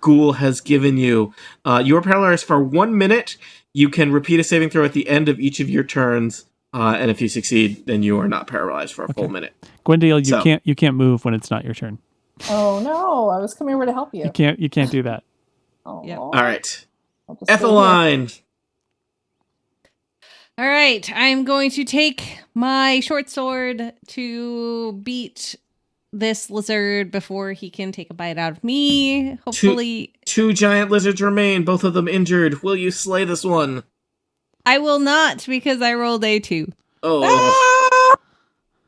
ghoul has given you. You are paralyzed for 1 minute. You can repeat a saving throw at the end of each of your turns. And if you succeed, then you are not paralyzed for a full minute. Gwyndielle, So- you can't move when it's not your turn. Oh no, I was coming over to help you. You can't do that. Oh. Yep. All right. I'll just stay here. Etheline. All right, I'm going to take my short sword to beat this lizard before he can take a bite out of me. Hopefully, Two giant lizards remain, both of them injured. Will you slay this one? I will not because I rolled a 2. Oh.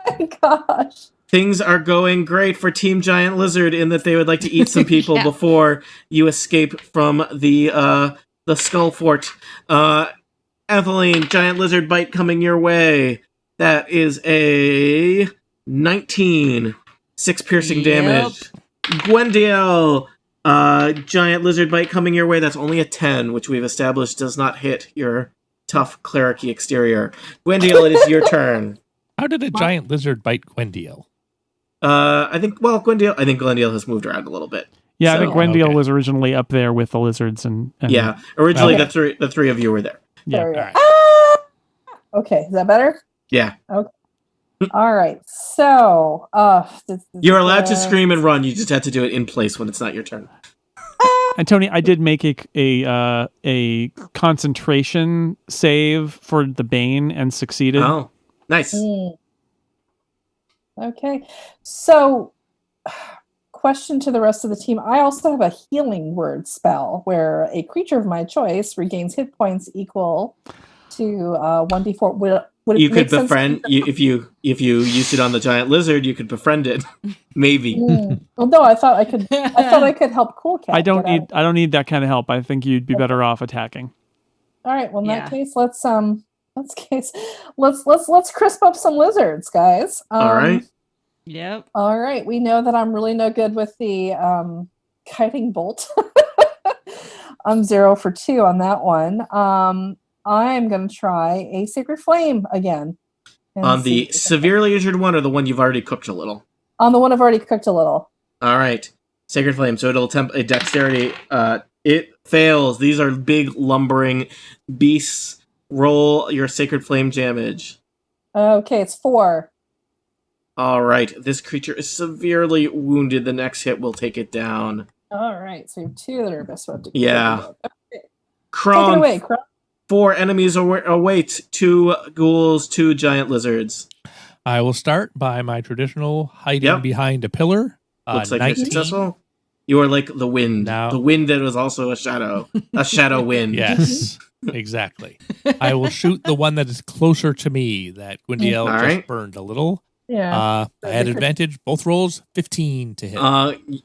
Ah! My gosh. Things are going great for Team Giant Lizard in that they would like to eat some people Yeah. before you escape from the Skull Fort. Etheline, Giant Lizard bite coming your way. That is a 19. 6 piercing damage. Gwyndielle, Giant Lizard bite coming your way. That's only a 10, which we've established does not hit your tough cleric-y exterior. Gwyndielle, it is your turn. How did a giant lizard bite Gwyndielle? I think Gwyndielle has moved around a little bit. Yeah, I So- think Gwyndielle Okay. was originally up there with the lizards and Yeah, originally Okay. the three of you were there. Yeah. There we go. Alright. Ah! Okay, is that better? Yeah, All right. So, you're allowed to scream and run. You just have to do it in place when it's not your turn. And Tony, I did make a concentration save for the Bane and succeeded. Oh, nice. Okay. So, question to the rest of the team. I also have a healing word spell where a creature of my choice regains hit points equal to 1d4. Would it You could make sense- befriend if you used it on the giant lizard. You could befriend it, maybe. Well, no, I thought I could help Cool Cat. I don't get out. need that kind of help. I think you'd be better off attacking. All right. Well, in that Yeah. case, let's crisp up some lizards, guys. All right. Yep. All right. We know that I'm really no good with the kiting bolt. I'm 0 for 2 on that one. I'm going to try a sacred flame again. and On see the severely injured one, or the one you've already cooked a little. on the one I've already cooked a little. All right, sacred flame. So it'll attempt a dexterity. It fails. These are big lumbering beasts. Roll your sacred flame damage. Okay, it's 4. All right, this creature is severely wounded. The next hit will take it down. All right, so you have 2 that are best about to Yeah. Okay. Take it Kron, away, Kron. 4 enemies await. 2 ghouls, 2 giant lizards. I will start by my traditional hiding Yep. behind a pillar. Looks like 19. you're successful. You are like the wind. Now- The wind that was also a shadow wind. Yes, exactly. I will shoot the one that is closer to me that Gwyndielle All just right. burned a little. Yeah. I had advantage. Both rolls, 15 to hit.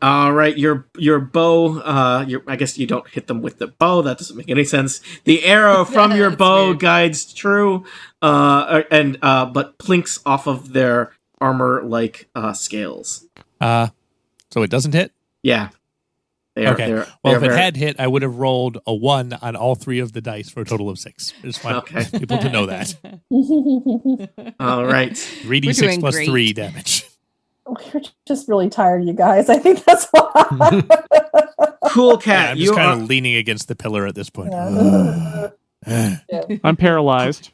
All right, your bow. I guess you don't hit them with the bow. That doesn't make any sense. The arrow from your That's bow weird. guides true, but plinks off of their armor-like scales. So it doesn't hit? Yeah. They Okay. they're Well, if it very- had hit, I would have rolled a 1 on all 3 of the dice for a total of 6. I just want Okay. people to know that. All right. 3d6 doing plus great. 3 damage. We're just really tired, you guys. I think that's why. Cool Yeah, cat. I'm you just kind are of leaning against the pillar at this point. Yeah. I'm paralyzed.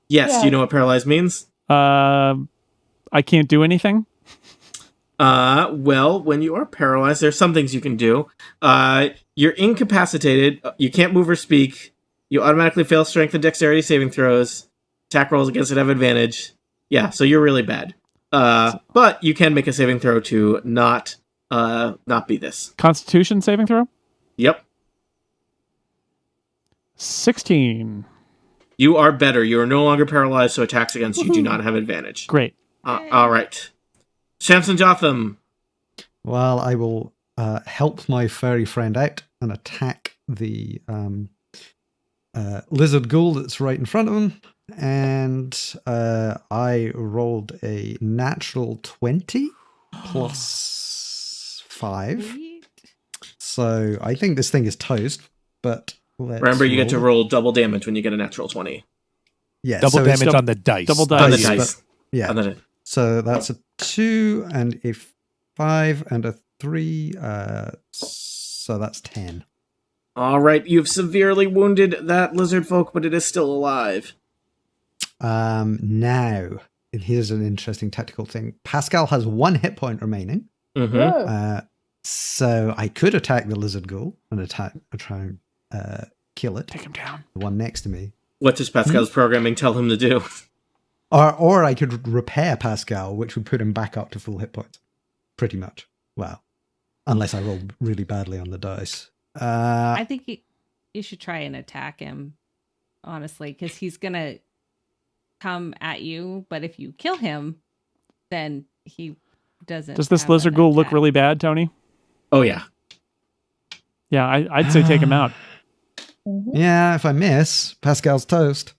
yes. Yeah. You know what paralyzed means. I can't do anything. Well, when you are paralyzed, there's some things you can do. You're incapacitated. You can't move or speak. You automatically fail strength and dexterity saving throws. Attack rolls against it have advantage. Yeah, so you're really bad. But you can make a saving throw to not be this. Constitution saving throw. Yep. 16. You are better. You are no longer paralyzed, so attacks against you do not have advantage. Great. All right. Samson Jothem. Well, I will help my furry friend out and attack the lizard ghoul that's right in front of him. And I rolled a natural 20 plus 5. So I think this thing is toast, but let's Remember, you get to roll. roll double damage when you get a natural 20. Yeah, Double so it's damage on the dice. double On the Dice, dice. Yeah, On the- so that's a 2 and a 5 and a 3. So that's 10. All right. You've severely wounded that lizard folk, but it is still alive. Now, here's an interesting tactical thing. Pascal has 1 hit point remaining. Mm-hmm. Whoa. So I could attack the lizard ghoul and try and kill it. Take him down. The one next to me. What does Pascal's programming tell him to do? Or I could repair Pascal, which would put him back up to full hit points. Pretty much. Well, unless I roll really badly on the dice. I think you should try and attack him, honestly, because he's going to come at you. But if you kill him, then he doesn't. Does this have lizard an ghoul look attack. really bad, Tony? Oh, yeah. Yeah, I'd say take him out. Mhm. Yeah, if I miss, Pascal's toast.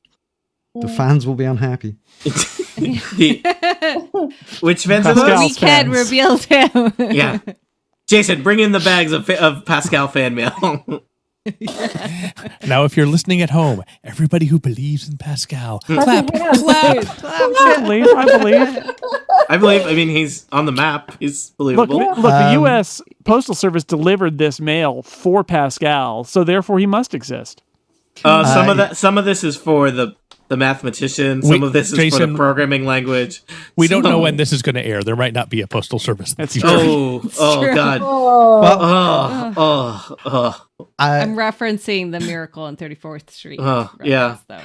The fans will be unhappy. Which fans are Pascal. those? Weekend fans. revealed him. Yeah. Jason, bring in the bags of Pascal fan mail. Now, if you're listening at home, everybody who believes in Pascal, Clap clap, your hands, clap. dude. I believe. I believe. I mean, he's on the map. He's Look, believable. the U.S. Postal Service delivered this mail for Pascal, so therefore he must exist. Some of this is for the mathematician. Some of this is for Jason, the programming language. We don't know when this is going to air. There might not be a postal service. That's in the true. future. Oh true. God. Oh. I'm referencing the Miracle on 34th Street. Yeah. reference, though.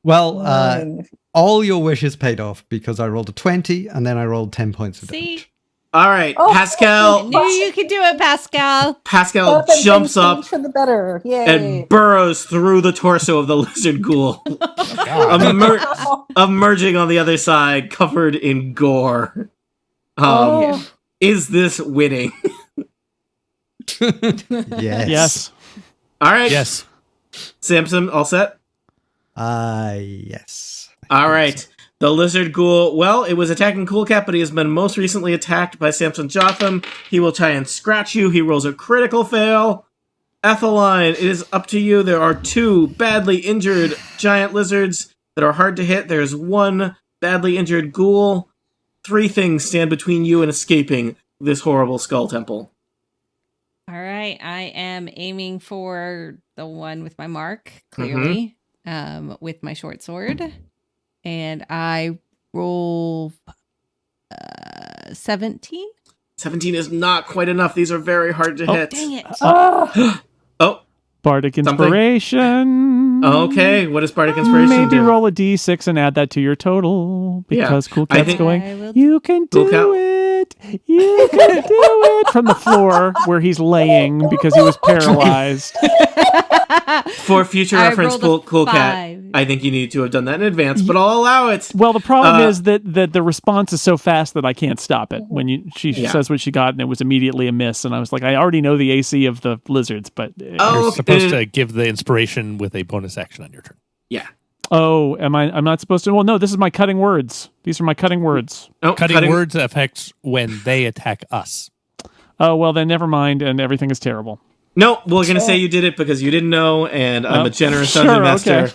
Fine. All your wishes paid off because I rolled a 20 and then I rolled 10 points of See? damage. All right, Oh, Pascal. Knew you could do it, Pascal. Pascal Up and jumps things up change for the better. Yay. and burrows through the torso of the lizard ghoul, emerging on the other side, covered in gore. Oh. Is this winning? Yes. Yes. All right. Yes. Samson, all set? Yes. All right. The lizard ghoul, well, it was attacking Cool Cat, but he has been most recently attacked by Samson Jothem. He will try and scratch you. He rolls a critical fail. Etheline, it is up to you. There are 2 badly injured giant lizards that are hard to hit. There's 1 badly injured ghoul. 3 things stand between you and escaping this horrible skull temple. All right. I am aiming for the one with my mark, clearly, with my short sword. And I roll 17. 17 is not quite enough. These are very hard to hit. Dang it. Oh, Bardic Something? Inspiration. okay. What does Bardic Inspiration Maybe do? roll a d6 and add that to your total because Cool I Cat's think- going, I will- you can Cool do Cat- it. You can do it. From the floor where he's laying because he was paralyzed. For future I reference, rolled a Cool Cat, 5. I think you need to have done that in advance, but I'll allow it. Well, the problem Uh, is that the response is so fast that I can't stop it. When she Yeah. says what she got, and it was immediately a miss, and I was like, I already know the AC of the lizards, but Oh, You're supposed to give the inspiration with a bonus action on your turn. Yeah. oh, am I? I'm not supposed to. Well, no, this is my cutting words. These are my cutting words. Oh, Cutting words affects when they attack us. Oh well, then never mind, and everything is terrible. No, we're going to say you did it because you didn't know, and I'm Oh, a generous sure, dungeon master. okay.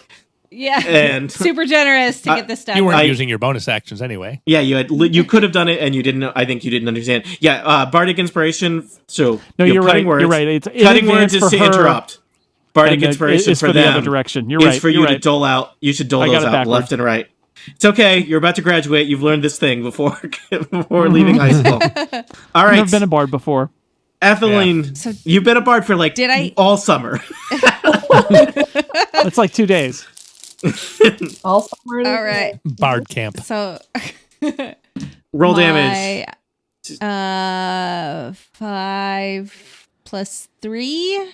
Yeah. And Super generous to get this done. You weren't I- using your bonus actions anyway. yeah, you could have done it, and you didn't know. I think you didn't understand. Yeah, Bardic Inspiration. So No, you have you're cutting right. Words. You're right. It's in Cutting advance words is for to her, interrupt. Bardic and then Inspiration it's for the them other direction. You're is right. for you you're to right. dole out. You should dole I got those it out backwards. left and right. It's okay. You're about to graduate. You've learned this thing before leaving high school. All right, I've never been a bard before. Etheline, So- you've been a bard for like Did I- all summer. It's like 2 days. Also, we're All right. Bard camp. So Roll damage. 5 plus 3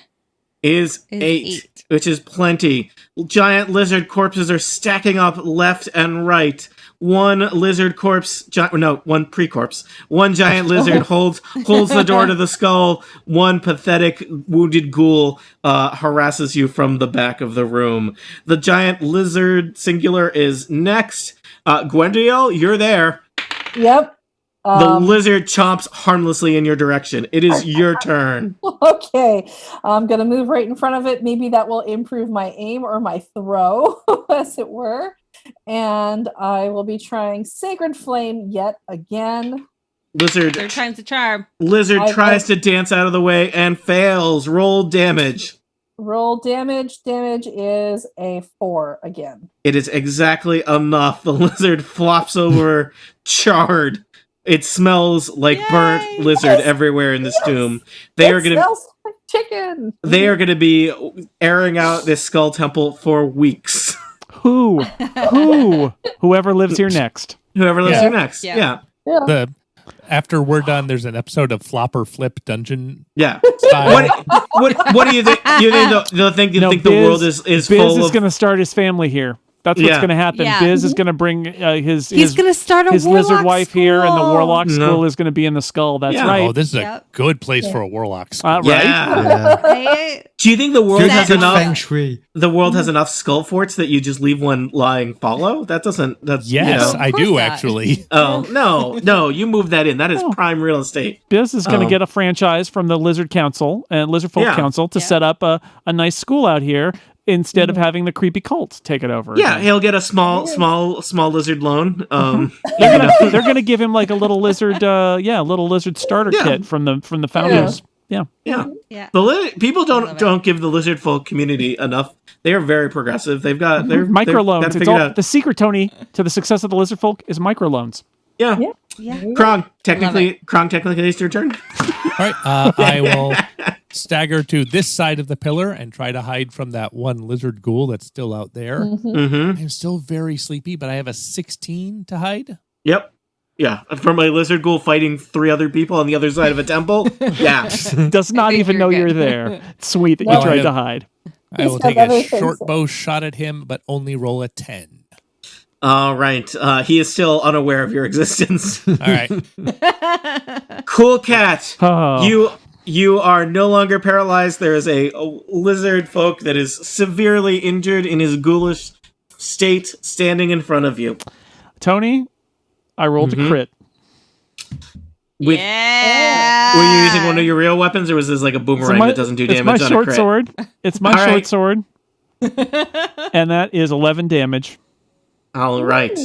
Is is 8, which is plenty. Giant lizard corpses are stacking up left and right. One lizard corpse, one pre-corpse. One giant lizard holds the door to the skull. One pathetic wounded ghoul harasses you from the back of the room. The giant lizard singular is next. Gwyndielle, you're there. Yep. The lizard chomps harmlessly in your direction. It is your turn. Okay, I'm gonna move right in front of it. Maybe that will improve my aim or my throw, as it were. And I will be trying Sacred Flame yet again. Lizard 3rd time's a charm. Lizard tries to dance out of the way and fails. Roll damage. Roll damage. Damage is a 4 again. It is exactly enough. The lizard flops over, charred. It smells like burnt lizard everywhere in this tomb. It smells like chicken. They are going to be airing out this skull temple for weeks. Whoever lives here next. Whoever lives here next. Yeah. Yeah. After we're done, there's an episode of Flopper Flip Dungeon. Yeah. Style. What do you think? You think the world is Bh'izz full is of... going to start his family here. That's what's going to happen. Yeah. Bh'izz is going to bring his going to start his warlock lizard wife here, and the school. warlock school is going to be in the skull. That's Yeah. right. Oh, this is a good place for a warlock school. Right? Yeah. Do you think the world has Good enough? feng shui. The world has enough skull forts that you just leave one lying fallow? That doesn't. That's Yes, You know. I do not. actually. Oh no! You move that in. That is prime real estate. Bh'izz is going to get a franchise from the Lizard Council and Lizard Folk Council to set up a nice school out here instead of having the creepy cult take it over. Yeah, he'll get a small lizard loan. They're gonna give him like a little lizard, little lizard starter kit from the founders. Yeah. People don't give the lizard folk community enough. They are very progressive. They've got they're Microloans. they've It's got it all out. the secret, Tony, to the success of the lizard folk is microloans. Yeah. Yeah. Krong, technically, it's your turn. All right, I will stagger to this side of the pillar and try to hide from that one lizard ghoul that's still out there. Mm-hmm. I'm still very sleepy, but I have a 16 to hide. Yep. Yeah. From a lizard ghoul fighting 3 other people on the other side of a temple. Yeah. Does not think even you're know good. you're there. It's sweet that No, you tried I to have- hide. I will got take a other things. short bow shot at him, but only roll a 10. All right. He is still unaware of your existence. All right. Cool cat. Oh. You are no longer paralyzed. There is a lizard folk that is severely injured in his ghoulish state standing in front of you. Tony, I rolled a crit. With, Yeah. Were you using one of your real weapons, or was this like a boomerang that doesn't do damage It's my on a short crit? sword. It's my All short right. sword. And that is 11 damage. All right.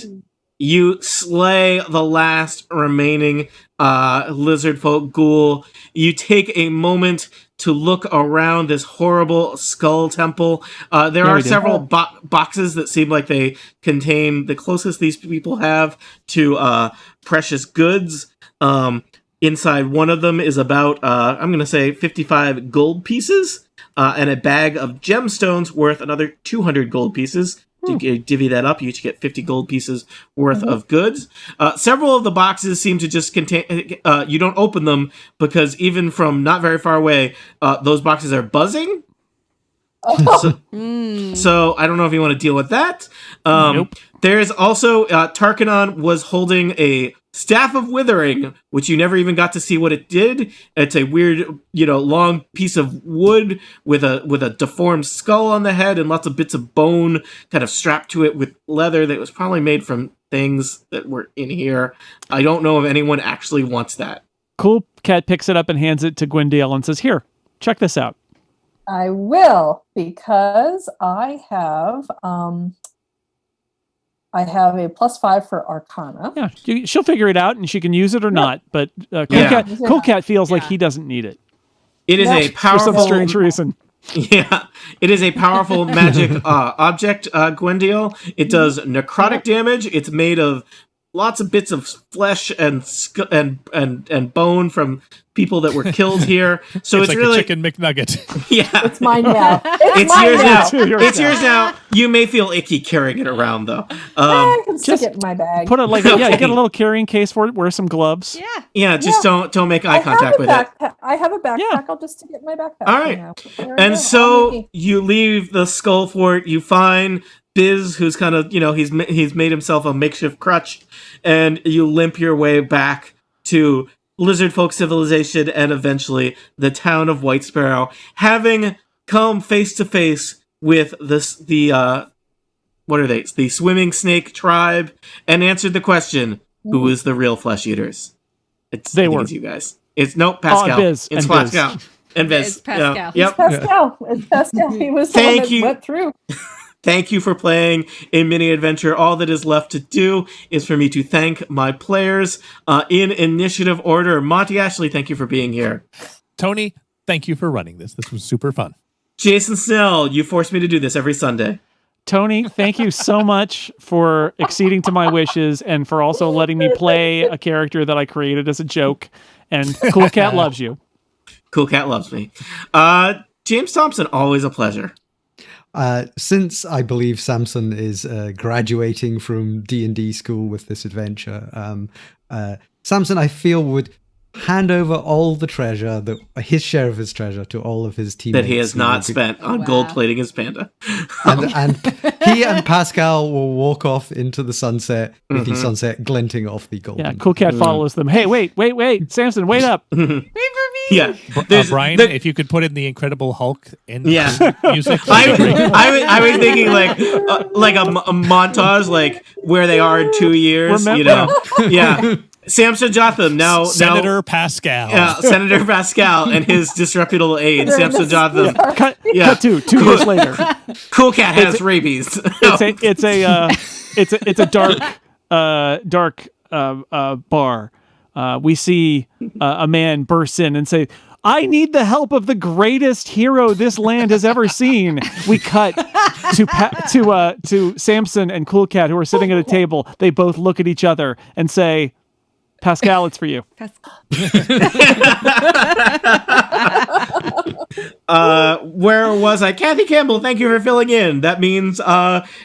You slay the last remaining lizard folk ghoul. You take a moment to look around this horrible skull temple. There are we do. several boxes that seem like they contain the closest these people have to precious goods. Inside one of them is about, I'm going to say 55 gold pieces and a bag of gemstones worth another 200 gold pieces. To divvy that up, you each get 50 gold pieces worth of goods. Several of the boxes seem to just contain... you don't open them because even from not very far away, those boxes are buzzing. So I don't know if you want to deal with that. Nope. There's also... Tarkinon was holding a Staff of Withering, which you never even got to see what it did. It's a weird, long piece of wood with a deformed skull on the head and lots of bits of bone kind of strapped to it with leather that was probably made from things that were in here. I don't know if anyone actually wants that. Cool Cat picks it up and hands it to Gwyndielle and says, "Here, check this out." I will, because I have a +5 for Arcana. Yeah, she'll figure it out and she can use it or not. But Yeah. Cool Cat feels like he doesn't need it It is a for powerful... some strange reason. Yeah, it is a powerful magic object, Gwyndielle. It does necrotic damage. It's made of lots of bits of flesh and bone from people that were killed here. So it's like really a chicken McNugget. Yeah. It's mine now. It's mine yours now. Yours It's now. yours now. You may feel icky carrying it around though. I can stick just it in my bag. Put it like Okay. you get a little carrying case for it. Wear some gloves. Yeah. Yeah, just don't make eye contact with it. I have a backpack. Yeah. I'll just stick it in my backpack. All right. There I And go. so you leave the skull fort. You find Bh'izz, who's kind of he's made himself a makeshift crutch, and you limp your way back to lizard folk civilization and eventually the town of White Sparrow, having come face to face with the swimming snake tribe, and answered the question, who is the real flesh eaters? I think were. it's you guys. It's Pascal. Bh'izz It's and Pascal. And Bh'izz. It's Pascal. Yeah. It's Yep. Pascal. It's Pascal. He was the one Thank that you. went through. Thank you for playing a mini adventure. All that is left to do is for me to thank my players in initiative order. Monty Ashley, thank you for being here. Tony, thank you for running this. This was super fun. Jason Snell, you forced me to do this every Sunday. Tony, thank you so much for acceding to my wishes and for also letting me play a character that I created as a joke. And Cool Cat loves you. Cool Cat loves me. James Thompson, always a pleasure. Since I believe Samson is graduating from D&D school with this adventure, Samson, I feel, would hand over all the treasure, his share of his treasure, to all of his teammates. That he has not spent on gold plating his panda. And he and Pascal will walk off into the sunset with the sunset glinting off the golden. Yeah, Cool Cat follows them. Hey, wait, Samson, wait up. Wait for me. Yeah. Brian, if you could put in the Incredible Hulk and music. I was thinking like a montage, like where they are in 2 years. Remember? Yeah. Samson Jothem now Senator Pascal. Yeah, Senator Pascal and his disreputable aide, Samson Jotham. Cut to 2 years later. Cool Cat has rabies. It's a dark bar. We see a man burst in and say, "I need the help of the greatest hero this land has ever seen." We cut to Samson and Cool Cat, who are sitting at a table. They both look at each other and say, "Pascal, it's for you." Where was I? Kathy Campbell, thank you for filling in. That means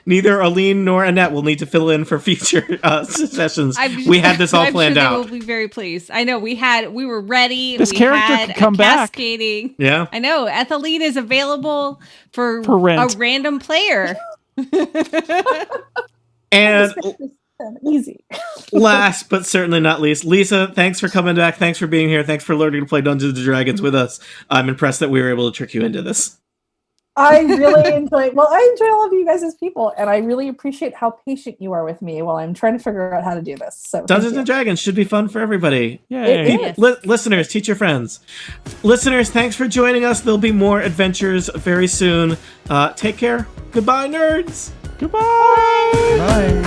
neither Aline nor Annette will need to fill in for future sessions. We had this all planned out. They will be very pleased. I know we were ready. This character could come back. Cascading. Yeah. I know. Etheline is available for rent. A random player. And easy. last but certainly not least, Lisa, thanks for coming back. Thanks for being here. Thanks for learning to play Dungeons & Dragons with us. I'm impressed that we were able to trick you into this. I really enjoy all of you guys as people, and I really appreciate how patient you are with me while I'm trying to figure out how to do this. So Dungeons & Dragons should be fun for everybody. Yay. Listeners, teach your friends. Listeners, thanks for joining us. There'll be more adventures very soon. Take care. Goodbye, nerds. Goodbye. Bye.